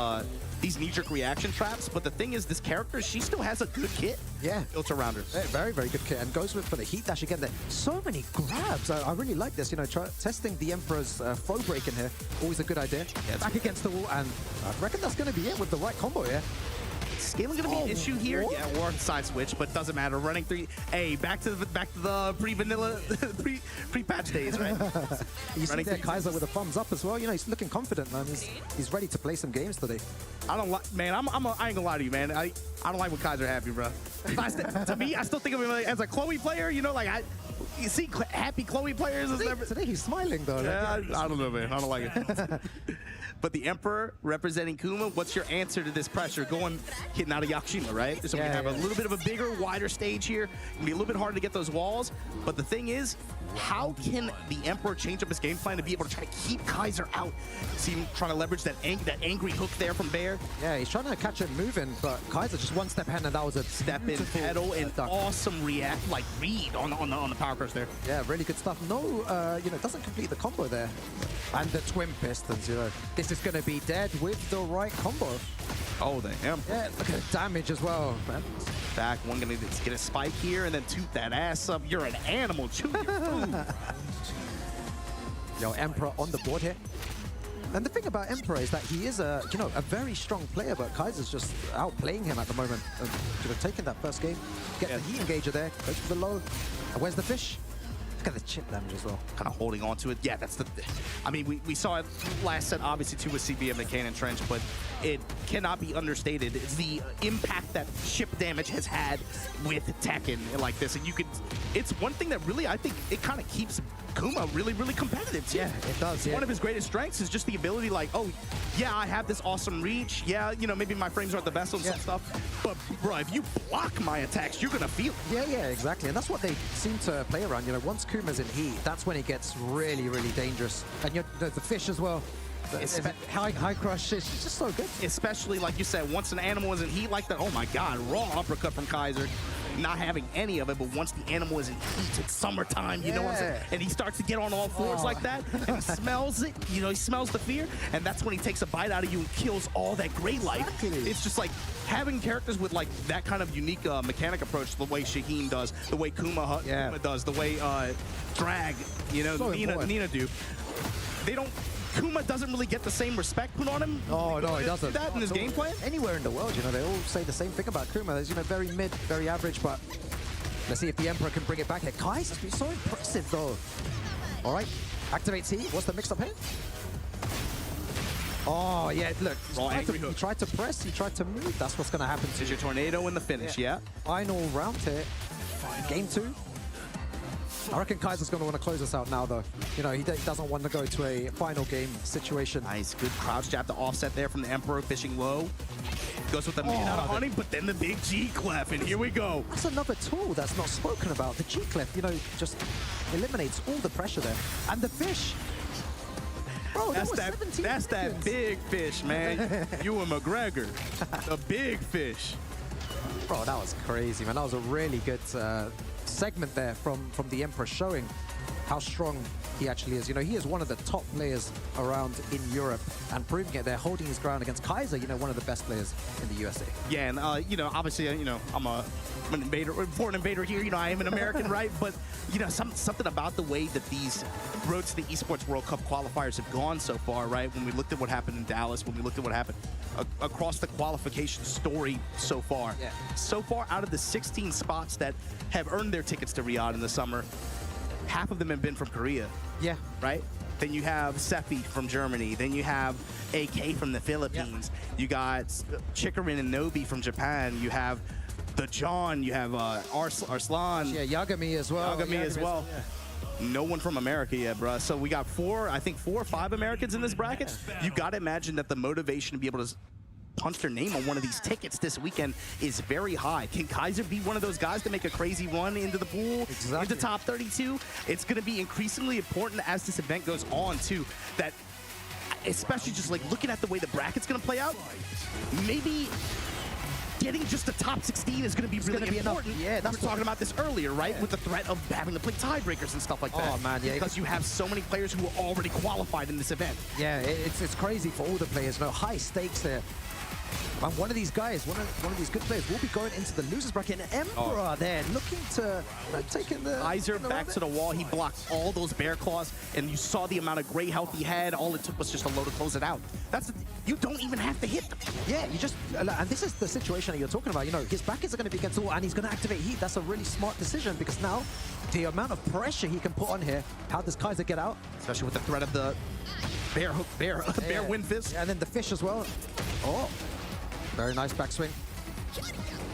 knee-jerk reaction traps, but the thing is, this character, she still has a good kit built around her. Very good kit, and goes for the heat dash again there. So many grabs. I really like this, you know, testing the Emperor's foe break in here. Always a good idea. Back against the wall, and I reckon that's going to be it with the right combo here. Scaling gonna be an issue here. What? Yeah, or side switch, but doesn't matter. Running 3. Hey, back to the pre-vanilla, pre-patch days, right? You see there, Kaiser with a thumbs up as well. You know, he's looking confident, man. He's ready to play some games today. I don't like, man. I ain't gonna lie to you, man. I don't like when Kaiser happy, bro. To me, I still think of him as a Chloe player. You know, like you see happy Chloe players. Today he's smiling though. Yeah, I don't know, man. I don't like it. But the Emperor representing Kuma, what's your answer to this pressure? Hitting out of Yakushima, right? So we have a little bit of a bigger, wider stage here. It'll be a little bit harder to get those walls. But the thing is, how can the Emperor change up his game plan to be able to try to keep Kaiser out? See him trying to leverage that angry hook there from Bear. Yeah, he's trying to catch him moving, but Kaiser just one step ahead, and that was a step in pedal and awesome read on the power curse there. Yeah, really good stuff. No, you know, doesn't complete the combo there. And the twin pistons, you know, this is going to be dead with the right combo. Oh, the Emperor. Yeah, look at the damage as well, man. Back, one gonna get a spike here and then toot that ass up. You're an animal, chew your food. Yo, Emperor on the board here. And the thing about Emperor is that he is a very strong player, but Kaiser's just outplaying him at the moment. Taking that first game, get the heat engager there, goes for the low. And where's the fish? Look at the chip damage as well. Kind of holding on to it. Yeah, that's the... I mean, we saw it last set, obviously, too, with CBM and Kane and Trench, but it cannot be understated. It's the impact that chip damage has had with Tekken like this. And you could... It's one thing that really, I think, it kind of keeps Kuma really, really competitive, too. Yeah, it does, yeah. One of his greatest strengths is just the ability, like, oh, yeah, I have this awesome reach. Yeah, you know, maybe my frames aren't the best on some stuff. But, bro, if you block my attacks, you're going to feel it. Yeah, exactly. And that's what they seem to play around. You know, once Kuma's in heat, that's when it gets really, really dangerous. And the fish as well. High crush, it's just so good. Especially, like you said, once an animal is in heat like that, oh my god, raw uppercut from Kaiser. Not having any of it, but once the animal is in heat, it's summertime, you know what I'm saying? And he starts to get on all fours like that, and he smells it, you know, he smells the fear, and that's when he takes a bite out of you and kills all that gray light. Exactly. It's just like having characters with like that kind of unique mechanic approach, the way Shaheen does, the way Kuma does, the way Drag, you know, So Nina do. They don't... Kuma doesn't really get the same respect put on him. Oh, no, he doesn't. That in his game plan? Anywhere in the world, you know, they all say the same thing about Kuma. There's, you know, very mid, very average, but let's see if the Emperor can bring it back here. Kaiser's been so impressive, though. All right, activate T. What's the mix-up here? Oh, yeah, look. He tried to press, he tried to move. That's what's going to happen to Is your tornado in the finish, yeah? Final round here. Game 2. I reckon Kaiser's going to want to close us out now, though. You know, he doesn't want to go to a final game situation. Nice, good crouch jab to offset there from the Emperor, fishing low. Goes with the man out of hunting, but then the big G-clef, and here we go. That's another tool that's not spoken about. The G-clef, you know, just eliminates all the pressure there. And the fish. Bro, that's that big fish, man. Ewan McGregor, the big fish. Bro, that was crazy, man. That was a really good segment there from the Emperor, showing how strong he actually is. You know, he is one of the top players around in Europe and proving it there, holding his ground against Kaiser, you know, one of the best players in the USA. Yeah, and, you know, obviously, you know, I'm an invader, foreign invader here. You know, I am an American, right? But, you know, something about the way that these roads to the Esports World Cup qualifiers have gone so far, right? When we looked at what happened in Dallas, when we looked at what happened across the qualification story so far. Yeah. So far, out of the 16 spots that have earned their tickets to Riyadh in the summer, half of them have been from Korea. Yeah. Right? Then you have Sephi from Germany. Then you have AK from the Philippines. Yeah. You got Chikarin and Nobi from Japan. You have the John. You have Arslan. Yeah, Yagami as well. Yagami as well. Yeah. No one from America yet, bro. So we got four or five Americans in this bracket. You got to imagine that the motivation to be able to punch their name on one of these tickets this weekend is very high. Can Kaiser be one of those guys to make a crazy run into the pool, into top 32? It's going to be increasingly important as this event goes on, too, that especially just like looking at the way the bracket's going to play out, maybe getting just the top 16 is going to be really important. Yeah, we were talking about this earlier, right? With the threat of having to play tiebreakers and stuff like that. Oh, man, yeah. Because you have so many players who are already qualified in this event. Yeah, it's crazy for all the players. No, high stakes there. And one of these guys, one of these good players will be going into the losers bracket. And Emperor there looking to take in the... Kaiser back to the wall. He blocked all those bear claws, and you saw the amount of gray health he had. All it took was just a low to close it out. You don't even have to hit them. Yeah, you just... And this is the situation that you're talking about. You know, his brackets are going to be against all, and he's going to activate heat. That's a really smart decision, because now the amount of pressure he can put on here, how does Kaiser get out? Especially with the threat of the bear hook, bear wind fist. Yeah, and then the fish as well. Oh. Very nice backswing.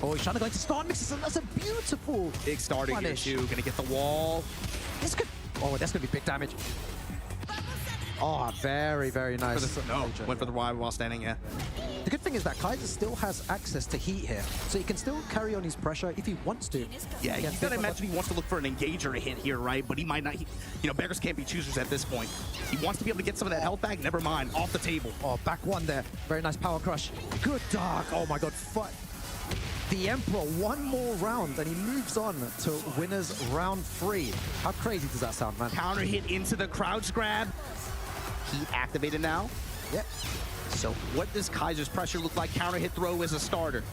Oh, he's trying to go into start mixes, and that's a beautiful big starter here too. Gonna get the wall. This could... Oh, that's gonna be big damage. Oh, very, very nice. Went for the wide while standing, yeah. The good thing is that Kaiser still has access to heat here, so he can still carry on his pressure if he wants to. Yeah, you gotta imagine he wants to look for an engager to hit here, right? But he might not. You know, beggars can't be choosers at this point. He wants to be able to get some of that health back. Never mind, off the table. Oh, back one there. Very nice power crush. Good dark. Oh my god, the Emperor, one more round, and he moves on to winners round 3. How crazy does that sound, man? Counter hit into the crouch grab. Heat activated now. Yep. So what does Kaiser's pressure look like? Counter hit throw as a starter.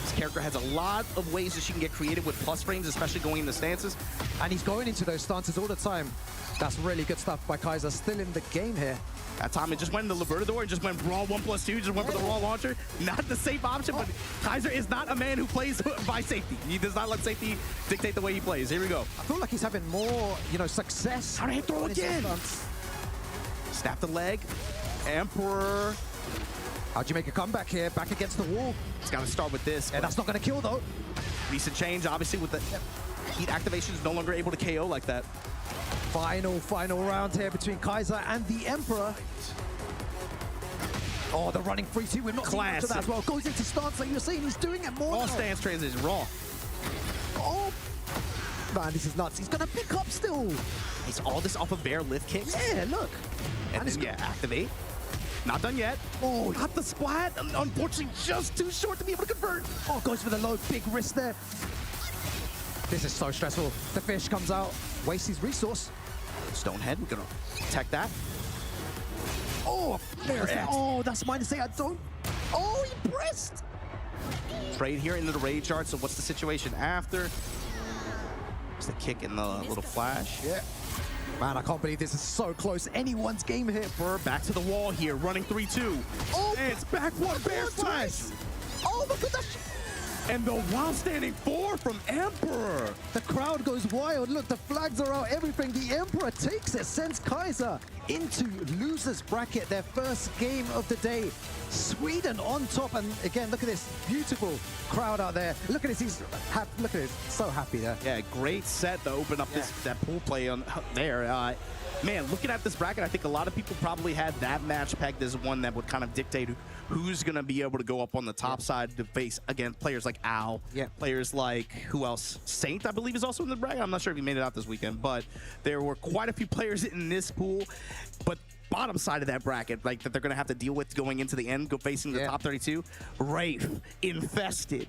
This character has a lot of ways that she can get creative with plus frames, especially going into stances. And he's going into those stances all the time. That's really good stuff by Kaiser. Still in the game here. That time it just went in the Libertador, it just went raw 1+2, just went for the raw launcher. Not the safe option, but Kaiser is not a man who plays by safety. He does not let safety dictate the way he plays. Here we go. I feel like he's having more, success. How did he throw on his again? stunts. Snap the leg. Emperor. How'd you make a comeback here? Back against the wall. He's got to start with this. Yeah, that's not going to kill, though. Recent change, obviously, with the heat activation is no longer able to KO like that. Final round here between Kaiser and the Emperor. Oh, the running 3-2. We've not seen much of that as well. Goes into stance like you were saying. He's doing it more Raw now. stance transition, raw. Oh, man, this is nuts. He's going to pick up still. It's all this off of bare lift kicks. Yeah, look. And then, yeah, activate. Not done yet. Oh, got the splat. Unfortunately, just too short to be able to convert. Oh, goes for the low, big wrist there. This is so stressful. The fish comes out, wastes his resource. Stonehead, we're gonna protect that. Oh, There it is. oh, that's mine to say. I don't. Oh, he pressed. Trade here into the rage art. So what's the situation after? It's the kick and the little flash. Yeah. Man, I can't believe this is so close. Anyone's game here. We're back to the wall here, running 3-2. Oh, and it's back one, bear smash. Oh, look at that. And the wild standing 4 from Emperor. The crowd goes wild. Look, the flags are out, everything. The Emperor takes it, sends Kaiser into loser's bracket, their first game of the day. Sweden on top, and again, look at this beautiful crowd out there. Look at this, look at this, so happy there. Yeah, great set to open up that pool play on there. Man, looking at this bracket, I think a lot of people probably had that match pegged as one that would kind of dictate who's going to be able to go up on the top side to face against players like Al, players like, who else? Saint, I believe, is also in the bracket. I'm not sure if he made it out this weekend, but there were quite a few players in this pool. But bottom side of that bracket, like that they're going to have to deal with going into the end, facing the top 32, right, infested,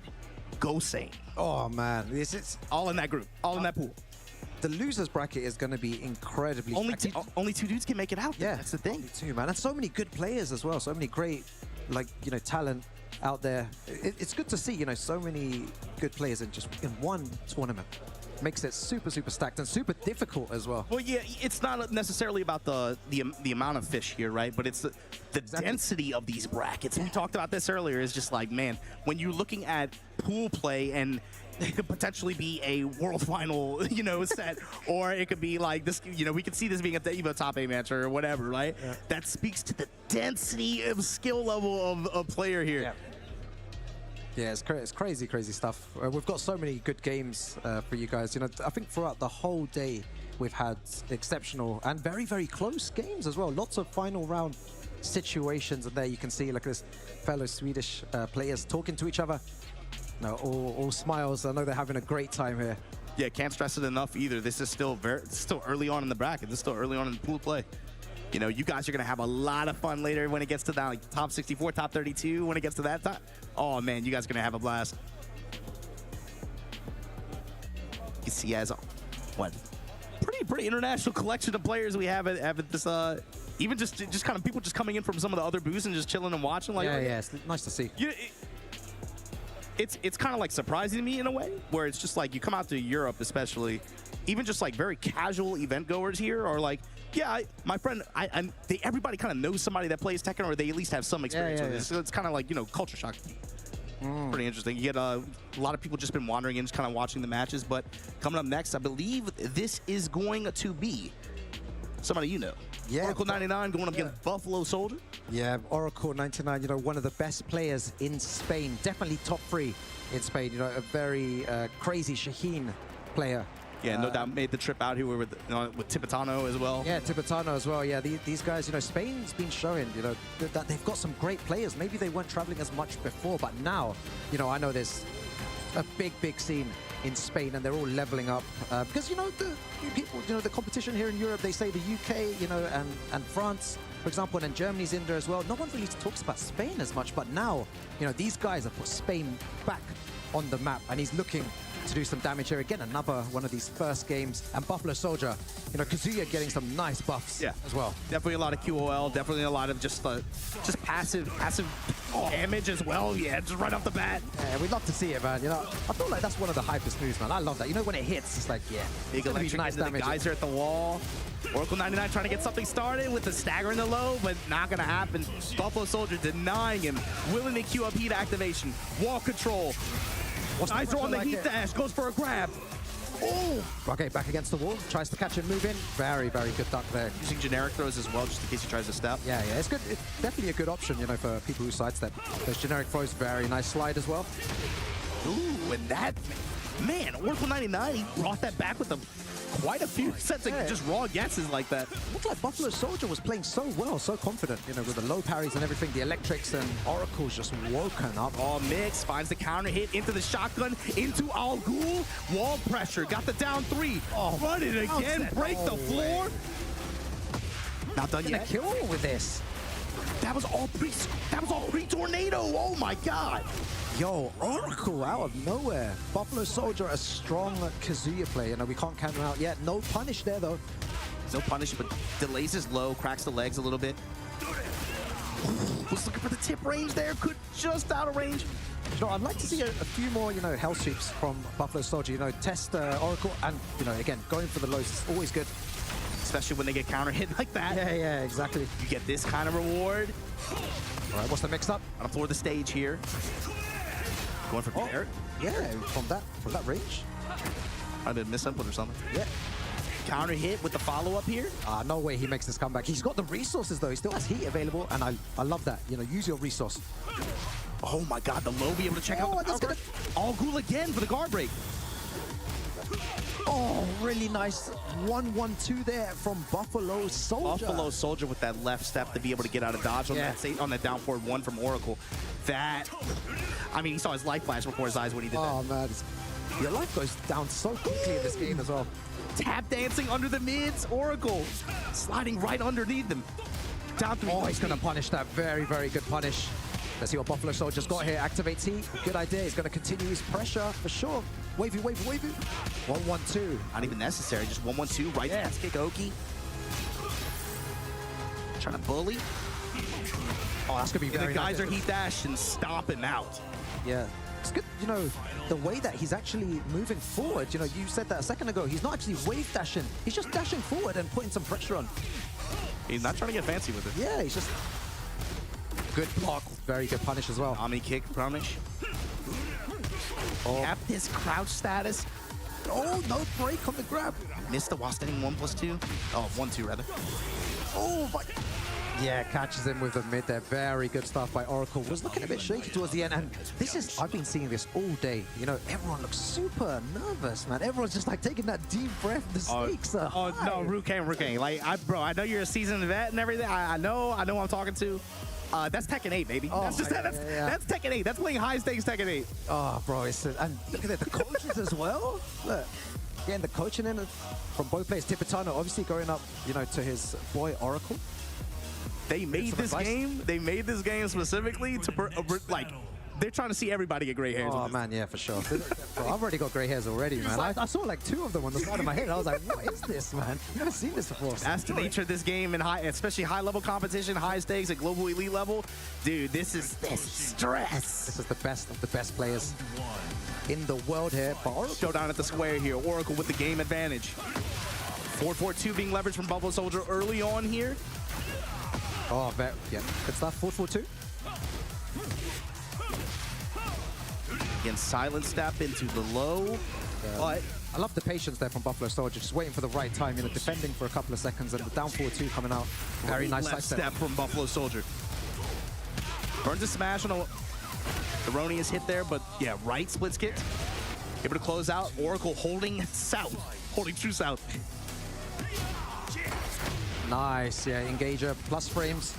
go Saint. Oh, man. This is all in that group, all in that pool. The losers bracket is going to be incredibly only two dudes can make it out. Yeah, that's the thing. Only two, man. And so many good players as well. So many great, talent out there. It's good to see, so many good players in one tournament. Makes it super, super stacked and super difficult as well. Well, yeah, it's not necessarily about the amount of fish here, right? But it's the density of these brackets. We talked about this earlier. It's just like, man, when you're looking at pool play and it could potentially be a world final, set, or it could be like this, we could see this being a Evo top 8 match or whatever, right? Yeah. That speaks to the density of skill level of player here. Yeah. Yeah, it's crazy, crazy stuff. We've got so many good games for you guys. I think throughout the whole day, we've had exceptional and very, very close games as well. Lots of final round situations, and there you can see, look at this, fellow Swedish players talking to each other. No, all smiles. I know they're having a great time here. Yeah, can't stress it enough either. This is still still early on in the bracket. This is still early on in the pool play. You guys are going to have a lot of fun later when it gets to that, like top 64, top 32, when it gets to that time. Oh, man, you guys are going to have a blast. You see, as what? Pretty international collection of players we have at this, even just kind of people just coming in from some of the other booths and just chilling and watching. Like, yeah, it's nice to see. It's kind of like surprising to me in a way, where it's just like you come out to Europe, especially, even just like very casual event goers here are like, yeah, my friend, everybody kind of knows somebody that plays Tekken, or they at least have some experience with it. So it's kind of like, culture shock. Pretty interesting. You get a lot of people just been wandering in, just kind of watching the matches. But coming up next, I believe this is going to be somebody you know. Yeah, Oracle 99 going up against Buffalo Soldier. Yeah, Oracle 99, one of the best players in Spain. Definitely top 3 in Spain. A very crazy Shaheen player. Yeah, no doubt made the trip out here with Tipitano as well. Yeah, Tipitano as well. Yeah, these guys, Spain's been showing, that they've got some great players. Maybe they weren't traveling as much before, but now, I know there's a big scene in Spain, and they're all leveling up because the people, the competition here in Europe, they say the UK, and France, for example, and then Germany's in there as well. No one really talks about Spain as much, but now, these guys have put Spain back on the map, and he's looking to do some damage here. Again, another one of these first games, and Buffalo Soldier, Kazuya getting some nice buffs as well. Definitely a lot of QOL, definitely a lot of just passive Damage as well, yeah, just right off the bat. Yeah, we'd love to see it, man. You know, I feel like that's one of the hypest moves, man. I love that. You know, when it hits, it's like, yeah, Big it's gonna be electric nice into the damage. Kaiser at the wall. Oracle 99 trying to get something started with the stagger in the low, but not gonna happen. Buffalo Soldier denying him, willing to queue up heat activation, wall control. Kaiser on the heat dash, goes for a grab. Oh! Okay, back against the wall, tries to catch him, move in. Very, very good duck there. Using generic throws as well, just in case he tries to step. Yeah, yeah, it's good. It's definitely a good option, you know, for people who sidestep. Those generic throws, very nice slide as well. Ooh, and that, man, Oracle 99, he brought that back with quite a few sets of just raw guesses like that. Looked like Buffalo Soldier was playing so well, so confident, you know, with the low parries and everything, the electrics, and Oracle's just woken up. Oh, Mix finds the counter hit into the shotgun, into Al Ghul. Wall pressure, got the down 3. Oh, run it again, break the floor. Not done Gonna yet. kill with this. That was all pre-tornado. Oh my God. Yo, Oracle out of nowhere. Buffalo Soldier, a strong Kazuya player. You know, we can't count him out yet. No punish there, though. No punish, but delays his low, cracks the legs a little bit. Was looking for the tip range there, could just out of range. You know, I'd like to see a few more, you know, hell sweeps from Buffalo Soldier. You know, test Oracle, and, you know, again, going for the lows is always good. Especially when they get counter hit like that. Yeah, yeah, exactly. You get this kind of reward. All right, what's the mix-up? On the floor of the stage here. Going for Barrett. Yeah, from that range. I've been misinput or something. Yeah. Counter hit with the follow-up here. No way he makes this comeback. He's got the resources, though. He still has heat available, and I love that. You know, use your resource. Oh my God, the low be able to check out the power. All Ghul again for the guard break. Oh, really nice 1-1-2 there from Buffalo Soldier. Buffalo Soldier with that left step to be able to get out of dodge on that down forward 1 from Oracle. That, I mean, he saw his life flash before his eyes when he did that. Oh man, your life goes down so quickly in this game as well. Tap dancing under the mids, Oracle sliding right underneath them. Down 3. Oh, he's gonna punish that. Very, very good punish. Let's see what Buffalo Soldier's got here. Activates heat. Good idea. He's gonna continue his pressure for sure. Wavy, wavy, wavy. 1-1-2. Not even necessary, just 1-1-2 right past kick Oki. Trying to bully. Oh, that's gonna be very The Kaiser nice. heat dash and stomp him out. Yeah. It's good, you know, the way that he's actually moving forward. You know, you said that a second ago. He's not actually wave dashing. He's just dashing forward and putting some pressure on. He's not trying to get fancy with it. Yeah, he's just good block. Very good punish as well. Omni kick punish. Oh. Tap this crouch status. Oh, no break on the grab. Missed the while standing 1+2. Oh, 1-2 rather. Oh, my. Yeah, catches him with the mid there. Very good stuff by Oracle. Was looking a bit shaky towards the end. And this is, I've been seeing this all day. You know, everyone looks super nervous, man. Everyone's just like taking that deep breath. The stakes are high. No, Rukane. Like, bro, I know you're a seasoned vet and everything. I know who I'm talking to. That's Tekken 8, baby. Oh, That's Tekken 8. That's playing high stakes Tekken 8. Oh, bro, and look at it, the coaches as well. Look, again, the coaching in from both players. Pton obviously going up, you know, to his boy Oracle. They made this game. They made this game specifically to like. They're trying to see everybody get gray hairs. Oh man, yeah, for sure. Bro, I've already got gray hairs already, man. I saw like 2 of them on the side of my head. I was like, what is this, man? I've never seen this before. That's the nature of this game, and especially high-level competition, high stakes at global elite level. Dude, this is stress. This is the best of the best players in the world here. Showdown at the square here. Oracle with the game advantage. 4-4-2 being leveraged from Buffalo Soldier early on here. Oh, yeah. Good stuff. 4-4-2. Again, silent step into the low. But I love the patience there from Buffalo Soldier, just waiting for the right time, you know, defending for a couple of seconds, and the down 4-2 coming out. Very nice left side step from Buffalo Soldier. Burns a smash on the Ronius hit there, but yeah, right splits kick. Able to close out. Oracle holding south, holding true south. Nice, yeah, engager, plus frames.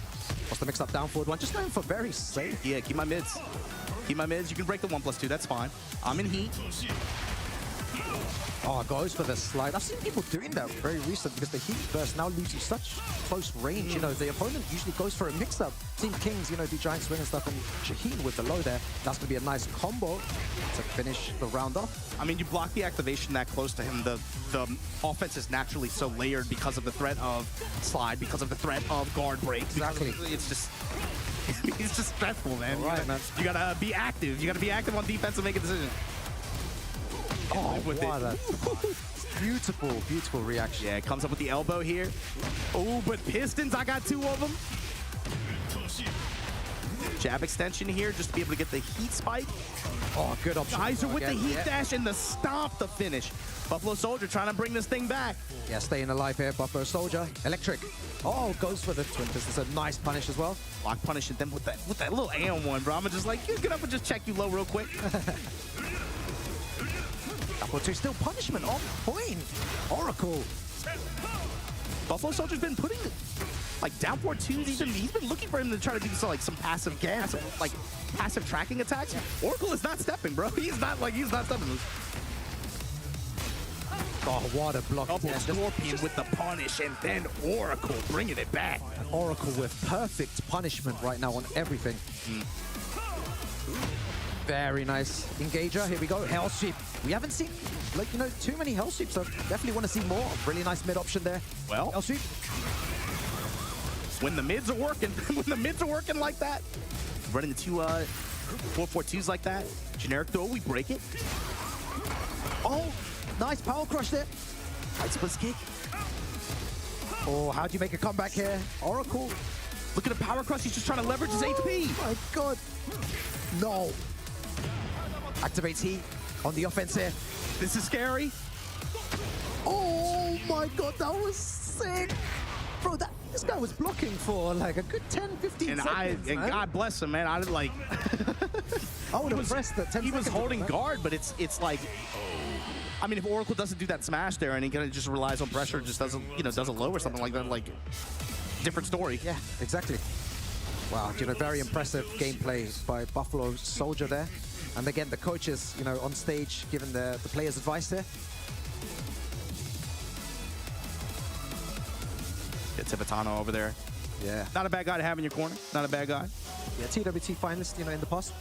What's the mix up down forward one? Just going for very safe. Yeah, keep my mids. Keep my mids. You can break the 1+2, that's fine. I'm in heat. Oh, goes for the slide. I've seen people doing that very recent because the heat burst now leaves you such close range. You know, the opponent usually goes for a mix-up. Team Kings, you know, do giant swing and stuff, and Shaheen with the low there. That's going to be a nice combo to finish the round off. I mean, you block the activation that close to him. The offense is naturally so layered because of the threat of slide, because of the threat of guard break. Exactly. It's just It's just stressful, man. All right, man. You gotta be active. You gotta be active on defense and make a decision. Oh, Live with wow, it. that beautiful, beautiful reaction. Yeah, comes up with the elbow here. Oh, but Pistons, I got 2 of them. Jab extension here just to be able to get the heat spike. Oh, good option. Kaiser with the Again, heat yeah. dash and the stomp to finish. Buffalo Soldier trying to bring this thing back. Yeah, staying alive here, Buffalo Soldier. Electric. Oh, goes for the twin fist. It's a nice punish as well. Block punishing them with that little AM one, bro. I'm just like, you get up and just check you low real quick. Double 2, still punishment on point. Oracle. Buffalo Soldier's been putting like down 4-2s. He's been looking for him to try to do some passive gas, like passive tracking attacks. Oracle is not stepping, bro. He's not stepping. Oh, what a block. Double Yeah, Scorpion with the punish, and then Oracle bringing it back. Oracle with perfect punishment right now on everything. Very nice engager. Here we go. Hell sweep. We haven't seen, like, you know, too many hell sweeps, so definitely want to see more. Really nice mid option there. Well, Hell sweep. when the mids are working, like that, running the 2 4-4-2s like that, generic throw, we break it. Oh, nice power crush there. Right split kick. Oh, how do you make a comeback here? Oracle. Look at the power crush. He's just trying to leverage his HP. Oh my god. No. Activates heat on the offense here. This is scary. Oh my god, that was sick. Bro, this guy was blocking for like a good 10, 15 And seconds, man. God bless him, man. I didn't like. I would have pressed that 10 He was seconds, holding man. guard, but it's like. I mean, if Oracle doesn't do that smash there and he kind of just relies on pressure, just doesn't a low or something like that, like different story. Yeah, exactly. Wow, you know, very impressive gameplay by Buffalo Soldier there. And again, the coaches, you know, on stage giving the players advice there. Get Tibetano over there. Yeah. Not a bad guy to have in your corner. Not a bad guy. Yeah, TWT finalist, you know, in the past.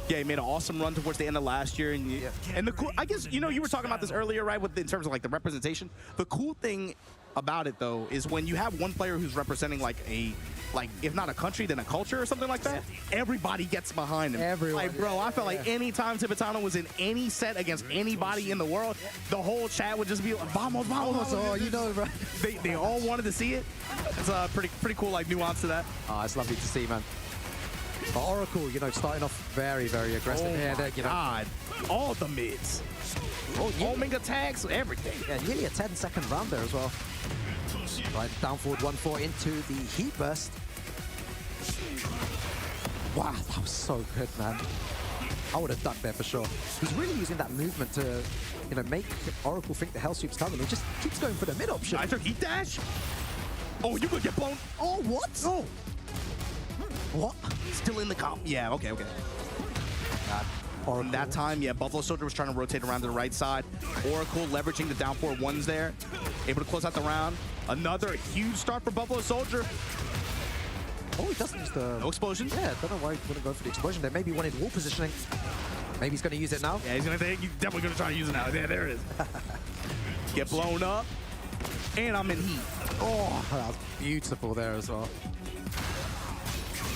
Yeah, he made an awesome run towards the end of last year, and and the cool. I guess you know you were talking about this earlier, right? With in terms of like the representation. The cool thing about it though is when you have one player who's representing like if not a country, then a culture or something like that. Everybody gets behind him. Everyone. Like, bro, I felt like anytime Tibetano was in any set against anybody in the world, the whole chat would just be like, vamos, vamos. Oh, you know, bro. They all wanted to see it. It's a pretty cool like nuance to that. Oh, it's lovely to see, man. But Oracle, you know, starting off very, very aggressive. Oh Yeah, my you know, God. All the mids. oh, Homing attacks, everything. yeah, nearly a 10-second round there as well. Right, down forward 1-4 into the heat burst. Wow, that was so good, man. I would have ducked there for sure. He's really using that movement to, you know, make Oracle think the hell sweep's coming. He just keeps going for the mid option. Kaiser heat dash. Oh, you could get blown. Oh, what? Oh, What? still in the comp. Yeah, okay. Oracle. That time, yeah, Buffalo Soldier was trying to rotate around to the right side. Oracle leveraging the down 4-1s there. Able to close out the round. Another huge start for Buffalo Soldier. Oh, he doesn't use the... No explosion. Yeah, I don't know why he wouldn't go for the explosion there. Maybe he wanted wall positioning. Maybe he's going to use it now. Yeah, he's definitely gonna try to use it now. Yeah, there it is. Get blown up. And I'm in heat. Oh, that was beautiful there as well.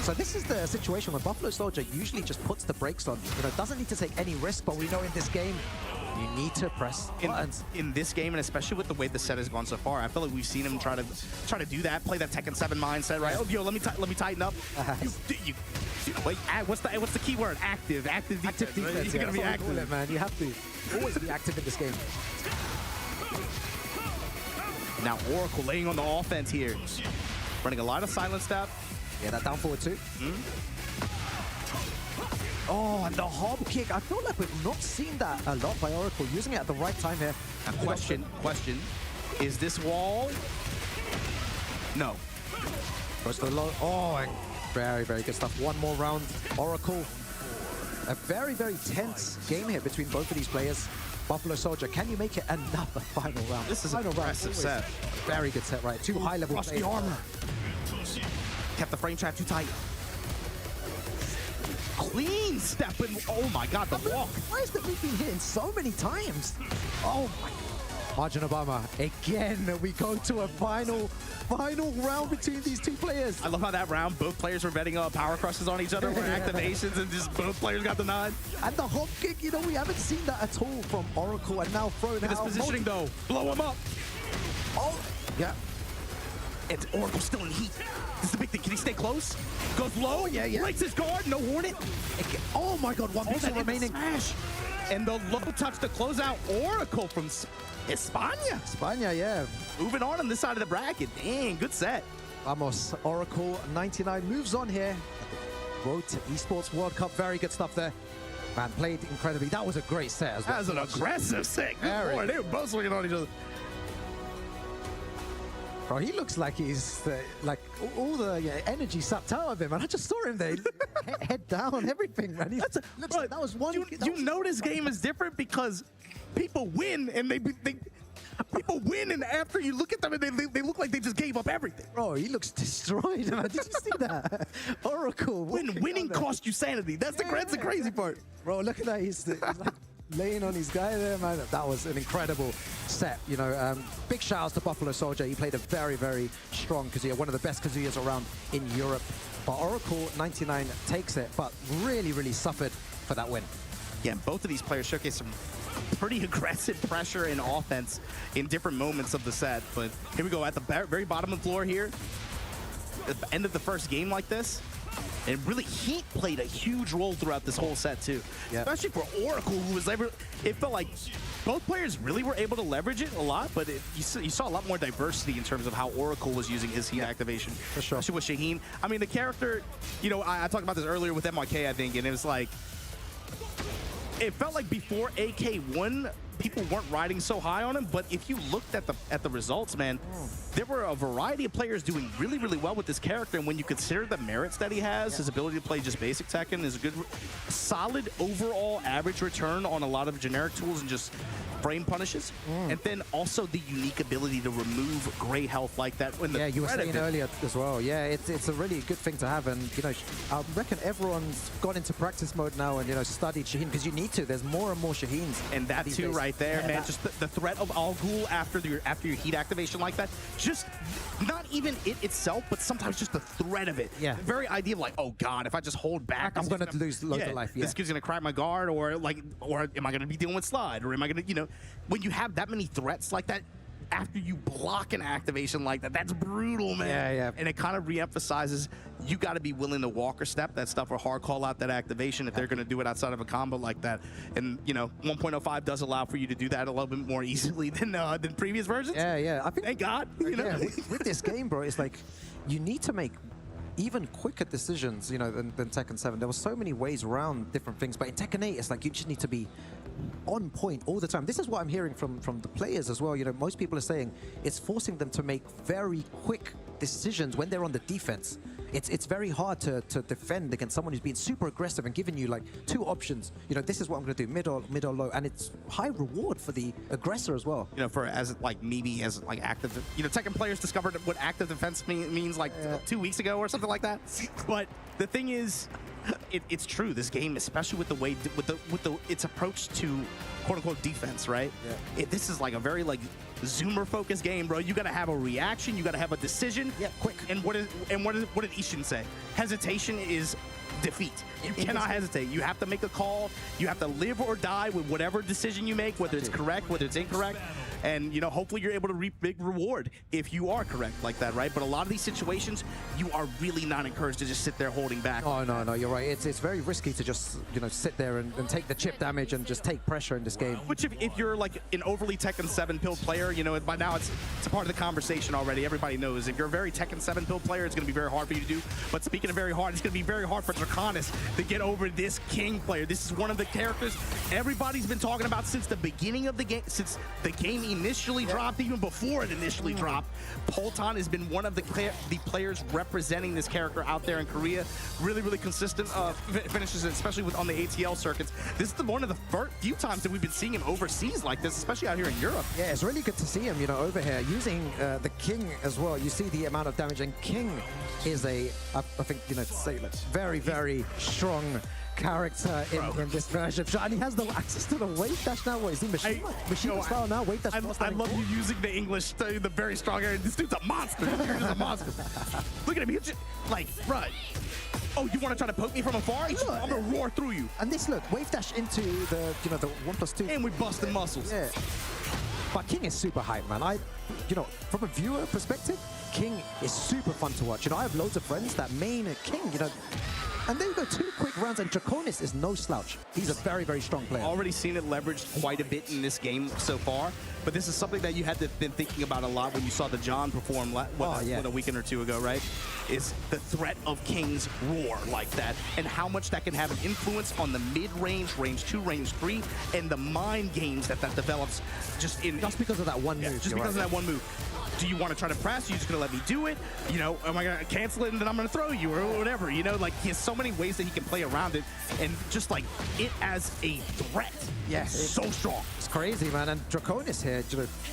So this is the situation where Buffalo Soldier usually just puts the brakes on. You know, doesn't need to take any risk, but we know in this game, you need to press buttons. In this game, and especially with the way the set has gone so far, I feel like we've seen him try to do that, play that Tekken 7 mindset, right? Oh, yo, let me tighten up. Wait, what's the key word? Active defense. Active defense, He's yeah, gonna be that's what we active. call it, man. You have to always be active in this game. Now Oracle laying on the offense here, running a lot of silent step. Yeah, that down forward too. Oh, and the hob kick. I feel like we've not seen that a lot by Oracle. Using it at the right time here. Now, question, is this wall? No. Goes for the low. Oh, and very, very good stuff. One more round. Oracle. A very, very tense game here between both of these players. Buffalo Soldier, can you make it another final round? This is an final impressive set. Very good set, right? Two high-level Crushed players. the armor. Kept the frame trap too tight. Clean step in. Oh my God, the walk. Why is the loop been hitting so many times? Oh my. Arjun Obama, again, we go to a final round between these two players. I love how that round, both players were betting power crushes on each other for activations, and just both players got the nod. And the hop kick, you know, we haven't seen that at all from Oracle, and now throwing Look at out. this positioning, though. Blow him up. Oh, yeah. And Oracle's still in heat. This is the big thing. Can he stay close? Goes low. Yeah. Breaks his guard. No Hornet. Oh my God, one pixel remaining. Smash. And the low touch to close out Oracle from España. España, yeah. Moving on this side of the bracket. Dang, good set. Vamos, Oracle 99 moves on here. Road to Esports World Cup, very good stuff there. Man, played incredibly. That was a great set as well. That was an aggressive set. Good Lord, they were both swinging on each other. Bro, he looks like he's like all the energy sapped out of him, and I just saw him there, head down, everything, man. That was one. You know this game is different because people win and people win, and after you look at them, and they look like they just gave up everything. Bro, he looks destroyed, man. Did you see that? Oracle. Winning cost you sanity. That's the crazy part. Bro, look at that. He's like laying on his guy there, man. That was an incredible set. You know, big shout outs to Buffalo Soldier. He played a very, very strong Kazuya, one of the best Kazuyas around in Europe. But Oracle 99 takes it, but really, really suffered for that win. Yeah, both of these players showcased some pretty aggressive pressure and offense in different moments of the set. But here we go at the very bottom of the floor here. At the end of the first game like this, and really heat played a huge role throughout this whole set too. Yeah. Especially for Oracle, who was ever, it felt like both players really were able to leverage it a lot, but you saw a lot more diversity in terms of how Oracle was using his heat activation. For sure. Especially with Shaheen. I mean, the character, you know, I talked about this earlier with MYK, I think, and it was like, it felt like before AK won, people weren't riding so high on him, but if you looked at the results, man, there were a variety of players doing really, really well with this character, and when you consider the merits that he has, his ability to play just basic Tekken is a good, solid overall average return on a lot of generic tools and just frame punishes, and then also the unique ability to remove gray health like that. When the You were saying earlier as well. Yeah, it's a really good thing to have, and you know, I reckon everyone's got into practice mode now and you know studied Shaheen because you need to. There's more and more Shaheens, and that too days. Right there, man. Just the threat of Al Ghul after your heat activation like that. Just not even it itself, but sometimes just the threat of it. Yeah. The very idea of like, oh God, if I just hold back, I'm going to lose loads of life. Yeah. This kid's gonna crack my guard, or am I gonna be dealing with slide, or am I gonna, you know, when you have that many threats like that, after you block an activation like that, that's brutal, man. Yeah. And it kind of re-emphasizes you got to be willing to walk or step that stuff or hard call out that activation if they're going to do it outside of a combo like that. And, you know, 1.05 does allow for you to do that a little bit more easily than previous versions. Yeah. I think, thank God. You know? with this game, bro, it's like you need to make even quicker decisions, you know, than Tekken 7. There were so many ways around different things, but in Tekken 8, it's like you just need to be on point all the time. This is what I'm hearing from the players as well. You know, most people are saying it's forcing them to make very quick decisions when they're on the defense. It's very hard to defend against someone who's being super aggressive and giving you like two options. You know, this is what I'm going to do, mid or low, and it's high reward for the aggressor as well. You know, for as active, you know, Tekken players discovered what active defense means like 2 weeks ago or something like that. But the thing is, it's true. This game, especially with the way with its approach to quote unquote defense, right? Yeah. This is like a very like zoomer focused game, bro. You got to have a reaction. You got to have a decision. Yeah, quick. And what did Ishin say? Hesitation is defeat. You cannot hesitate. You have to make a call. You have to live or die with whatever decision you make, whether it's correct, whether it's incorrect. And, you know, hopefully you're able to reap big reward if you are correct like that, right? But a lot of these situations, you are really not encouraged to just sit there holding back. Oh, no, you're right. It's very risky to just, you know, sit there and take the chip damage and just take pressure in this game. Which if you're like an overly Tekken 7 build player, you know, by now it's a part of the conversation already. Everybody knows if you're a very Tekken 7 build player, it's going to be very hard for you to do. But speaking of very hard, it's going to be very hard for Draconis to get over this King player. This is one of the characters everybody's been talking about since the beginning of the game, since the game initially dropped, even before it initially dropped. Pton has been one of the players representing this character out there in Korea. Really, really consistent finishes, especially on the ATL circuits. This is one of the few times that we've been seeing him overseas like this, especially out here in Europe. Yeah, it's really good to see him, you know, over here using the King as well. You see the amount of damage, and King is I think, you know, to say like very, very strong character in this version. And he has the access to the wave dash now. What is he, machine style now? Wave dash. I love you using the English, the very strong area. This dude's a monster. He's a monster. Look at him. He's just, like, right. Oh, you want to try to poke me from afar? I'm gonna roar through you. And this, look, wave dash into the, the 1+2. And we busting muscles. Yeah. But King is super hype, man. From a viewer perspective, King is super fun to watch. I have loads of friends that main King, And there you go, 2 quick rounds, and Draconis is no slouch. He's a very, very strong player. Already seen it leveraged quite a bit in this game so far, but this is something that you had been thinking about a lot when you saw the John perform a weekend or two ago, right? Is the threat of King's roar like that, and how much that can have an influence on the mid-range, range 2, range 3, and the mind games that develops just because of that one move. Just because of that one move. Do you want to try to press? Are you just going to let me do it? Am I going to cancel it and then I'm going to throw you or whatever? Like, he has so many ways that he can play around it, and just like it as a threat. Yes. It's so strong. It's crazy, man. And Draconis here,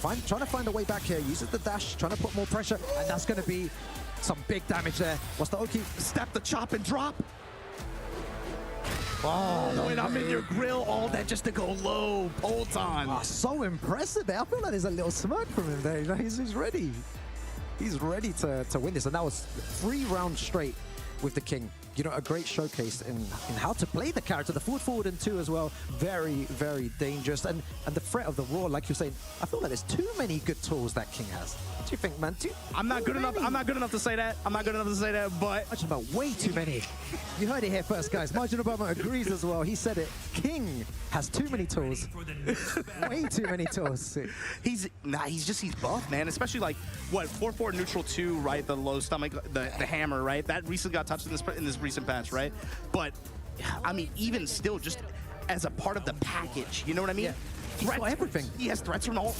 trying to find a way back here, uses the dash, trying to put more pressure, and that's going to be some big damage there. What's the Oki? Step the chop and drop. Oh, when I'm in your grill, all that just to go low. Pton. Oh, so impressive there. I feel like there's a little smirk from him there. He's ready. He's ready to win this. And that was 3 rounds straight with the King. A great showcase in how to play the character. The forward and 2 as well. Very, very dangerous. And the threat of the roar, like you're saying, I feel like there's too many good tools that King has. What do you think, man? I'm not good enough. I'm not good enough to say that. I'm not good enough to say that, but Margin about way too many. You heard it here first, guys. Margin Obama agrees as well. He said it. King has too many tools. Way too many tools. He's buff, man. Especially like what 4/4 neutral 2, right? The low stomach, the hammer, right? That recently got touched in this recent patch, right? But I mean, even still, just as a part of the package, you know what I mean? Yeah. He's got everything. He has threats from a lot.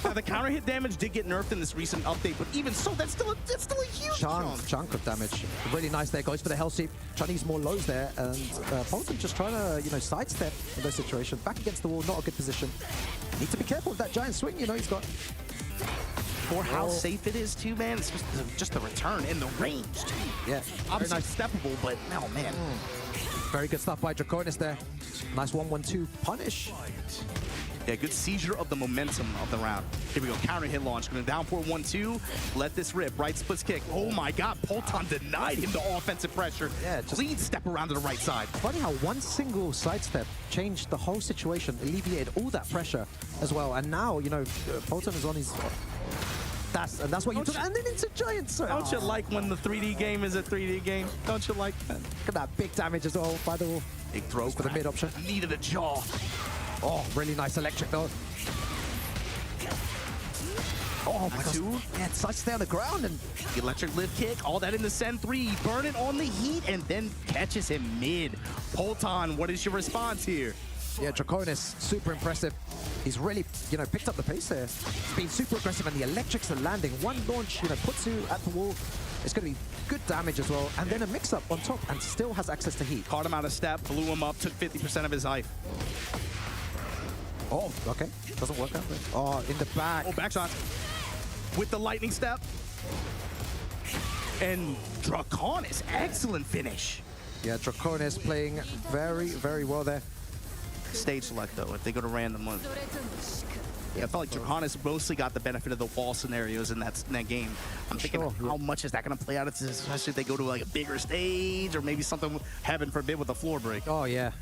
Now, the counter hit damage did get nerfed in this recent update, but even so, that's still a huge chunk of damage. Really nice there. Goes for the Hell Sweep. Trying to use more lows there, and Pton just trying to sidestep in those situations. Back against the wall, not a good position. Need to be careful with that giant swing. He's got. For how safe it is too, man. It's just the return and the range too. Yeah, obviously nice. Steppable, but oh man. Very good stuff by Draconis there. Nice 1-1-2 punish. Yeah, good seizure of the momentum of the round. Here we go, counter hit launch. Going down for 1-2. Let this rip. Right splits kick. Oh my God, Pton denied him the offensive pressure. Yeah, clean step around to the right side. Funny how one single sidestep changed the whole situation, alleviated all that pressure as well. And now, Pton is on his. That's what you took. And then it's a giant sword. Don't you like when the 3D game is a 3D game? Don't you like that? Look at that big damage as well by the wall. Big throw for the mid option. Needed a jaw. Oh, really nice electric though. Oh, Matsu. Yeah, it's nice to stay on the ground. And the electric lift kick, all that in the Sen 3. Burn it on the heat and then catches him mid. Pton, what is your response here? Yeah, Draconis, super impressive. He's really, picked up the pace there. He's been super aggressive, and the electrics are landing. One launch, puts you at the wall. It's going to be good damage as well. And then a mix-up on top, and still has access to heat. Caught him out of step, blew him up, took 50% of his life. Oh, okay. Doesn't work out there. Oh, in the back. Oh, back shot. With the lightning step. And Draconis, excellent finish. Yeah, Draconis playing very, very well there. Stage select though, if they go to random one. Yeah, I felt like Draconis mostly got the benefit of the wall scenarios in that game. I'm thinking, how much is that going to play out, especially if they go to like a bigger stage or maybe something, heaven forbid, with a floor break. Oh, yeah.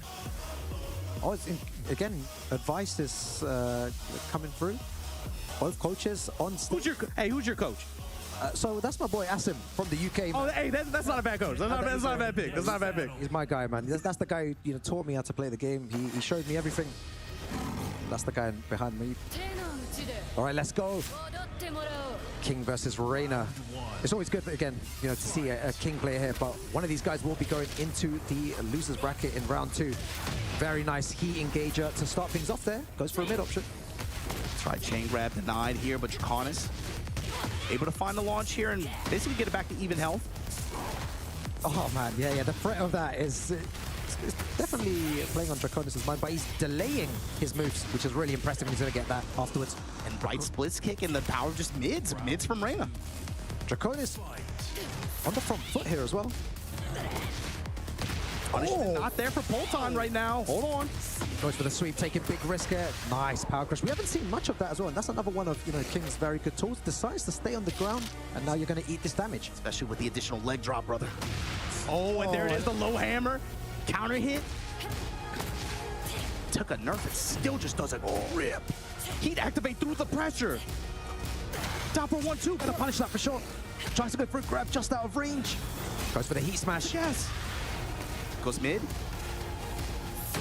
Oh, again, advice is coming through. Both coaches on stage. Who's your coach? So that's my boy Asim from the UK. Oh, hey, that's not a bad coach. That's not a bad pick. That's not a bad pick. He's my guy, man. That's the guy who taught me how to play the game. He showed me everything. That's the guy behind me. All right, let's go. King versus Reina. It's always good, again, to see a King player here, but one of these guys will be going into the losers bracket in round 2. Very nice heat engager to start things off there. Goes for a mid option. Try chain grab denied here, but Draconis able to find the launch here and basically get it back to even health. Oh man, yeah, the threat of that is it's definitely playing on Draconis' mind, but he's delaying his moves, which is really impressive. He's going to get that afterwards. And right splits kick and the power of just mids from Reina. Draconis on the front foot here as well. Punishment not there for Pton right now. Hold on. Goes for the sweep, taking big risk here. Nice power crush. We haven't seen much of that as well, and that's another one of King's very good tools. Decides to stay on the ground, and now you're going to eat this damage. Especially with the additional leg drop, brother. Oh, and there it is, the low hammer. Counter hit. Took a nerf, it still just doesn't rip. He'd activate through the pressure. Top for 1-2. Gonna punish that for sure. Tries to go for a grab just out of range. Goes for the heat smash. Yes. Goes mid.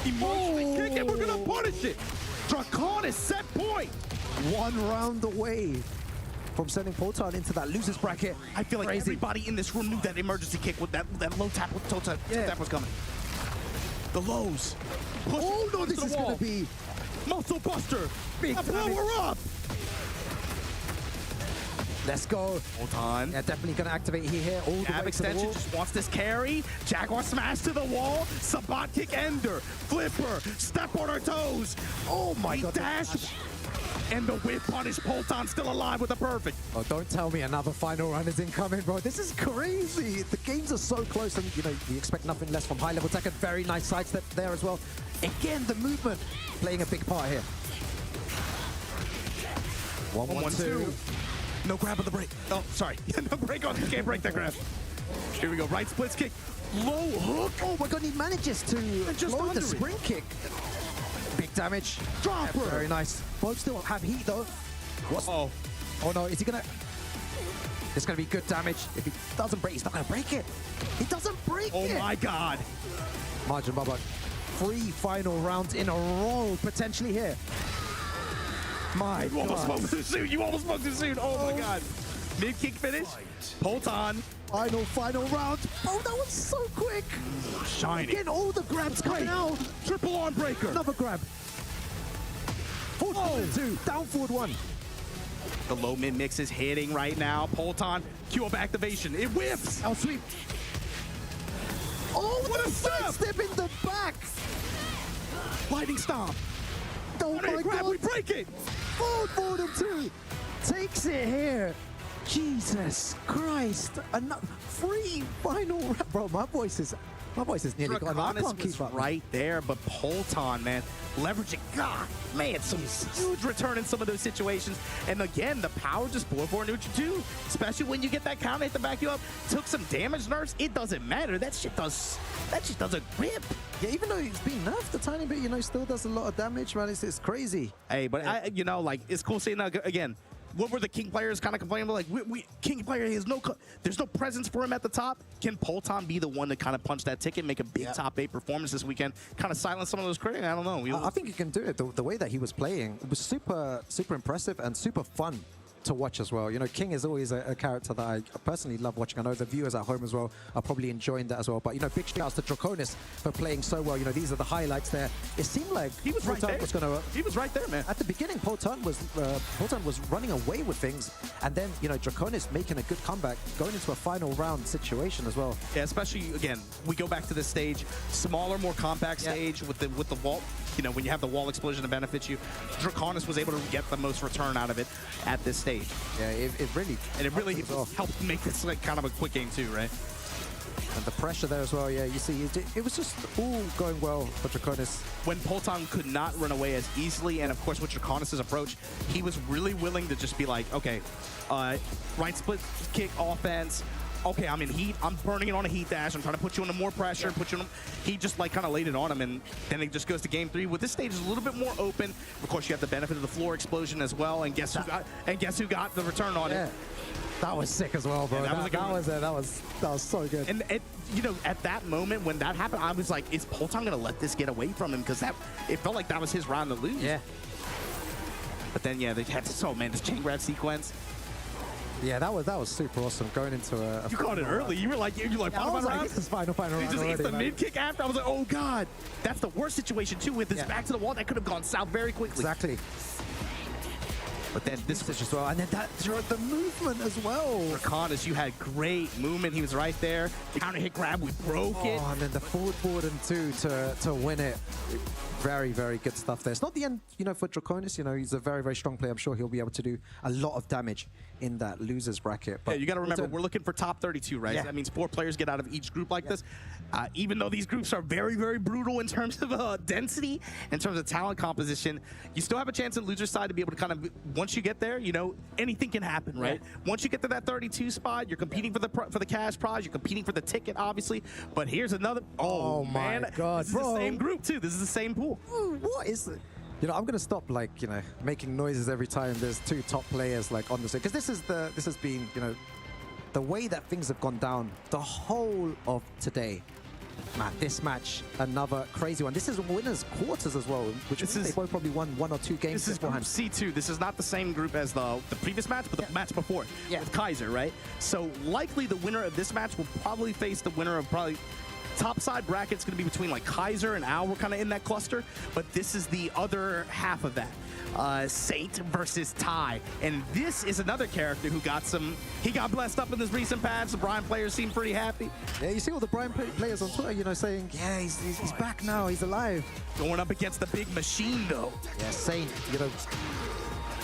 Emotionally kick, and we're gonna punish it. Draconis set point. 1 round away from sending Pton into that losers bracket. I feel like Crazy. everybody in this room knew that emergency kick with that low tap with toe tap was coming. The lows. Push Oh no, it this to is the wall. gonna be Muscle buster. big Blow damage. her up. Let's go. Pton. Yeah, definitely gonna activate here all the Jab way to the extension, wall. just wants this carry. Jaguar smash to the wall. Sabat kick ender. Flipper. Step on her toes. Oh my He god. dash. And the whip punish. Pton still alive with a perfect. Oh, don't tell me another final run is incoming, bro. This is crazy. The games are so close, and you expect nothing less from high-level Tekken. Very nice sidestep there as well. Again, the movement playing a big part here. 1-1-2. No grab of the break. Oh, sorry. No break on. You can't break that grab. Here we go. Right splits kick. Low hook. Oh my god, he manages to just load under the it. spring kick. Big damage. Dropper. Very nice. Both still have heat though. Oh. Oh no, is he gonna... It's gonna be good damage. If he doesn't break, he's not gonna break it. He doesn't break Oh it. my god. Margin Bubba. 3 final rounds in a row potentially here. My You almost god. spoke too soon. You almost spoke too soon. Oh my god. Mid kick finish. Pton. Final round. Oh, that was so quick. Shiny. Again, all the grabs coming out. Triple arm breaker. Another grab. Forward 2, down forward 1. The low mid mix is hitting right now. Pton. Q up activation. It whips. L sweep. Oh, What a side step. step in the back. Lightning stomp. Oh my Grab. We god. break it. Forward 2. Takes it here. Jesus Christ. Another 3 final round. Bro, my voice is nearly gone. I Draconis can't was keep up. right there, but Pton, man, leveraging. God, man, some huge return in some of those situations. And again, the power just bore for neutral too. Especially when you get that counter hit to back you up. Took some damage nerfs. It doesn't matter. That shit doesn't rip. Yeah, even though he's been nerfed a tiny bit, still does a lot of damage, man. It's crazy. Hey, but like it's cool seeing that again. What were the King players kind of complaining about? Like, King player, there's no presence for him at the top. Can Pton be the one to kind of punch that ticket, make a big top 8 performance this weekend, kind of silence some of those critics? I don't know. I think he can do it. The way that he was playing was super impressive and super fun to watch as well. King is always a character that I personally love watching. I know the viewers at home as well are probably enjoying that as well. But big shout outs to Draconis for playing so well. These are the highlights there. It seemed like He was right there. gonna. He was right there, man. At the beginning, Pton was running away with things, and then Draconis making a good comeback, going into a final round situation as well. Yeah, especially again, we go back to this stage, smaller, more compact stage with the wall. When you have the wall explosion that benefits you, Draconis was able to get the most return out of it at this stage. Yeah, it really And it helped make this like kind of a quick game too, right? And the pressure there as well. Yeah, you see, it was just all going well for Draconis. When Pton could not run away as easily, and of course with Draconis' approach, he was really willing to just be like, okay, right split kick offense. Okay, I'm in heat. I'm burning it on a heat dash. I'm trying to put you under more pressure. He just like kind of laid it on him, and then it just goes to game 3. With this stage is a little bit more open. Of course, you have the benefit of the floor explosion as well. And guess who got the return on it? That was sick as well, bro. Yeah, that was so good. And at that moment when that happened, I was like, is Pton gonna let this get away from him? Because it felt like that was his round to lose. Yeah. But then they had this chain grab sequence. Yeah, that was super awesome. Going into a You caught it early. You were like, I was like, this is final He round just already, hits the man. mid kick after. I was like, oh god, that's the worst situation too. With this back to the wall, that could have gone south very quickly. Exactly. But then this was As well, and then the movement as well. Draconis. You had great movement. He was right there. Counter hit grab. We broke it. Oh, and then the forward and 2 to win it. Very, very good stuff there. It's not the end, you know, for Draconis. You know, he's a very, very strong player. I'm sure he'll be able to do a lot of damage in that losers bracket. But yeah, you got to remember, we're looking for top 32, right? Yeah. That means 4 players get out of each group like this. Even though these groups are very, very brutal in terms of density, in terms of talent composition, you still have a chance in loser side to be able to kind of, once you get there, you know, anything can happen, right? Once you get to that 32 spot, you're competing for the cash prize, you're competing for the ticket, obviously. But here's another. Oh my man, God, this is bro. the same group too. This is the same pool. What is it? You know, I'm gonna stop like, you know, making noises every time there's 2 top players like on the side, because this has been, you know, the way that things have gone down the whole of today. Man, this match, another crazy one. This is winners quarters as well, which means they both probably won 1 or 2 games This is group beforehand. C2. This is not the same group as the previous match, but the match before with Kaiser, right? So likely the winner of this match will probably face the winner of probably top side bracket's going to be between like Kaiser and Al. We're kind of in that cluster, but this is the other half of that. Saint versus Ty, and this is another character who got he got blessed up in this recent patch. The Brian players seem pretty happy. Yeah, you see all the Brian players on Twitter, you know, saying, yeah, he's back now, he's alive. Going up against the big machine though. Yeah, Saint, you know,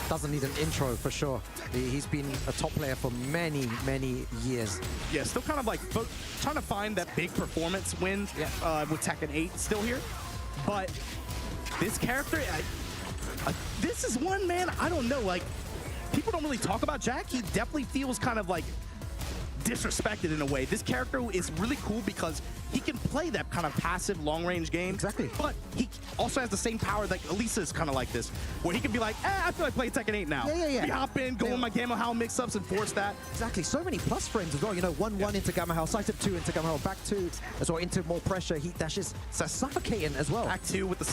doesn't need an intro for sure. He's been a top player for many, many years. Yeah, still kind of like trying to find that big performance win with Tekken 8 still here. But this character, this is one, man, I don't know, like, people don't really talk about Jack. He definitely feels kind of like disrespected in a way. This character is really cool because he can play that kind of passive long-range game. Exactly. But he also has the same power that Elisa's kind of like this, where he can be like, I feel like playing Tekken 8 now. Yeah. We hop in, go in my Gamma Howl mix-ups and force that. Exactly. So many plus frames as well. You know, 1-1 into Gamma Howl, side up 2 into Gamma Howl, back 2 as well into more pressure. He dashes suffocating as well. Back 2 with the